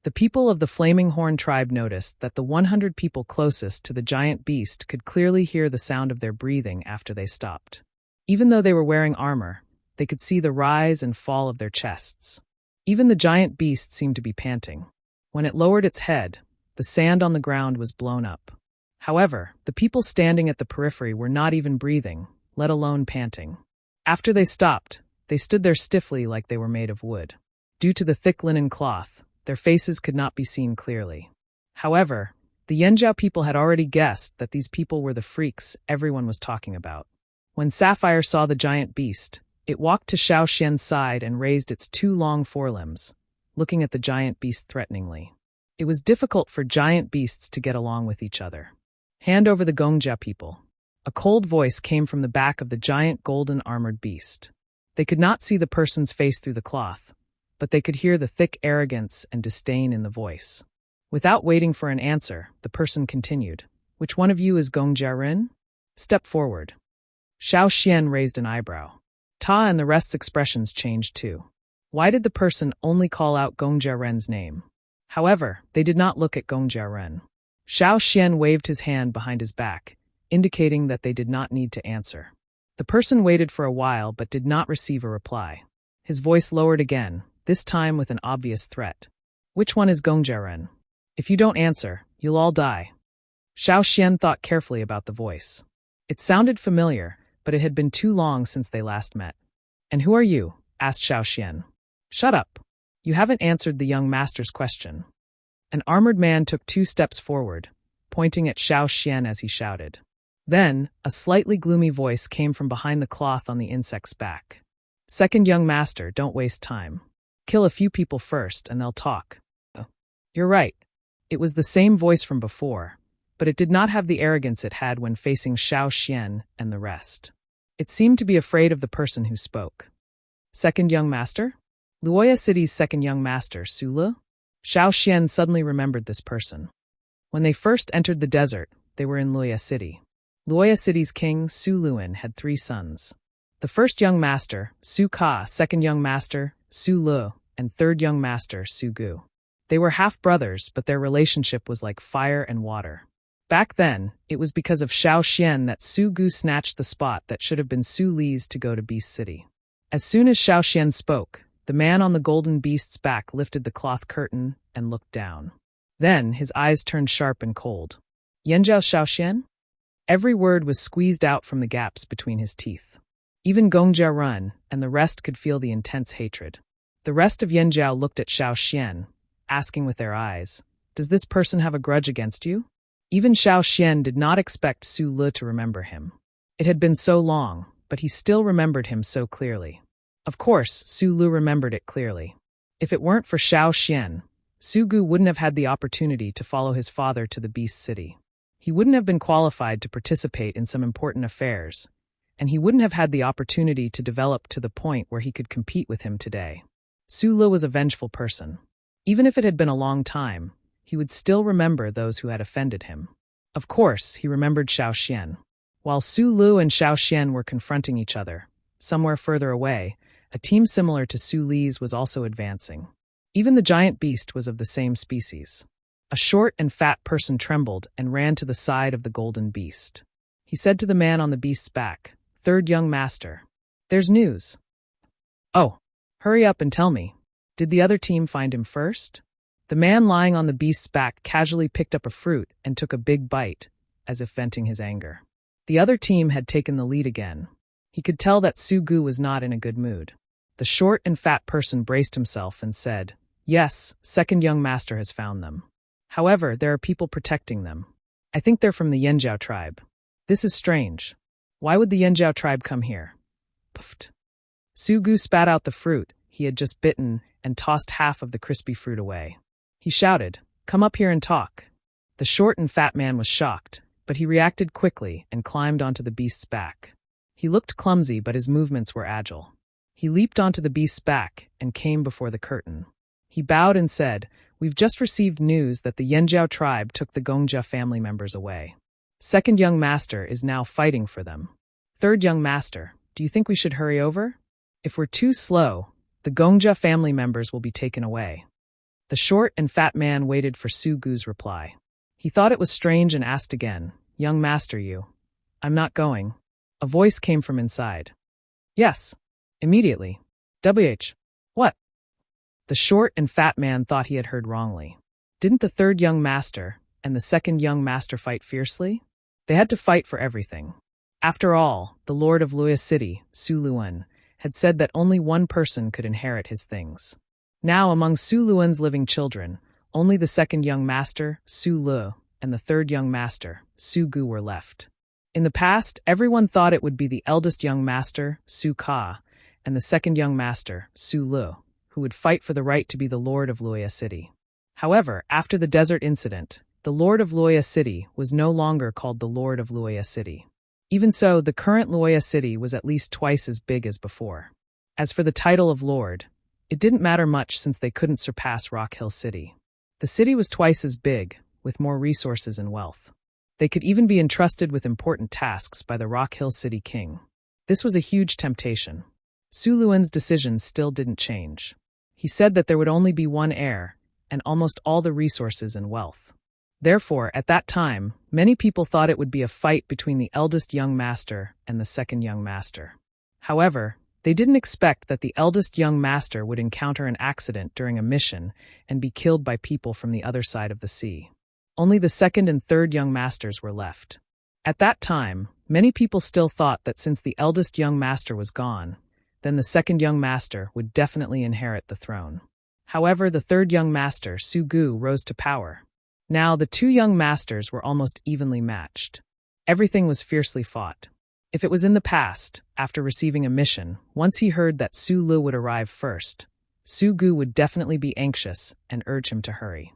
[SPEAKER 1] The people of the Flaming Horn tribe noticed that the 100 people closest to the giant beast could clearly hear the sound of their breathing after they stopped. Even though they were wearing armor, they could see the rise and fall of their chests. Even the giant beast seemed to be panting. When it lowered its head, the sand on the ground was blown up. However, the people standing at the periphery were not even breathing, let alone panting. After they stopped, they stood there stiffly like they were made of wood. Due to the thick linen cloth, their faces could not be seen clearly. However, the Yanjiao people had already guessed that these people were the freaks everyone was talking about. When Sapphire saw the giant beast, it walked to Xiao Xian's side and raised its 2 long forelimbs, looking at the giant beast threateningly. It was difficult for giant beasts to get along with each other. Hand over the Gongjia people. A cold voice came from the back of the giant golden armored beast. They could not see the person's face through the cloth, but they could hear the thick arrogance and disdain in the voice. Without waiting for an answer, the person continued, "Which one of you is Gongjia Ren? Step forward." Xiao Xian raised an eyebrow. Ta and the rest's expressions changed too. Why did the person only call out Gongjia Ren's name? However, they did not look at Gongjia Ren. Xiao Xian waved his hand behind his back, indicating that they did not need to answer. The person waited for a while but did not receive a reply. His voice lowered again, this time with an obvious threat. "Which one is Gongjia Ren? If you don't answer, you'll all die." Xiao Xian thought carefully about the voice. It sounded familiar, but it had been too long since they last met. "And who are you?" asked Xiao Xian. "Shut up. You haven't answered the young master's question." An armored man took 2 steps forward, pointing at Xiao Xian as he shouted. Then, a slightly gloomy voice came from behind the cloth on the insect's back. "Second young master, don't waste time. Kill a few people first and they'll talk." "You're right." It was the same voice from before, but it did not have the arrogance it had when facing Xiao Xian and the rest. It seemed to be afraid of the person who spoke. "Second young master? Luoya City's second young master, Su Le?" Xiao Xian suddenly remembered this person. When they first entered the desert, they were in Luoya City. Luoya City's king, Su Luan, had 3 sons. The first young master, Su Ka, second young master, Su Le, and third young master, Su Gu. They were half-brothers, but their relationship was like fire and water. Back then, it was because of Xiao Xian that Su Gu snatched the spot that should have been Su Li's to go to Beast City. As soon as Xiao Xian spoke, the man on the golden beast's back lifted the cloth curtain and looked down. Then, his eyes turned sharp and cold. "Yanjiao Xiao Xian?" Every word was squeezed out from the gaps between his teeth. Even Gongjia Ren and the rest could feel the intense hatred. The rest of Yanjiao looked at Xiao Xian, asking with their eyes, "Does this person have a grudge against you?" Even Xiao Xian did not expect Su Le to remember him. It had been so long, but he still remembered him so clearly. Of course, Su Le remembered it clearly. If it weren't for Xiao Xian, Su Gu wouldn't have had the opportunity to follow his father to the Beast City. He wouldn't have been qualified to participate in some important affairs, and he wouldn't have had the opportunity to develop to the point where he could compete with him today. Su Le was a vengeful person. Even if it had been a long time, he would still remember those who had offended him. Of course, he remembered Xiao Xian. While Su Le and Xiao Xian were confronting each other, somewhere further away, a team similar to Su Li's was also advancing. Even the giant beast was of the same species. A short and fat person trembled and ran to the side of the golden beast. He said to the man on the beast's back, "Third young master, there's news." "Oh, hurry up and tell me. Did the other team find him first?" The man lying on the beast's back casually picked up a fruit and took a big bite, as if venting his anger. The other team had taken the lead again. He could tell that Su Gu was not in a good mood. The short and fat person braced himself and said, "Yes, second young master has found them. However, there are people protecting them. I think they're from the Yanjiao tribe. This is strange. Why would the Yanjiao tribe come here?" Puffed. Su Gu spat out the fruit he had just bitten and tossed half of the crispy fruit away. He shouted, "Come up here and talk." The short and fat man was shocked, but he reacted quickly and climbed onto the beast's back. He looked clumsy, but his movements were agile. He leaped onto the beast's back and came before the curtain. He bowed and said, "We've just received news that the Yanjiao tribe took the Gongjia family members away. Second young master is now fighting for them. Third young master, do you think we should hurry over? If we're too slow, the Gongjia family members will be taken away." The short and fat man waited for Su Gu's reply. He thought it was strange and asked again, "Young master, you?" "I'm not going." A voice came from inside. "Yes." Immediately. What? The short and fat man thought he had heard wrongly. Didn't the third young master and the second young master fight fiercely? They had to fight for everything. After all, the lord of Luoya City, Su Luan, had said that only one person could inherit his things. Now, among Su Luan's living children, only the second young master, Su Lu, and the third young master, Su Gu, were left. In the past, everyone thought it would be the eldest young master, Su Ka, and the second young master, Su Lu, who would fight for the right to be the lord of Luoya City. However, after the desert incident, the lord of Luoya City was no longer called the lord of Luoya City. Even so, the current Luoya City was at least twice as big as before. As for the title of lord, it didn't matter much since they couldn't surpass Rock Hill City. The city was twice as big, with more resources and wealth. They could even be entrusted with important tasks by the Rock Hill City king. This was a huge temptation. Su Luan's decision still didn't change. He said that there would only be one heir, and almost all the resources and wealth. Therefore, at that time, many people thought it would be a fight between the eldest young master and the second young master. However, they didn't expect that the eldest young master would encounter an accident during a mission and be killed by people from the other side of the sea. Only the second and third young masters were left. At that time, many people still thought that since the eldest young master was gone, then the second young master would definitely inherit the throne. However, the third young master, Su Gu, rose to power. Now, the two young masters were almost evenly matched. Everything was fiercely fought. If it was in the past, after receiving a mission, once he heard that Su Lu would arrive first, Su Gu would definitely be anxious and urge him to hurry.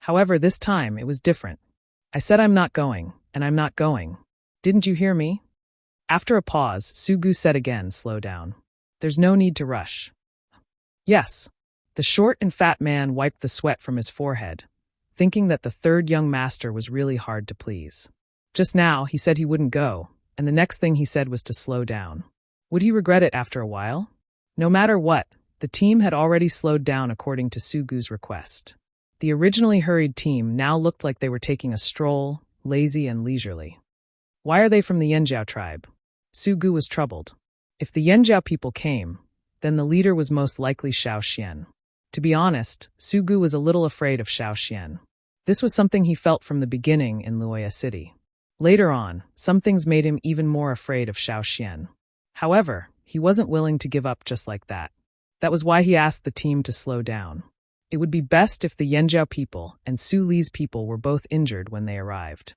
[SPEAKER 1] However, this time it was different. "I said I'm not going, and I'm not going. Didn't you hear me?" After a pause, Su Gu said again, "Slow down. There's no need to rush." "Yes." The short and fat man wiped the sweat from his forehead, thinking that the third young master was really hard to please. Just now, he said he wouldn't go, and the next thing he said was to slow down. Would he regret it after a while? No matter what, the team had already slowed down according to Su Gu's request. The originally hurried team now looked like they were taking a stroll, lazy and leisurely. "Why are they from the Yanjiao tribe?" Su Gu was troubled. If the Yanjiao people came, then the leader was most likely Xiao Xian. To be honest, Su Gu was a little afraid of Xiao Xian. This was something he felt from the beginning in Luoya City. Later on, some things made him even more afraid of Xiao Xian. However, he wasn't willing to give up just like that. That was why he asked the team to slow down. It would be best if the Yanjiao people and Su Li's people were both injured when they arrived.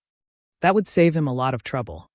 [SPEAKER 1] That would save him a lot of trouble.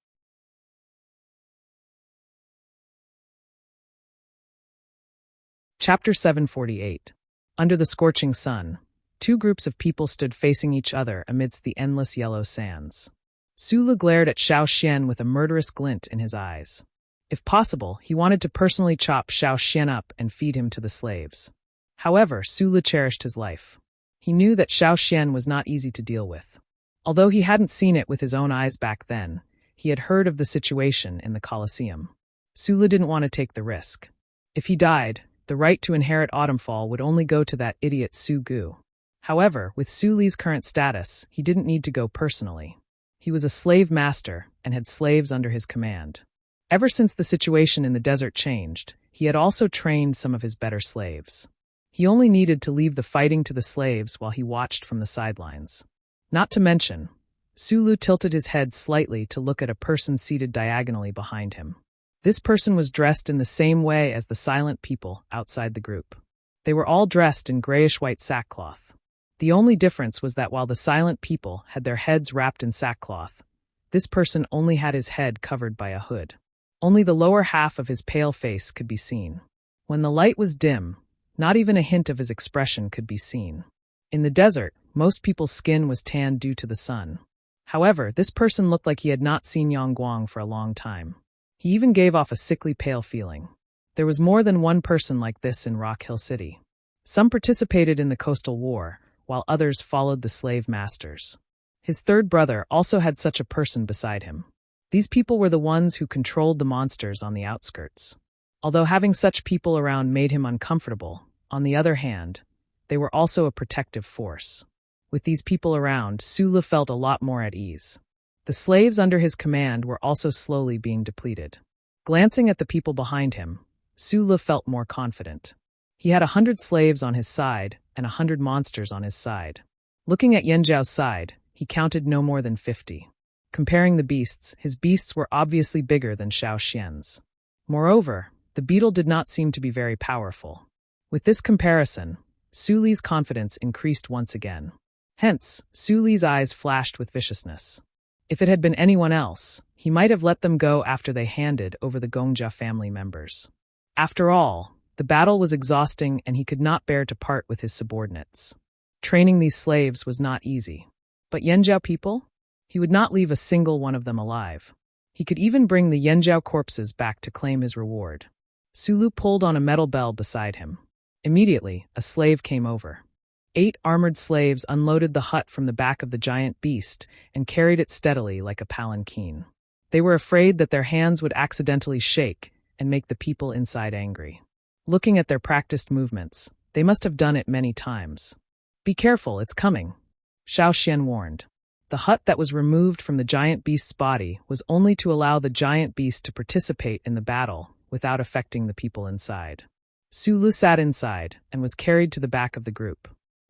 [SPEAKER 1] Chapter 748. Under the scorching sun, two groups of people stood facing each other amidst the endless yellow sands. Su Lu glared at Xiao Xian with a murderous glint in his eyes. If possible, he wanted to personally chop Xiao Xian up and feed him to the slaves. However, Su Lu cherished his life. He knew that Xiao Xian was not easy to deal with. Although he hadn't seen it with his own eyes back then, he had heard of the situation in the Colosseum. Su Lu didn't want to take the risk. If he died, the right to inherit Autumnfall would only go to that idiot Su Gu. However, with Su Li's current status, he didn't need to go personally. He was a slave master and had slaves under his command. Ever since the situation in the desert changed, he had also trained some of his better slaves. He only needed to leave the fighting to the slaves while he watched from the sidelines. Not to mention, Su Lu tilted his head slightly to look at a person seated diagonally behind him. This person was dressed in the same way as the silent people outside the group. They were all dressed in grayish-white sackcloth. The only difference was that while the silent people had their heads wrapped in sackcloth, this person only had his head covered by a hood. Only the lower half of his pale face could be seen. When the light was dim, not even a hint of his expression could be seen. In the desert, most people's skin was tanned due to the sun. However, this person looked like he had not seen Yangguang for a long time. He even gave off a sickly pale feeling. There was more than one person like this in Rock Hill City. Some participated in the Coastal War, while others followed the slave masters. His third brother also had such a person beside him. These people were the ones who controlled the monsters on the outskirts. Although having such people around made him uncomfortable, on the other hand, they were also a protective force. With these people around, Sulu felt a lot more at ease. The slaves under his command were also slowly being depleted. Glancing at the people behind him, Sulu felt more confident. He had 100 slaves on his side and 100 monsters on his side. Looking at Yanjiao's side, he counted no more than 50. Comparing the beasts, his beasts were obviously bigger than Xiao Xian's. Moreover, the beetle did not seem to be very powerful. With this comparison, Su Li's confidence increased once again. Hence, Su Li's eyes flashed with viciousness. If it had been anyone else, he might have let them go after they handed over the Gongjia family members. After all, the battle was exhausting and he could not bear to part with his subordinates. Training these slaves was not easy. But Yanjiao people? He would not leave a single one of them alive. He could even bring the Yanjiao corpses back to claim his reward. Sulu pulled on a metal bell beside him. Immediately, a slave came over. 8 armored slaves unloaded the hut from the back of the giant beast and carried it steadily like a palanquin. They were afraid that their hands would accidentally shake and make the people inside angry. Looking at their practiced movements, they must have done it many times. "Be careful, it's coming," Xiao Xian warned. The hut that was removed from the giant beast's body was only to allow the giant beast to participate in the battle without affecting the people inside. Sulu sat inside and was carried to the back of the group.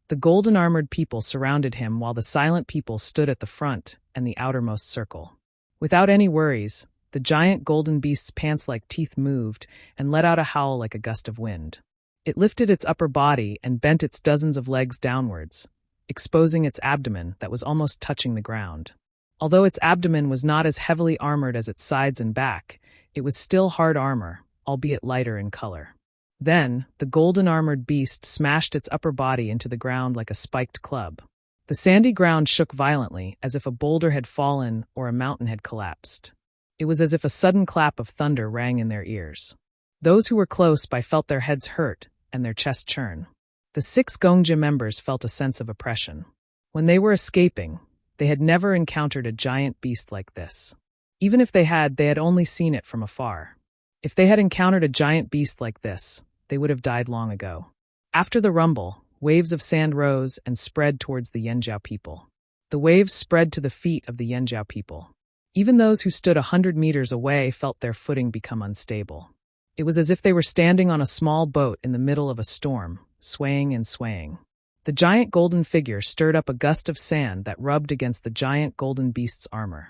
[SPEAKER 1] The golden-armored people surrounded him while the silent people stood at the front and the outermost circle. Without any worries, the giant golden beast's pants-like teeth moved and let out a howl like a gust of wind. It lifted its upper body and bent its dozens of legs downwards, exposing its abdomen that was almost touching the ground. Although its abdomen was not as heavily armored as its sides and back, it was still hard armor, albeit lighter in color. Then, the golden-armored beast smashed its upper body into the ground like a spiked club. The sandy ground shook violently, as if a boulder had fallen or a mountain had collapsed. It was as if a sudden clap of thunder rang in their ears. Those who were close by felt their heads hurt and their chest churn. The 6 Gongjia members felt a sense of oppression. When they were escaping, they had never encountered a giant beast like this. Even if they had only seen it from afar. If they had encountered a giant beast like this, they would have died long ago. After the rumble, waves of sand rose and spread towards the Yanjiao people. The waves spread to the feet of the Yanjiao people. Even those who stood 100 meters away felt their footing become unstable. It was as if they were standing on a small boat in the middle of a storm, swaying and swaying. The giant golden figure stirred up a gust of sand that rubbed against the giant golden beast's armor.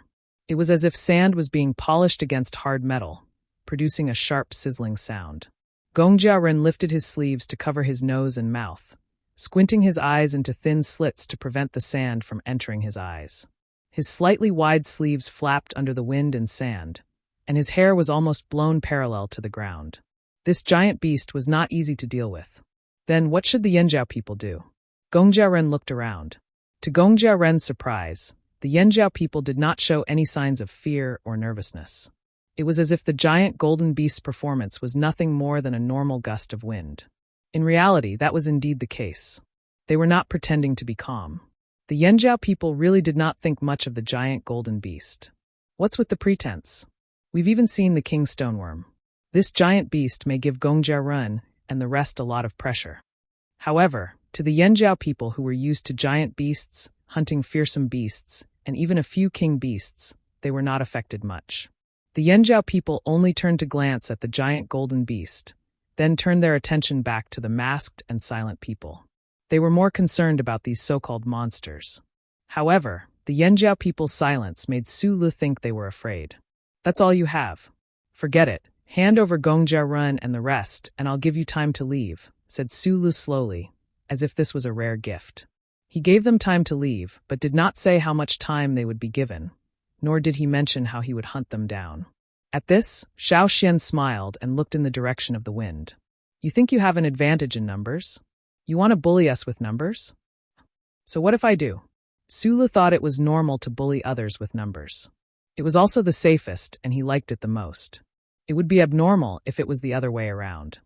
[SPEAKER 1] It was as if sand was being polished against hard metal, producing a sharp sizzling sound. Gongjia Ren lifted his sleeves to cover his nose and mouth, squinting his eyes into thin slits to prevent the sand from entering his eyes. His slightly wide sleeves flapped under the wind and sand, and his hair was almost blown parallel to the ground. This giant beast was not easy to deal with. Then what should the Yanjiao people do? Gongjia Ren looked around. To Gongjia Ren's surprise, the Yanjiao people did not show any signs of fear or nervousness. It was as if the giant golden beast's performance was nothing more than a normal gust of wind. In reality, that was indeed the case. They were not pretending to be calm. The Yanjiao people really did not think much of the giant golden beast. What's with the pretense? We've even seen the king stoneworm. This giant beast may give Gongjia Ren and the rest a lot of pressure. However, to the Yanjiao people who were used to giant beasts, hunting fearsome beasts, and even a few king beasts, they were not affected much. The Yanjiao people only turned to glance at the giant golden beast, then turned their attention back to the masked and silent people. They were more concerned about these so-called monsters. However, the Yanjiao people's silence made Sulu think they were afraid. "That's all you have. Forget it. Hand over Gongjia Ren and the rest, and I'll give you time to leave," said Sulu slowly, as if this was a rare gift. He gave them time to leave, but did not say how much time they would be given, nor did he mention how he would hunt them down. At this, Xiao Xian smiled and looked in the direction of the wind. "You think you have an advantage in numbers? You want to bully us with numbers? So what if I do?" Sulu thought it was normal to bully others with numbers. It was also the safest, and he liked it the most. It would be abnormal if it was the other way around.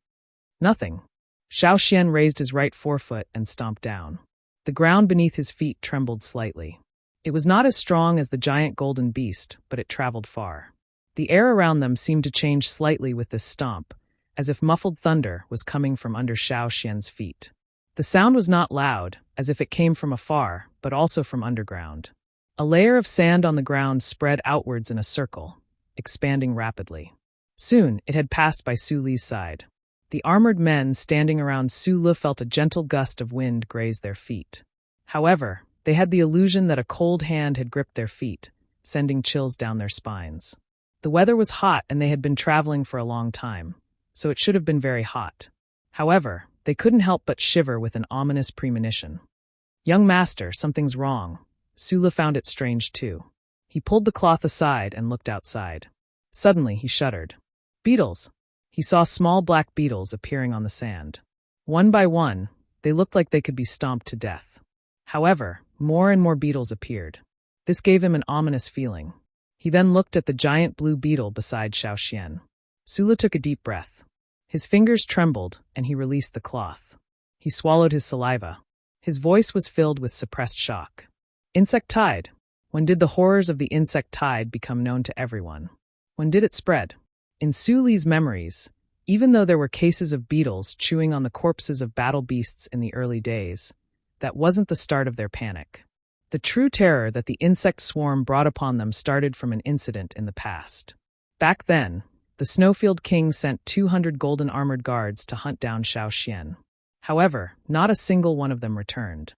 [SPEAKER 1] Nothing. Xiao Xian raised his right forefoot and stomped down. The ground beneath his feet trembled slightly. It was not as strong as the giant golden beast, but it traveled far. The air around them seemed to change slightly with this stomp, as if muffled thunder was coming from under Xiao Xian's feet. The sound was not loud, as if it came from afar, but also from underground. A layer of sand on the ground spread outwards in a circle, expanding rapidly. Soon, it had passed by Su Li's side. The armored men standing around Su Li felt a gentle gust of wind graze their feet. However, they had the illusion that a cold hand had gripped their feet, sending chills down their spines. The weather was hot and they had been traveling for a long time, so it should have been very hot. However, they couldn't help but shiver with an ominous premonition. "Young master, something's wrong." Su Li found it strange too. He pulled the cloth aside and looked outside. Suddenly, he shuddered. Beetles! He saw small black beetles appearing on the sand. One by one, they looked like they could be stomped to death. However, more and more beetles appeared. This gave him an ominous feeling. He then looked at the giant blue beetle beside Xiao Xian. Su Li took a deep breath. His fingers trembled, and he released the cloth. He swallowed his saliva. His voice was filled with suppressed shock. Insect tide. When did the horrors of the insect tide become known to everyone? When did it spread? In Su Li's memories, even though there were cases of beetles chewing on the corpses of battle beasts in the early days, that wasn't the start of their panic. The true terror that the insect swarm brought upon them started from an incident in the past. Back then, the Snowfield King sent 200 golden armored guards to hunt down Xiao Xian. However, not a single one of them returned.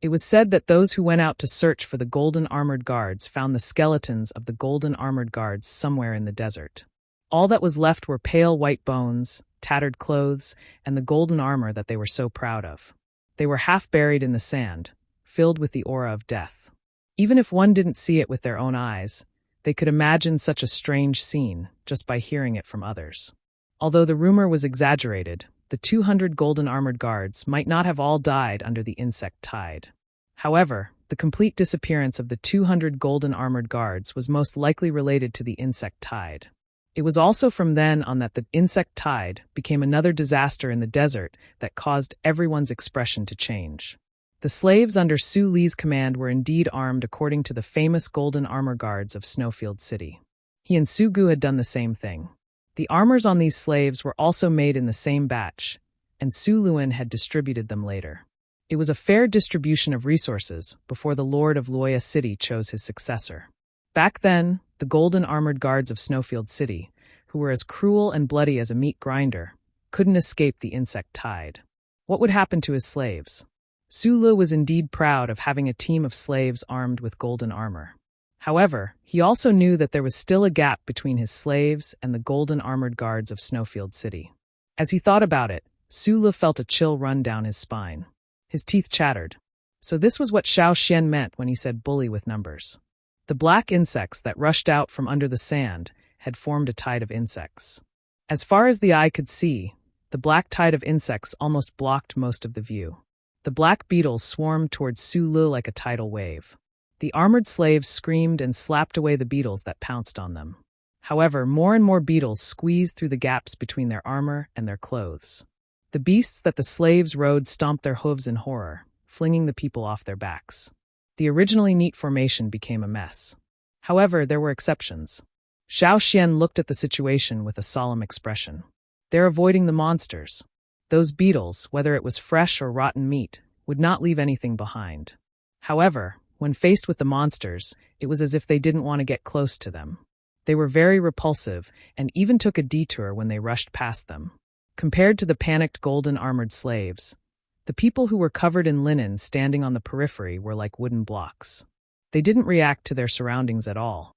[SPEAKER 1] It was said that those who went out to search for the golden armored guards found the skeletons of the golden armored guards somewhere in the desert. All that was left were pale white bones, tattered clothes, and the golden armor that they were so proud of. They were half buried in the sand, filled with the aura of death. Even if one didn't see it with their own eyes, they could imagine such a strange scene just by hearing it from others. Although the rumor was exaggerated, the 200 golden armored guards might not have all died under the insect tide. However, the complete disappearance of the 200 golden armored guards was most likely related to the insect tide. It was also from then on that the insect tide became another disaster in the desert that caused everyone's expression to change. The slaves under Su Li's command were indeed armed according to the famous golden armor guards of Snowfield City. He and Su Gu had done the same thing. The armors on these slaves were also made in the same batch, and Su Luan had distributed them later. It was a fair distribution of resources before the Lord of Luoya City chose his successor. Back then, the golden armored guards of Snowfield City, who were as cruel and bloody as a meat grinder, couldn't escape the insect tide. What would happen to his slaves? Su Li was indeed proud of having a team of slaves armed with golden armor. However, he also knew that there was still a gap between his slaves and the golden armored guards of Snowfield City. As he thought about it, Su Li felt a chill run down his spine. His teeth chattered. So this was what Xiao Xian meant when he said bully with numbers. The black insects that rushed out from under the sand had formed a tide of insects. As far as the eye could see, the black tide of insects almost blocked most of the view. The black beetles swarmed towards Su Li like a tidal wave. The armored slaves screamed and slapped away the beetles that pounced on them. However, more and more beetles squeezed through the gaps between their armor and their clothes. The beasts that the slaves rode stomped their hooves in horror, flinging the people off their backs. The originally neat formation became a mess. However, there were exceptions. Xiao Xian looked at the situation with a solemn expression. They're avoiding the monsters. Those beetles, whether it was fresh or rotten meat, would not leave anything behind. However, when faced with the monsters, it was as if they didn't want to get close to them. They were very repulsive and even took a detour when they rushed past them. Compared to the panicked golden armored slaves, the people who were covered in linen standing on the periphery were like wooden blocks. They didn't react to their surroundings at all.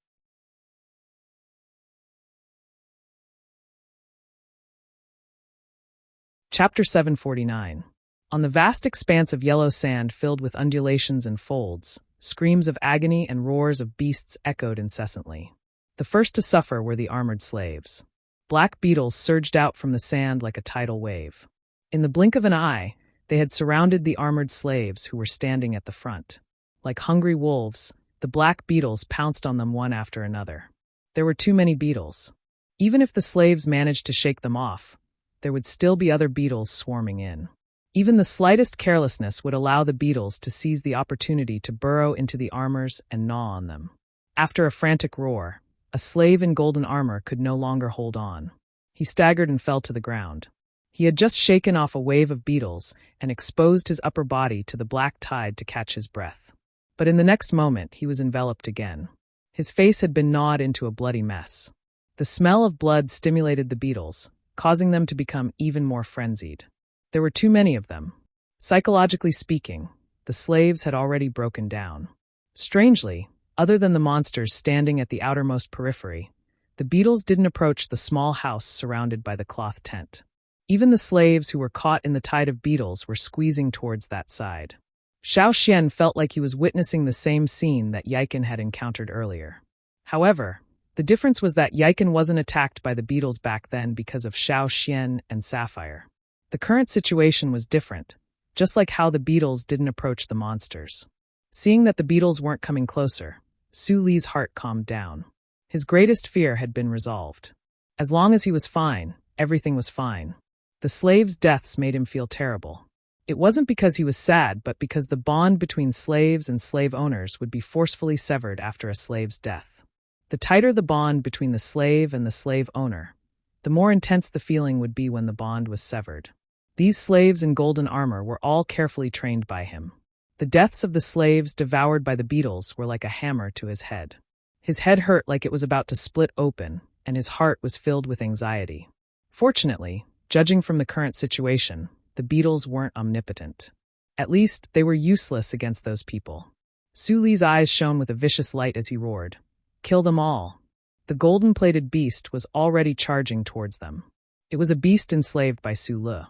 [SPEAKER 1] Chapter 749. On the vast expanse of yellow sand filled with undulations and folds, screams of agony and roars of beasts echoed incessantly. The first to suffer were the armored slaves. Black beetles surged out from the sand like a tidal wave. In the blink of an eye, they had surrounded the armored slaves who were standing at the front. Like hungry wolves, the black beetles pounced on them one after another. There were too many beetles. Even if the slaves managed to shake them off, there would still be other beetles swarming in. Even the slightest carelessness would allow the beetles to seize the opportunity to burrow into the armors and gnaw on them. After a frantic roar, a slave in golden armor could no longer hold on. He staggered and fell to the ground. He had just shaken off a wave of beetles and exposed his upper body to the black tide to catch his breath. But in the next moment, he was enveloped again. His face had been gnawed into a bloody mess. The smell of blood stimulated the beetles, causing them to become even more frenzied. There were too many of them. Psychologically speaking, the slaves had already broken down. Strangely, other than the monsters standing at the outermost periphery, the beetles didn't approach the small house surrounded by the cloth tent. Even the slaves who were caught in the tide of beetles were squeezing towards that side. Xiao Xian felt like he was witnessing the same scene that Yiken had encountered earlier. However, the difference was that Yiken wasn't attacked by the beetles back then because of Xiao Xian and Sapphire. The current situation was different, just like how the beetles didn't approach the monsters. Seeing that the beetles weren't coming closer, Su Li's heart calmed down. His greatest fear had been resolved. As long as he was fine, everything was fine. The slaves' deaths made him feel terrible. It wasn't because he was sad, but because the bond between slaves and slave owners would be forcefully severed after a slave's death. The tighter the bond between the slave and the slave owner, the more intense the feeling would be when the bond was severed. These slaves in golden armor were all carefully trained by him. The deaths of the slaves devoured by the beetles were like a hammer to his head. His head hurt like it was about to split open, and his heart was filled with anxiety. Fortunately, judging from the current situation, the beetles weren't omnipotent. At least, they were useless against those people. Su Li's eyes shone with a vicious light as he roared, "Kill them all!" The golden-plated beast was already charging towards them. It was a beast enslaved by Su Li.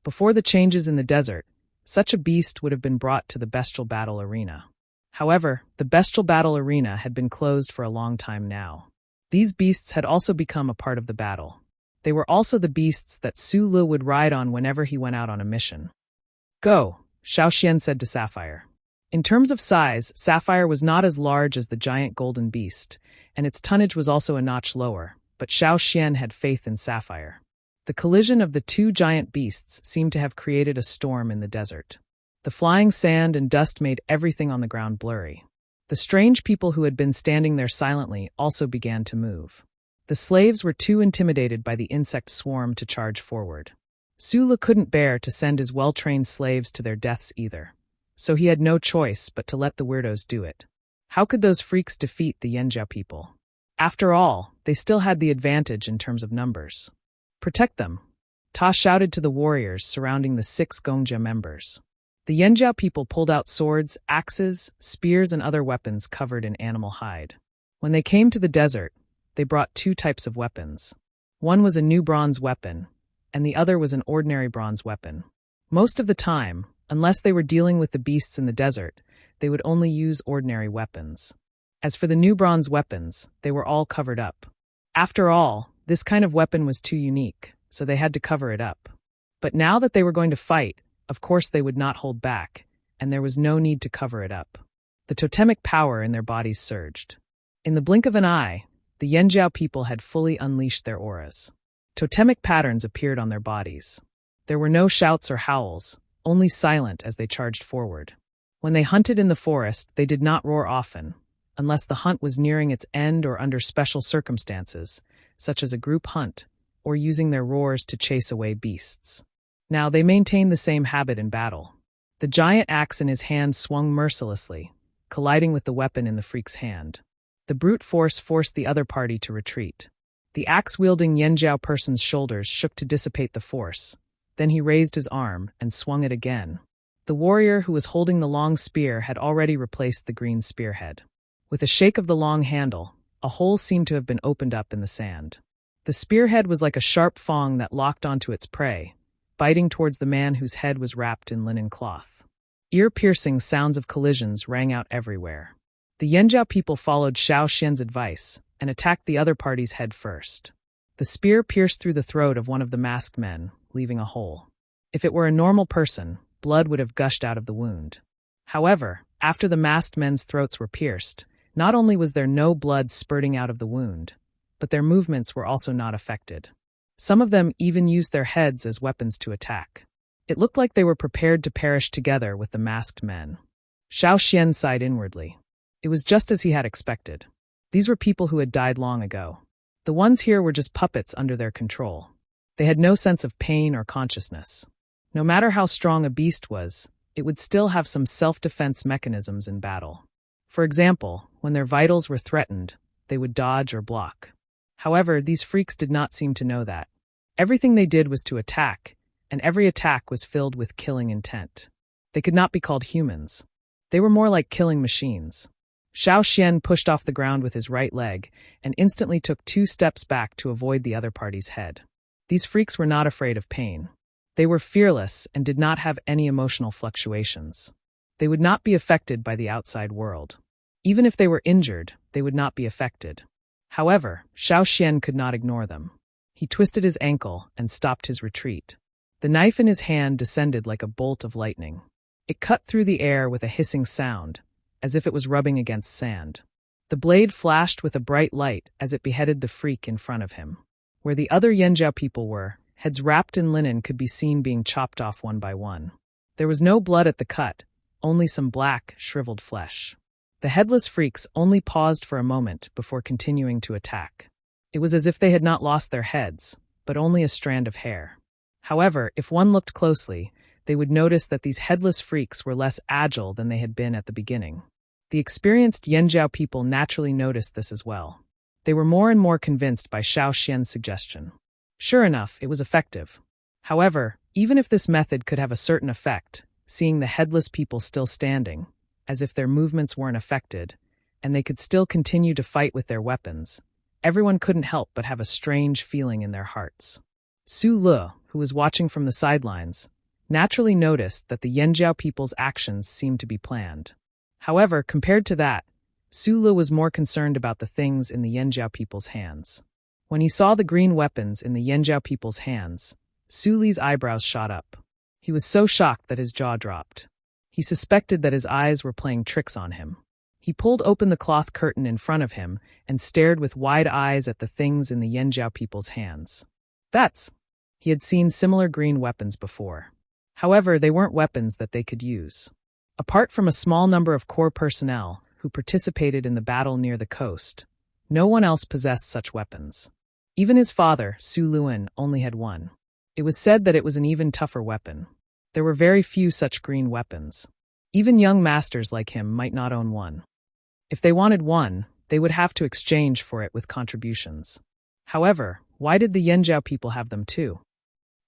[SPEAKER 1] Before the changes in the desert, such a beast would have been brought to the bestial battle arena. However, the bestial battle arena had been closed for a long time now. These beasts had also become a part of the battle. They were also the beasts that Su Li would ride on whenever he went out on a mission. "Go," Xiao Xian said to Sapphire. In terms of size, Sapphire was not as large as the giant golden beast, and its tonnage was also a notch lower, but Xiao Xian had faith in Sapphire. The collision of the two giant beasts seemed to have created a storm in the desert. The flying sand and dust made everything on the ground blurry. The strange people who had been standing there silently also began to move. The slaves were too intimidated by the insect swarm to charge forward. Su Li couldn't bear to send his well-trained slaves to their deaths either, so he had no choice but to let the weirdos do it. How could those freaks defeat the Yanjiao people? After all, they still had the advantage in terms of numbers. "Protect them," Ta shouted to the warriors surrounding the 6 Gongjia members. The Yanjiao people pulled out swords, axes, spears, and other weapons covered in animal hide. When they came to the desert, they brought 2 types of weapons. One was a new bronze weapon, and the other was an ordinary bronze weapon. Most of the time, unless they were dealing with the beasts in the desert, they would only use ordinary weapons. As for the new bronze weapons, they were all covered up. After all, this kind of weapon was too unique, so they had to cover it up. But now that they were going to fight, of course they would not hold back, and there was no need to cover it up. The totemic power in their bodies surged. In the blink of an eye, the Yanjiao people had fully unleashed their auras. Totemic patterns appeared on their bodies. There were no shouts or howls, only silent as they charged forward. When they hunted in the forest, they did not roar often, unless the hunt was nearing its end or under special circumstances, such as a group hunt, or using their roars to chase away beasts. Now they maintained the same habit in battle. The giant axe in his hand swung mercilessly, colliding with the weapon in the freak's hand. The brute force forced the other party to retreat. The axe-wielding Yanjiao person's shoulders shook to dissipate the force. Then he raised his arm and swung it again. The warrior who was holding the long spear had already replaced the green spearhead. With a shake of the long handle, a hole seemed to have been opened up in the sand. The spearhead was like a sharp fang that locked onto its prey, biting towards the man whose head was wrapped in linen cloth. Ear-piercing sounds of collisions rang out everywhere. The Yanjiao people followed Xiao Xian's advice and attacked the other party's head first. The spear pierced through the throat of one of the masked men, leaving a hole. If it were a normal person, blood would have gushed out of the wound. However, after the masked men's throats were pierced, not only was there no blood spurting out of the wound, but their movements were also not affected. Some of them even used their heads as weapons to attack. It looked like they were prepared to perish together with the masked men. Xiao Xian sighed inwardly. It was just as he had expected. These were people who had died long ago. The ones here were just puppets under their control. They had no sense of pain or consciousness. No matter how strong a beast was, it would still have some self-defense mechanisms in battle. For example, when their vitals were threatened, they would dodge or block. However, these freaks did not seem to know that. Everything they did was to attack, and every attack was filled with killing intent. They could not be called humans. They were more like killing machines. Xiao Xian pushed off the ground with his right leg and instantly took 2 steps back to avoid the other party's head. These freaks were not afraid of pain. They were fearless and did not have any emotional fluctuations. They would not be affected by the outside world. Even if they were injured, they would not be affected. However, Xiao Xian could not ignore them. He twisted his ankle and stopped his retreat. The knife in his hand descended like a bolt of lightning. It cut through the air with a hissing sound, as if it was rubbing against sand. The blade flashed with a bright light as it beheaded the freak in front of him. Where the other Yanjiao people were, heads wrapped in linen could be seen being chopped off one by one. There was no blood at the cut, only some black, shriveled flesh. The headless freaks only paused for a moment before continuing to attack. It was as if they had not lost their heads, but only a strand of hair. However, if one looked closely, they would notice that these headless freaks were less agile than they had been at the beginning. The experienced Yanjiao people naturally noticed this as well. They were more and more convinced by Xiao Xian's suggestion. Sure enough, it was effective. However, even if this method could have a certain effect, seeing the headless people still standing, as if their movements weren't affected, and they could still continue to fight with their weapons, everyone couldn't help but have a strange feeling in their hearts. Su Le, who was watching from the sidelines, naturally noticed that the Yanjiao people's actions seemed to be planned. However, compared to that, Su Le was more concerned about the things in the Yanjiao people's hands. When he saw the green weapons in the Yanjiao people's hands, Su Le's eyebrows shot up. He was so shocked that his jaw dropped. He suspected that his eyes were playing tricks on him. He pulled open the cloth curtain in front of him and stared with wide eyes at the things in the Yanjiao people's hands. He had seen similar green weapons before. However, they weren't weapons that they could use. Apart from a small number of core personnel who participated in the battle near the coast, no one else possessed such weapons. Even his father, Su Luan, only had one. It was said that it was an even tougher weapon. There were very few such green weapons. Even young masters like him might not own one. If they wanted one, they would have to exchange for it with contributions. However, why did the Yanjiao people have them too?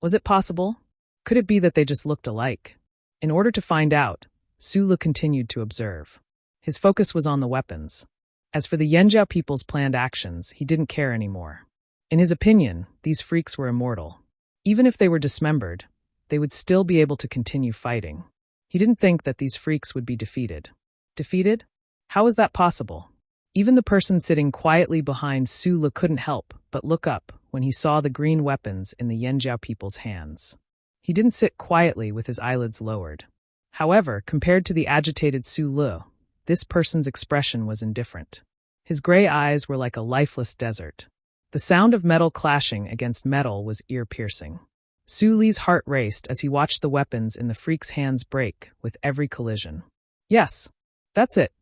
[SPEAKER 1] Was it possible? Could it be that they just looked alike? In order to find out, Su Le continued to observe. His focus was on the weapons. As for the Yanjiao people's planned actions, he didn't care anymore. In his opinion, these freaks were immortal. Even if they were dismembered, they would still be able to continue fighting. He didn't think that these freaks would be defeated. Defeated? How was that possible? Even the person sitting quietly behind Su Le couldn't help but look up when he saw the green weapons in the Yanjiao people's hands. He didn't sit quietly with his eyelids lowered. However, compared to the agitated Su Le, this person's expression was indifferent. His gray eyes were like a lifeless desert. The sound of metal clashing against metal was ear-piercing. Su Le's heart raced as he watched the weapons in the freak's hands break with every collision. Yes, that's it.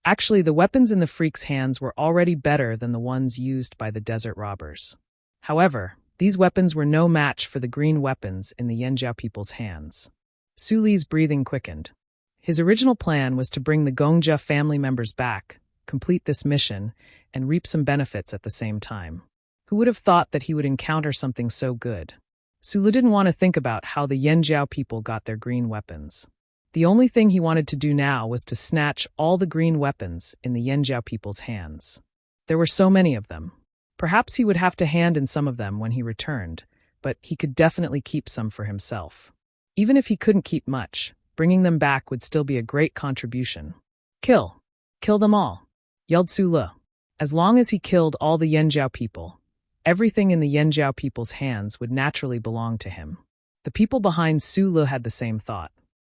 [SPEAKER 1] Actually, the weapons in the freak's hands were already better than the ones used by the desert robbers. However, these weapons were no match for the green weapons in the Yanjiao people's hands. Su Le's breathing quickened. His original plan was to bring the Gongjia family members back, complete this mission, and reap some benefits at the same time. Who would have thought that he would encounter something so good? Su Le didn't want to think about how the Yanjiao people got their green weapons. The only thing he wanted to do now was to snatch all the green weapons in the Yanjiao people's hands. There were so many of them. Perhaps he would have to hand in some of them when he returned, but he could definitely keep some for himself. Even if he couldn't keep much, bringing them back would still be a great contribution. Kill them all, yelled Su Le. As long as he killed all the Yanjiao people, everything in the Yanjiao people's hands would naturally belong to him. The people behind Su Le had the same thought.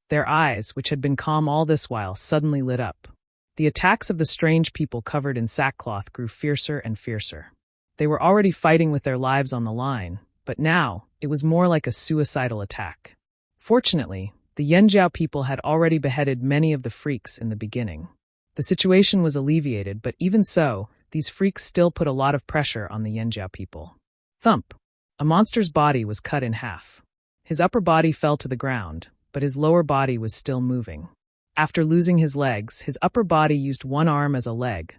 [SPEAKER 1] Their eyes, which had been calm all this while, suddenly lit up. The attacks of the strange people covered in sackcloth grew fiercer and fiercer. They were already fighting with their lives on the line, but now it was more like a suicidal attack. Fortunately, the Yanjiao people had already beheaded many of the freaks in the beginning. The situation was alleviated, but even so, these freaks still put a lot of pressure on the Yanjiao people. Thump! A monster's body was cut in half. His upper body fell to the ground, but his lower body was still moving. After losing his legs, his upper body used one arm as a leg,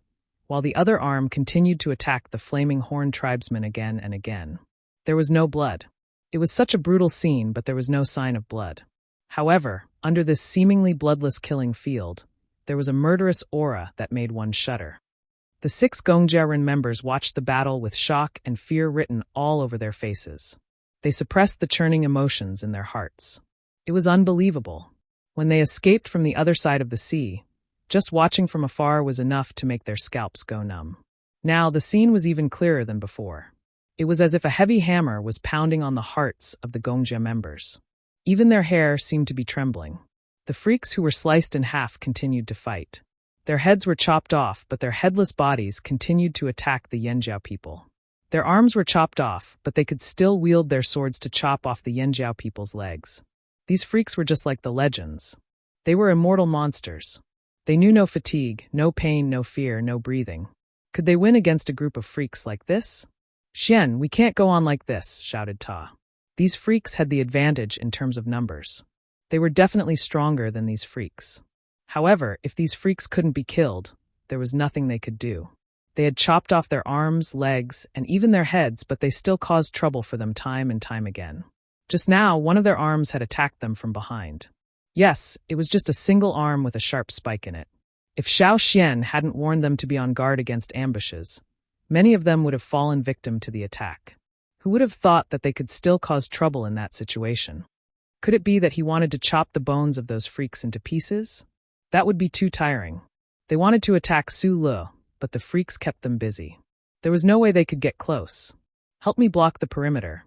[SPEAKER 1] while the other arm continued to attack the flaming horned tribesmen again and again. There was no blood. It was such a brutal scene, but there was no sign of blood. However, under this seemingly bloodless killing field, there was a murderous aura that made one shudder. The 6 Gongjiaren members watched the battle with shock and fear written all over their faces. They suppressed the churning emotions in their hearts. It was unbelievable. When they escaped from the other side of the sea, just watching from afar was enough to make their scalps go numb. Now the scene was even clearer than before. It was as if a heavy hammer was pounding on the hearts of the Gongjia members. Even their hair seemed to be trembling. The freaks who were sliced in half continued to fight. Their heads were chopped off, but their headless bodies continued to attack the Yanjiao people. Their arms were chopped off, but they could still wield their swords to chop off the Yanjiao people's legs. These freaks were just like the legends. They were immortal monsters. They knew no fatigue, no pain, no fear, no breathing. Could they win against a group of freaks like this? "Xian, we can't go on like this," shouted Ta. These freaks had the advantage in terms of numbers. They were definitely stronger than these freaks. However, if these freaks couldn't be killed, there was nothing they could do. They had chopped off their arms, legs, and even their heads, but they still caused trouble for them time and time again. Just now, one of their arms had attacked them from behind. Yes, it was just a single arm with a sharp spike in it. If Xiao Xian hadn't warned them to be on guard against ambushes, many of them would have fallen victim to the attack. Who would have thought that they could still cause trouble in that situation? Could it be that he wanted to chop the bones of those freaks into pieces? That would be too tiring. They wanted to attack Su Le, but the freaks kept them busy. There was no way they could get close. "Help me block the perimeter,"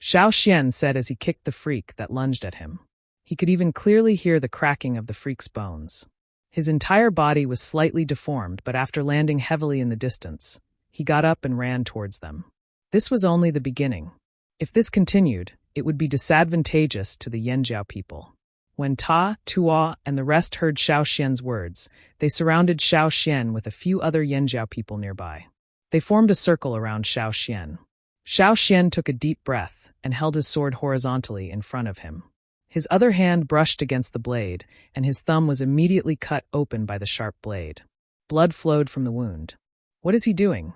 [SPEAKER 1] Xiao Xian said as he kicked the freak that lunged at him. He could even clearly hear the cracking of the freak's bones. His entire body was slightly deformed, but after landing heavily in the distance, he got up and ran towards them. This was only the beginning. If this continued, it would be disadvantageous to the Yanjiao people. When Ta, Tua, and the rest heard Xiao Xian's words, they surrounded Xiao Xian with a few other Yanjiao people nearby. They formed a circle around Xiao Xian. Xiao Xian took a deep breath and held his sword horizontally in front of him. His other hand brushed against the blade, and his thumb was immediately cut open by the sharp blade. Blood flowed from the wound. What is he doing?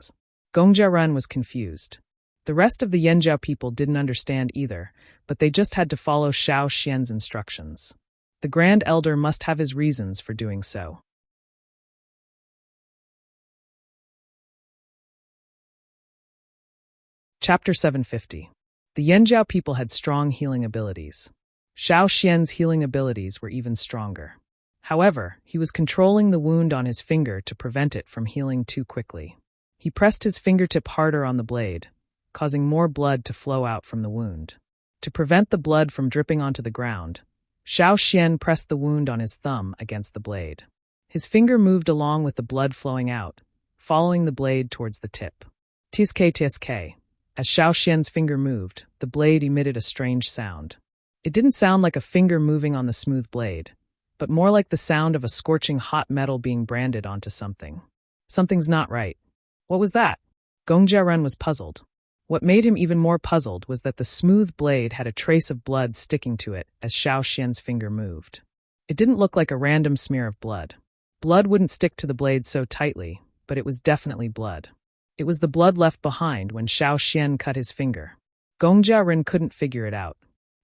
[SPEAKER 1] Gongjiaren was confused. The rest of the Yanjiao people didn't understand either, but they just had to follow Xiao Xian's instructions. The Grand Elder must have his reasons for doing so. Chapter 750. The Yanjiao people had strong healing abilities. Xiao Xian's healing abilities were even stronger. However, he was controlling the wound on his finger to prevent it from healing too quickly. He pressed his fingertip harder on the blade, causing more blood to flow out from the wound. To prevent the blood from dripping onto the ground, Xiao Xian pressed the wound on his thumb against the blade. His finger moved along with the blood flowing out, following the blade towards the tip. Tsk. As Xiao Xian's finger moved, the blade emitted a strange sound. It didn't sound like a finger moving on the smooth blade, but more like the sound of a scorching hot metal being branded onto something. Something's not right. What was that? Gongjiaren was puzzled. What made him even more puzzled was that the smooth blade had a trace of blood sticking to it as Xiao Xian's finger moved. It didn't look like a random smear of blood. Blood wouldn't stick to the blade so tightly, but it was definitely blood. It was the blood left behind when Xiao Xian cut his finger. Gongjiaren couldn't figure it out.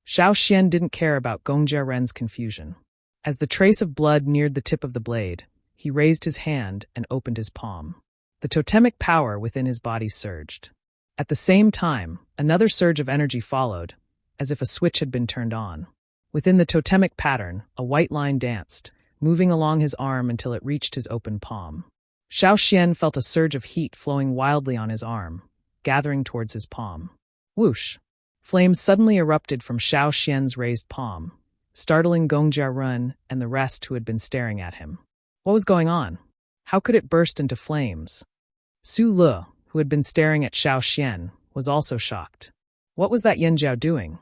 [SPEAKER 1] Xiao Xian didn't care about Gongjiaren's confusion. As the trace of blood neared the tip of the blade, he raised his hand and opened his palm. The totemic power within his body surged. At the same time, another surge of energy followed, as if a switch had been turned on. Within the totemic pattern, a white line danced, moving along his arm until it reached his open palm. Xiao Xian felt a surge of heat flowing wildly on his arm, gathering towards his palm. Whoosh! Flames suddenly erupted from Xiao Xian's raised palm, startling Gongjiaren and the rest who had been staring at him. What was going on? How could it burst into flames? Su Le, who had been staring at Xiao Xian, was also shocked. What was that Yanjiao doing?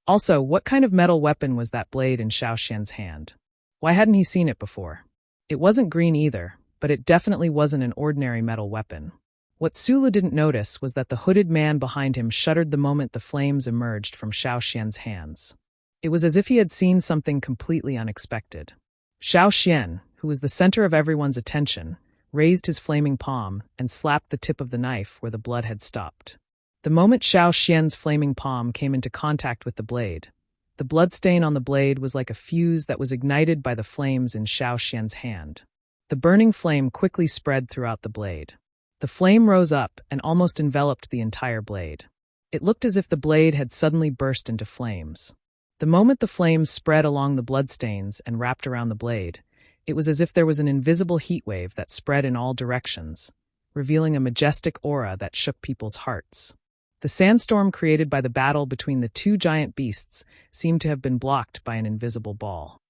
[SPEAKER 1] Also, what kind of metal weapon was that blade in Xiao Xian's hand? Why hadn't he seen it before? It wasn't green either, but it definitely wasn't an ordinary metal weapon. What Sulu didn't notice was that the hooded man behind him shuddered the moment the flames emerged from Xiao Xian's hands. It was as if he had seen something completely unexpected. Xiao Xian, who was the center of everyone's attention, raised his flaming palm and slapped the tip of the knife where the blood had stopped. The moment Xiao Xian's flaming palm came into contact with the blade, the bloodstain on the blade was like a fuse that was ignited by the flames in Xiao Xian's hand. The burning flame quickly spread throughout the blade. The flame rose up and almost enveloped the entire blade. It looked as if the blade had suddenly burst into flames. The moment the flames spread along the bloodstains and wrapped around the blade, it was as if there was an invisible heat wave that spread in all directions, revealing a majestic aura that shook people's hearts. The sandstorm created by the battle between the two giant beasts seemed to have been blocked by an invisible ball.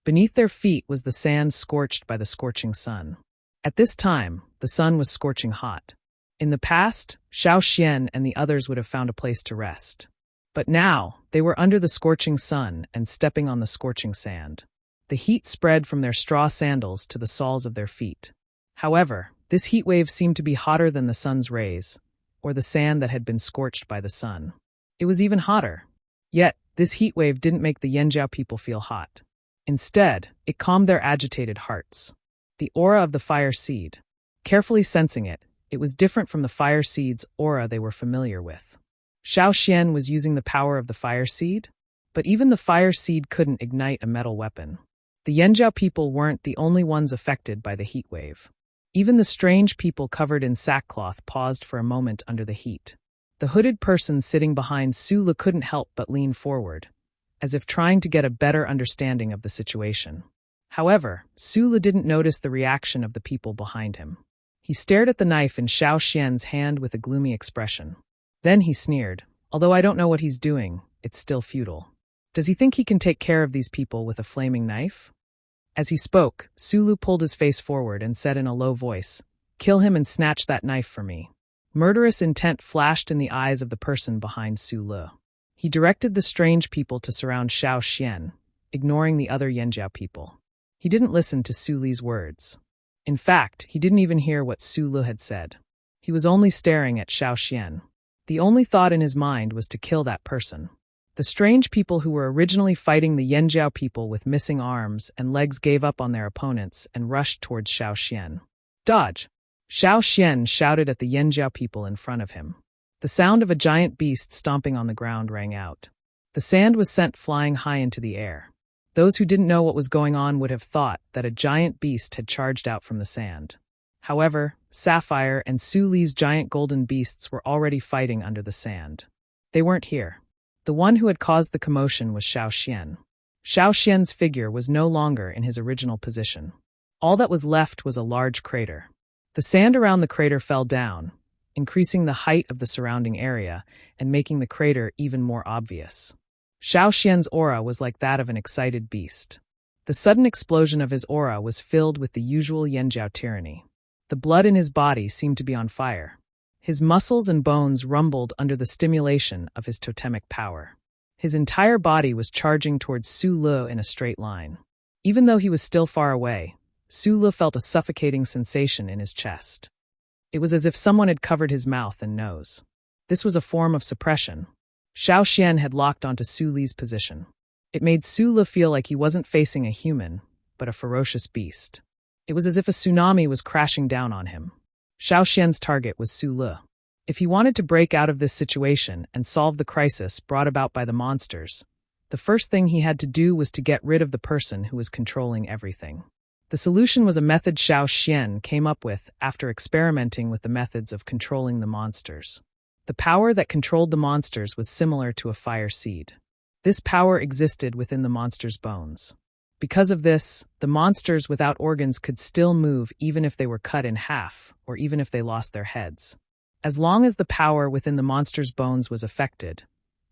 [SPEAKER 1] Beneath their feet was the sand scorched by the scorching sun. At this time, the sun was scorching hot. In the past, Xiao Xian and the others would have found a place to rest. But now, they were under the scorching sun and stepping on the scorching sand. The heat spread from their straw sandals to the soles of their feet. However, this heat wave seemed to be hotter than the sun's rays, or the sand that had been scorched by the sun. It was even hotter. Yet, this heat wave didn't make the Yanjiao people feel hot. Instead, it calmed their agitated hearts. The aura of the fire seed. Carefully sensing it, it was different from the fire seed's aura they were familiar with. Xiao Xian was using the power of the fire seed, but even the fire seed couldn't ignite a metal weapon. The Yanjiao people weren't the only ones affected by the heat wave. Even the strange people covered in sackcloth paused for a moment under the heat. The hooded person sitting behind Sulu couldn't help but lean forward, as if trying to get a better understanding of the situation. However, Sulu didn't notice the reaction of the people behind him. He stared at the knife in Xiao Xian's hand with a gloomy expression. Then he sneered, "Although I don't know what he's doing, it's still futile. Does he think he can take care of these people with a flaming knife?" As he spoke, Sulu pulled his face forward and said in a low voice, "Kill him and snatch that knife for me." Murderous intent flashed in the eyes of the person behind Sulu. He directed the strange people to surround Xiao Xian, ignoring the other Yanjiao people. He didn't listen to Sulu's words. In fact, he didn't even hear what Sulu had said. He was only staring at Xiao Xian. The only thought in his mind was to kill that person. The strange people who were originally fighting the Yanjiao people with missing arms and legs gave up on their opponents and rushed towards Xiao Xian. "Dodge!" Xiao Xian shouted at the Yanjiao people in front of him. The sound of a giant beast stomping on the ground rang out. The sand was sent flying high into the air. Those who didn't know what was going on would have thought that a giant beast had charged out from the sand. However, Sapphire and Su Li's giant golden beasts were already fighting under the sand. They weren't here. The one who had caused the commotion was Xiao Xian. Xiao Xian's figure was no longer in his original position. All that was left was a large crater. The sand around the crater fell down, increasing the height of the surrounding area and making the crater even more obvious. Xiao Xian's aura was like that of an excited beast. The sudden explosion of his aura was filled with the usual Yanjiao tyranny. The blood in his body seemed to be on fire. His muscles and bones rumbled under the stimulation of his totemic power. His entire body was charging towards Su Lu in a straight line. Even though he was still far away, Su Lu felt a suffocating sensation in his chest. It was as if someone had covered his mouth and nose. This was a form of suppression. Xiao Xian had locked onto Su Li's position. It made Su Lu feel like he wasn't facing a human, but a ferocious beast. It was as if a tsunami was crashing down on him. Xiao Xian's target was Su Lu. If he wanted to break out of this situation and solve the crisis brought about by the monsters, the first thing he had to do was to get rid of the person who was controlling everything. The solution was a method Xiao Xian came up with after experimenting with the methods of controlling the monsters. The power that controlled the monsters was similar to a fire seed. This power existed within the monsters' bones. Because of this, the monsters without organs could still move even if they were cut in half, or even if they lost their heads. As long as the power within the monsters' bones was affected,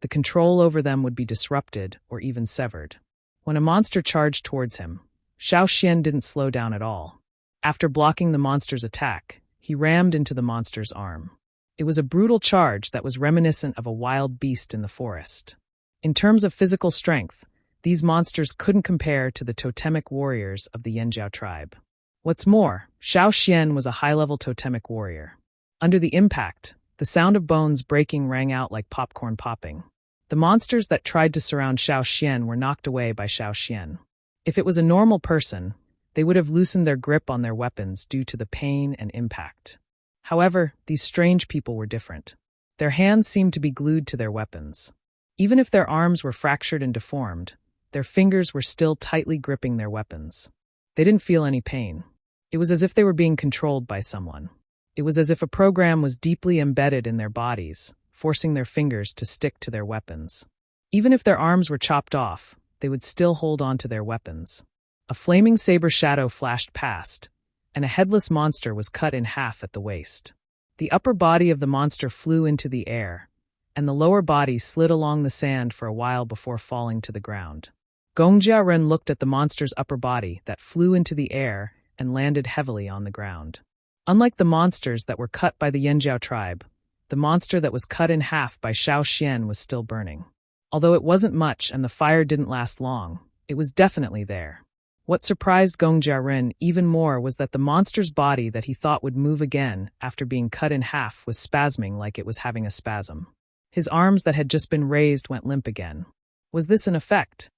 [SPEAKER 1] the control over them would be disrupted or even severed. When a monster charged towards him, Xiao Xian didn't slow down at all. After blocking the monster's attack, he rammed into the monster's arm. It was a brutal charge that was reminiscent of a wild beast in the forest. In terms of physical strength, these monsters couldn't compare to the totemic warriors of the Yanjiao tribe. What's more, Xiao Xian was a high-level totemic warrior. Under the impact, the sound of bones breaking rang out like popcorn popping. The monsters that tried to surround Xiao Xian were knocked away by Xiao Xian. If it was a normal person, they would have loosened their grip on their weapons due to the pain and impact. However, these strange people were different. Their hands seemed to be glued to their weapons. Even if their arms were fractured and deformed, their fingers were still tightly gripping their weapons. They didn't feel any pain. It was as if they were being controlled by someone. It was as if a program was deeply embedded in their bodies, forcing their fingers to stick to their weapons. Even if their arms were chopped off, they would still hold on to their weapons. A flaming saber shadow flashed past, and a headless monster was cut in half at the waist. The upper body of the monster flew into the air, and the lower body slid along the sand for a while before falling to the ground. Gong Jiaren looked at the monster's upper body that flew into the air and landed heavily on the ground. Unlike the monsters that were cut by the Yanjiao tribe, the monster that was cut in half by Xiao Xian was still burning. Although it wasn't much and the fire didn't last long, it was definitely there. What surprised Gong Jiaren even more was that the monster's body that he thought would move again after being cut in half was spasming like it was having a spasm. His arms that had just been raised went limp again. Was this an effect?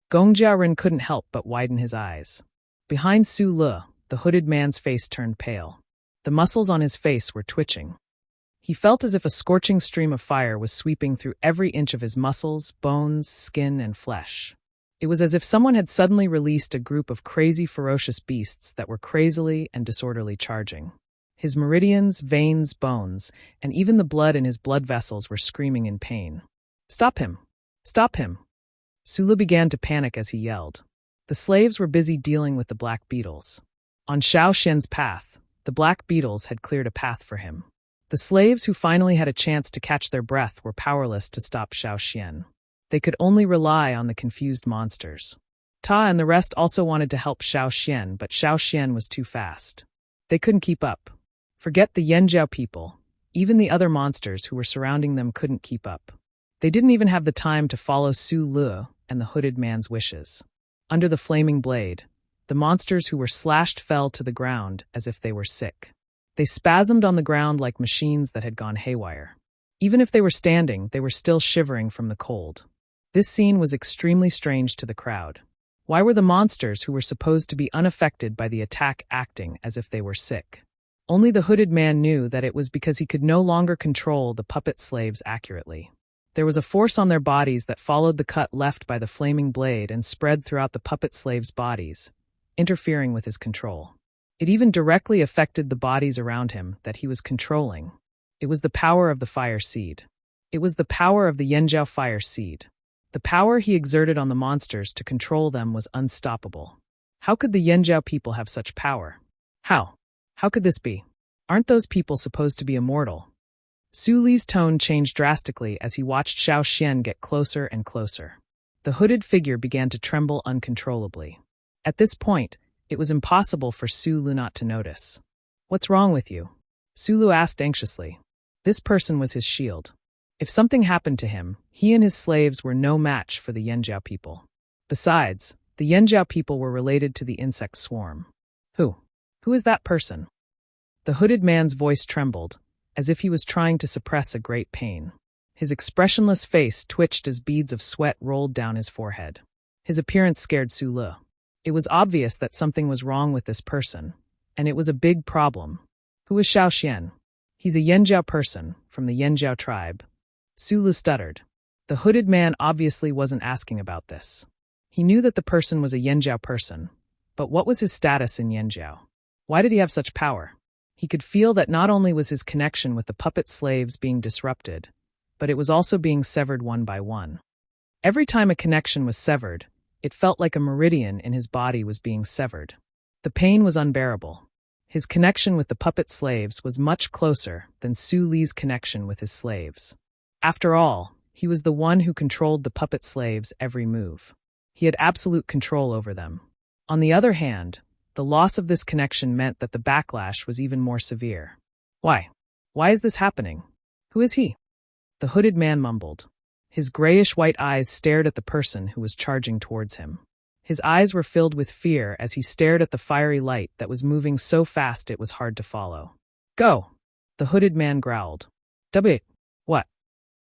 [SPEAKER 1] Gong Jiaren couldn't help but widen his eyes. Behind Su Le, the hooded man's face turned pale. The muscles on his face were twitching. He felt as if a scorching stream of fire was sweeping through every inch of his muscles, bones, skin, and flesh. It was as if someone had suddenly released a group of crazy, ferocious beasts that were crazily and disorderly charging. His meridians, veins, bones, and even the blood in his blood vessels were screaming in pain. "Stop him! Stop him!" Sulu began to panic as he yelled. The slaves were busy dealing with the black beetles. On Xiao Xian's path, the black beetles had cleared a path for him. The slaves who finally had a chance to catch their breath were powerless to stop Xiao Xian. They could only rely on the confused monsters. Ta and the rest also wanted to help Xiao Xian, but Xiao Xian was too fast. They couldn't keep up. Forget the Yanjiao people. Even the other monsters who were surrounding them couldn't keep up. They didn't even have the time to follow Su Le and the hooded man's wishes. Under the flaming blade, the monsters who were slashed fell to the ground as if they were sick. They spasmed on the ground like machines that had gone haywire. Even if they were standing, they were still shivering from the cold. This scene was extremely strange to the crowd. Why were the monsters who were supposed to be unaffected by the attack acting as if they were sick? Only the hooded man knew that it was because he could no longer control the puppet slaves accurately. There was a force on their bodies that followed the cut left by the flaming blade and spread throughout the puppet slaves' bodies, interfering with his control. It even directly affected the bodies around him that he was controlling. It was the power of the fire seed. It was the power of the Yanjiao fire seed. The power he exerted on the monsters to control them was unstoppable. How could the Yanjiao people have such power? How? How could this be? Aren't those people supposed to be immortal? Su Li's tone changed drastically as he watched Xiao Xian get closer and closer. The hooded figure began to tremble uncontrollably. At this point, it was impossible for Su Lu not to notice. "What's wrong with you?" Su Lu asked anxiously. This person was his shield. If something happened to him, he and his slaves were no match for the Yanjiao people. Besides, the Yanjiao people were related to the insect swarm. Who? Who is that person? The hooded man's voice trembled, as if he was trying to suppress a great pain. His expressionless face twitched as beads of sweat rolled down his forehead. His appearance scared Su Le. It was obvious that something was wrong with this person, and it was a big problem. Who is Xiao Xian? He's a Yanjiao person, from the Yanjiao tribe. Su Le stuttered. The hooded man obviously wasn't asking about this. He knew that the person was a Yanjiao person, but what was his status in Yanjiao? Why did he have such power? He could feel that not only was his connection with the puppet slaves being disrupted, but it was also being severed one by one. Every time a connection was severed, it felt like a meridian in his body was being severed. The pain was unbearable. His connection with the puppet slaves was much closer than Su Li's connection with his slaves. After all, he was the one who controlled the puppet slaves' every move. He had absolute control over them. On the other hand, the loss of this connection meant that the backlash was even more severe. Why? Why is this happening? Who is he? The hooded man mumbled. His grayish-white eyes stared at the person who was charging towards him. His eyes were filled with fear as he stared at the fiery light that was moving so fast it was hard to follow. Go! The hooded man growled. Wait, what?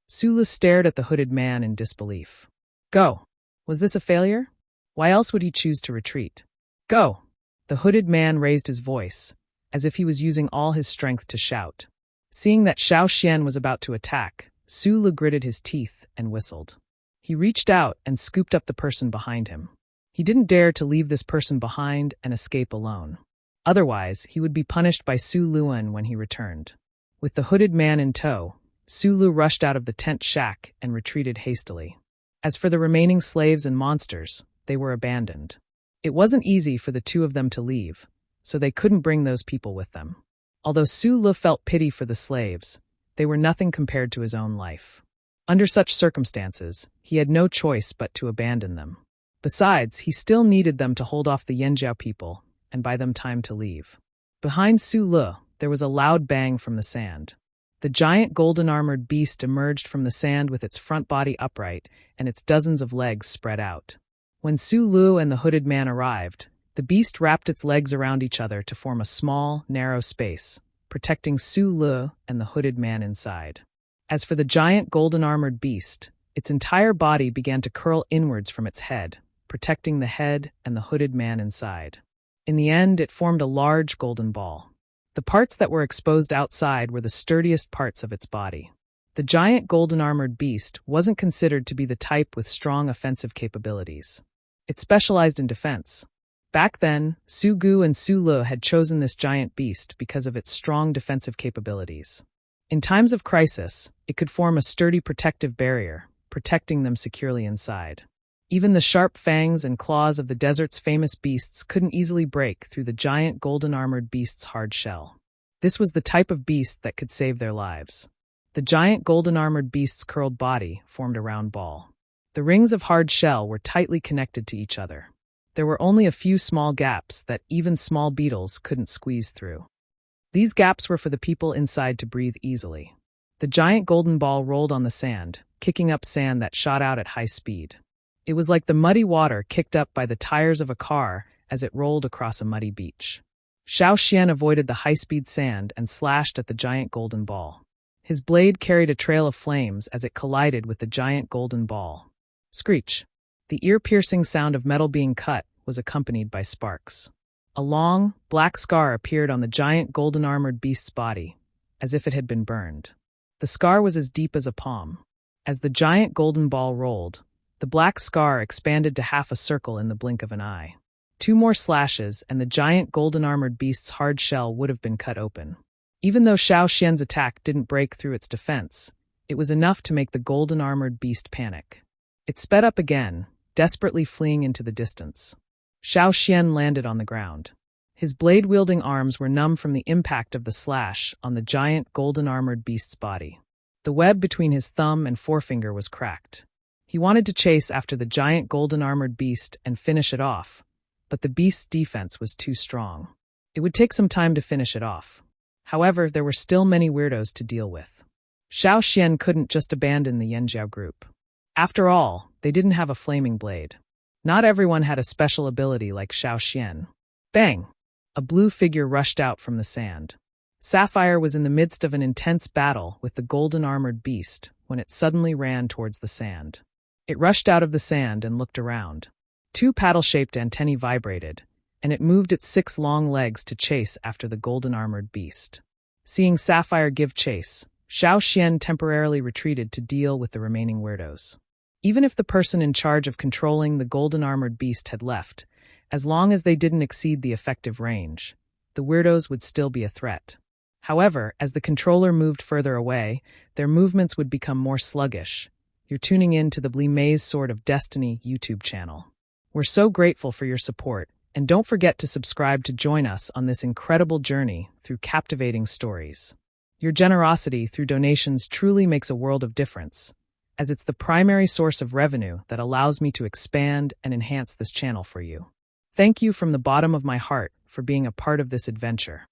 [SPEAKER 1] Sulu stared at the hooded man in disbelief. Go! Was this a failure? Why else would he choose to retreat? Go! The hooded man raised his voice, as if he was using all his strength to shout. Seeing that Xiao Xian was about to attack, Sulu gritted his teeth and whistled. He reached out and scooped up the person behind him. He didn't dare to leave this person behind and escape alone. Otherwise, he would be punished by Su Luan when he returned. With the hooded man in tow, Sulu rushed out of the tent shack and retreated hastily. As for the remaining slaves and monsters, they were abandoned. It wasn't easy for the two of them to leave, so they couldn't bring those people with them. Although Sulu felt pity for the slaves, they were nothing compared to his own life. Under such circumstances, he had no choice but to abandon them. Besides, he still needed them to hold off the Yanjiao people and buy them time to leave. Behind Sulu, there was a loud bang from the sand. The giant golden-armored beast emerged from the sand with its front body upright and its dozens of legs spread out. When Sulu and the hooded man arrived, the beast wrapped its legs around each other to form a small, narrow space, protecting Sulu and the hooded man inside. As for the giant golden-armored beast, its entire body began to curl inwards from its head, protecting the head and the hooded man inside. In the end, it formed a large golden ball. The parts that were exposed outside were the sturdiest parts of its body. The giant golden-armored beast wasn't considered to be the type with strong offensive capabilities. It specialized in defense. Back then, Su Gu and Su Lu had chosen this giant beast because of its strong defensive capabilities. In times of crisis, it could form a sturdy protective barrier, protecting them securely inside. Even the sharp fangs and claws of the desert's famous beasts couldn't easily break through the giant golden-armored beast's hard shell. This was the type of beast that could save their lives. The giant golden-armored beast's curled body formed a round ball. The rings of hard shell were tightly connected to each other. There were only a few small gaps that even small beetles couldn't squeeze through. These gaps were for the people inside to breathe easily. The giant golden ball rolled on the sand, kicking up sand that shot out at high speed. It was like the muddy water kicked up by the tires of a car as it rolled across a muddy beach. Xiao Xian avoided the high-speed sand and slashed at the giant golden ball. His blade carried a trail of flames as it collided with the giant golden ball. Screech! The ear-piercing sound of metal being cut was accompanied by sparks. A long, black scar appeared on the giant golden-armored beast's body, as if it had been burned. The scar was as deep as a palm. As the giant golden ball rolled, the black scar expanded to half a circle in the blink of an eye. 2 more slashes, and the giant golden-armored beast's hard shell would have been cut open. Even though Xiao Xian's attack didn't break through its defense, it was enough to make the golden-armored beast panic. It sped up again, desperately fleeing into the distance. Xiao Xian landed on the ground. His blade-wielding arms were numb from the impact of the slash on the giant golden-armored beast's body. The web between his thumb and forefinger was cracked. He wanted to chase after the giant golden-armored beast and finish it off, but the beast's defense was too strong. It would take some time to finish it off. However, there were still many weirdos to deal with. Xiao Xian couldn't just abandon the Yanjiao group. After all, they didn't have a flaming blade. Not everyone had a special ability like Xiao Xian. Bang! A blue figure rushed out from the sand. Sapphire was in the midst of an intense battle with the golden-armored beast when it suddenly ran towards the sand. It rushed out of the sand and looked around. 2 paddle-shaped antennae vibrated, and it moved its 6 long legs to chase after the golden-armored beast. Seeing Sapphire give chase, Xiao Xian temporarily retreated to deal with the remaining weirdos. Even if the person in charge of controlling the golden-armored beast had left, as long as they didn't exceed the effective range, the weirdos would still be a threat. However, as the controller moved further away, their movements would become more sluggish. You're tuning in to the Maze Sword of Destiny YouTube channel. We're so grateful for your support, and don't forget to subscribe to join us on this incredible journey through captivating stories. Your generosity through donations truly makes a world of difference, as it's the primary source of revenue that allows me to expand and enhance this channel for you. Thank you from the bottom of my heart for being a part of this adventure.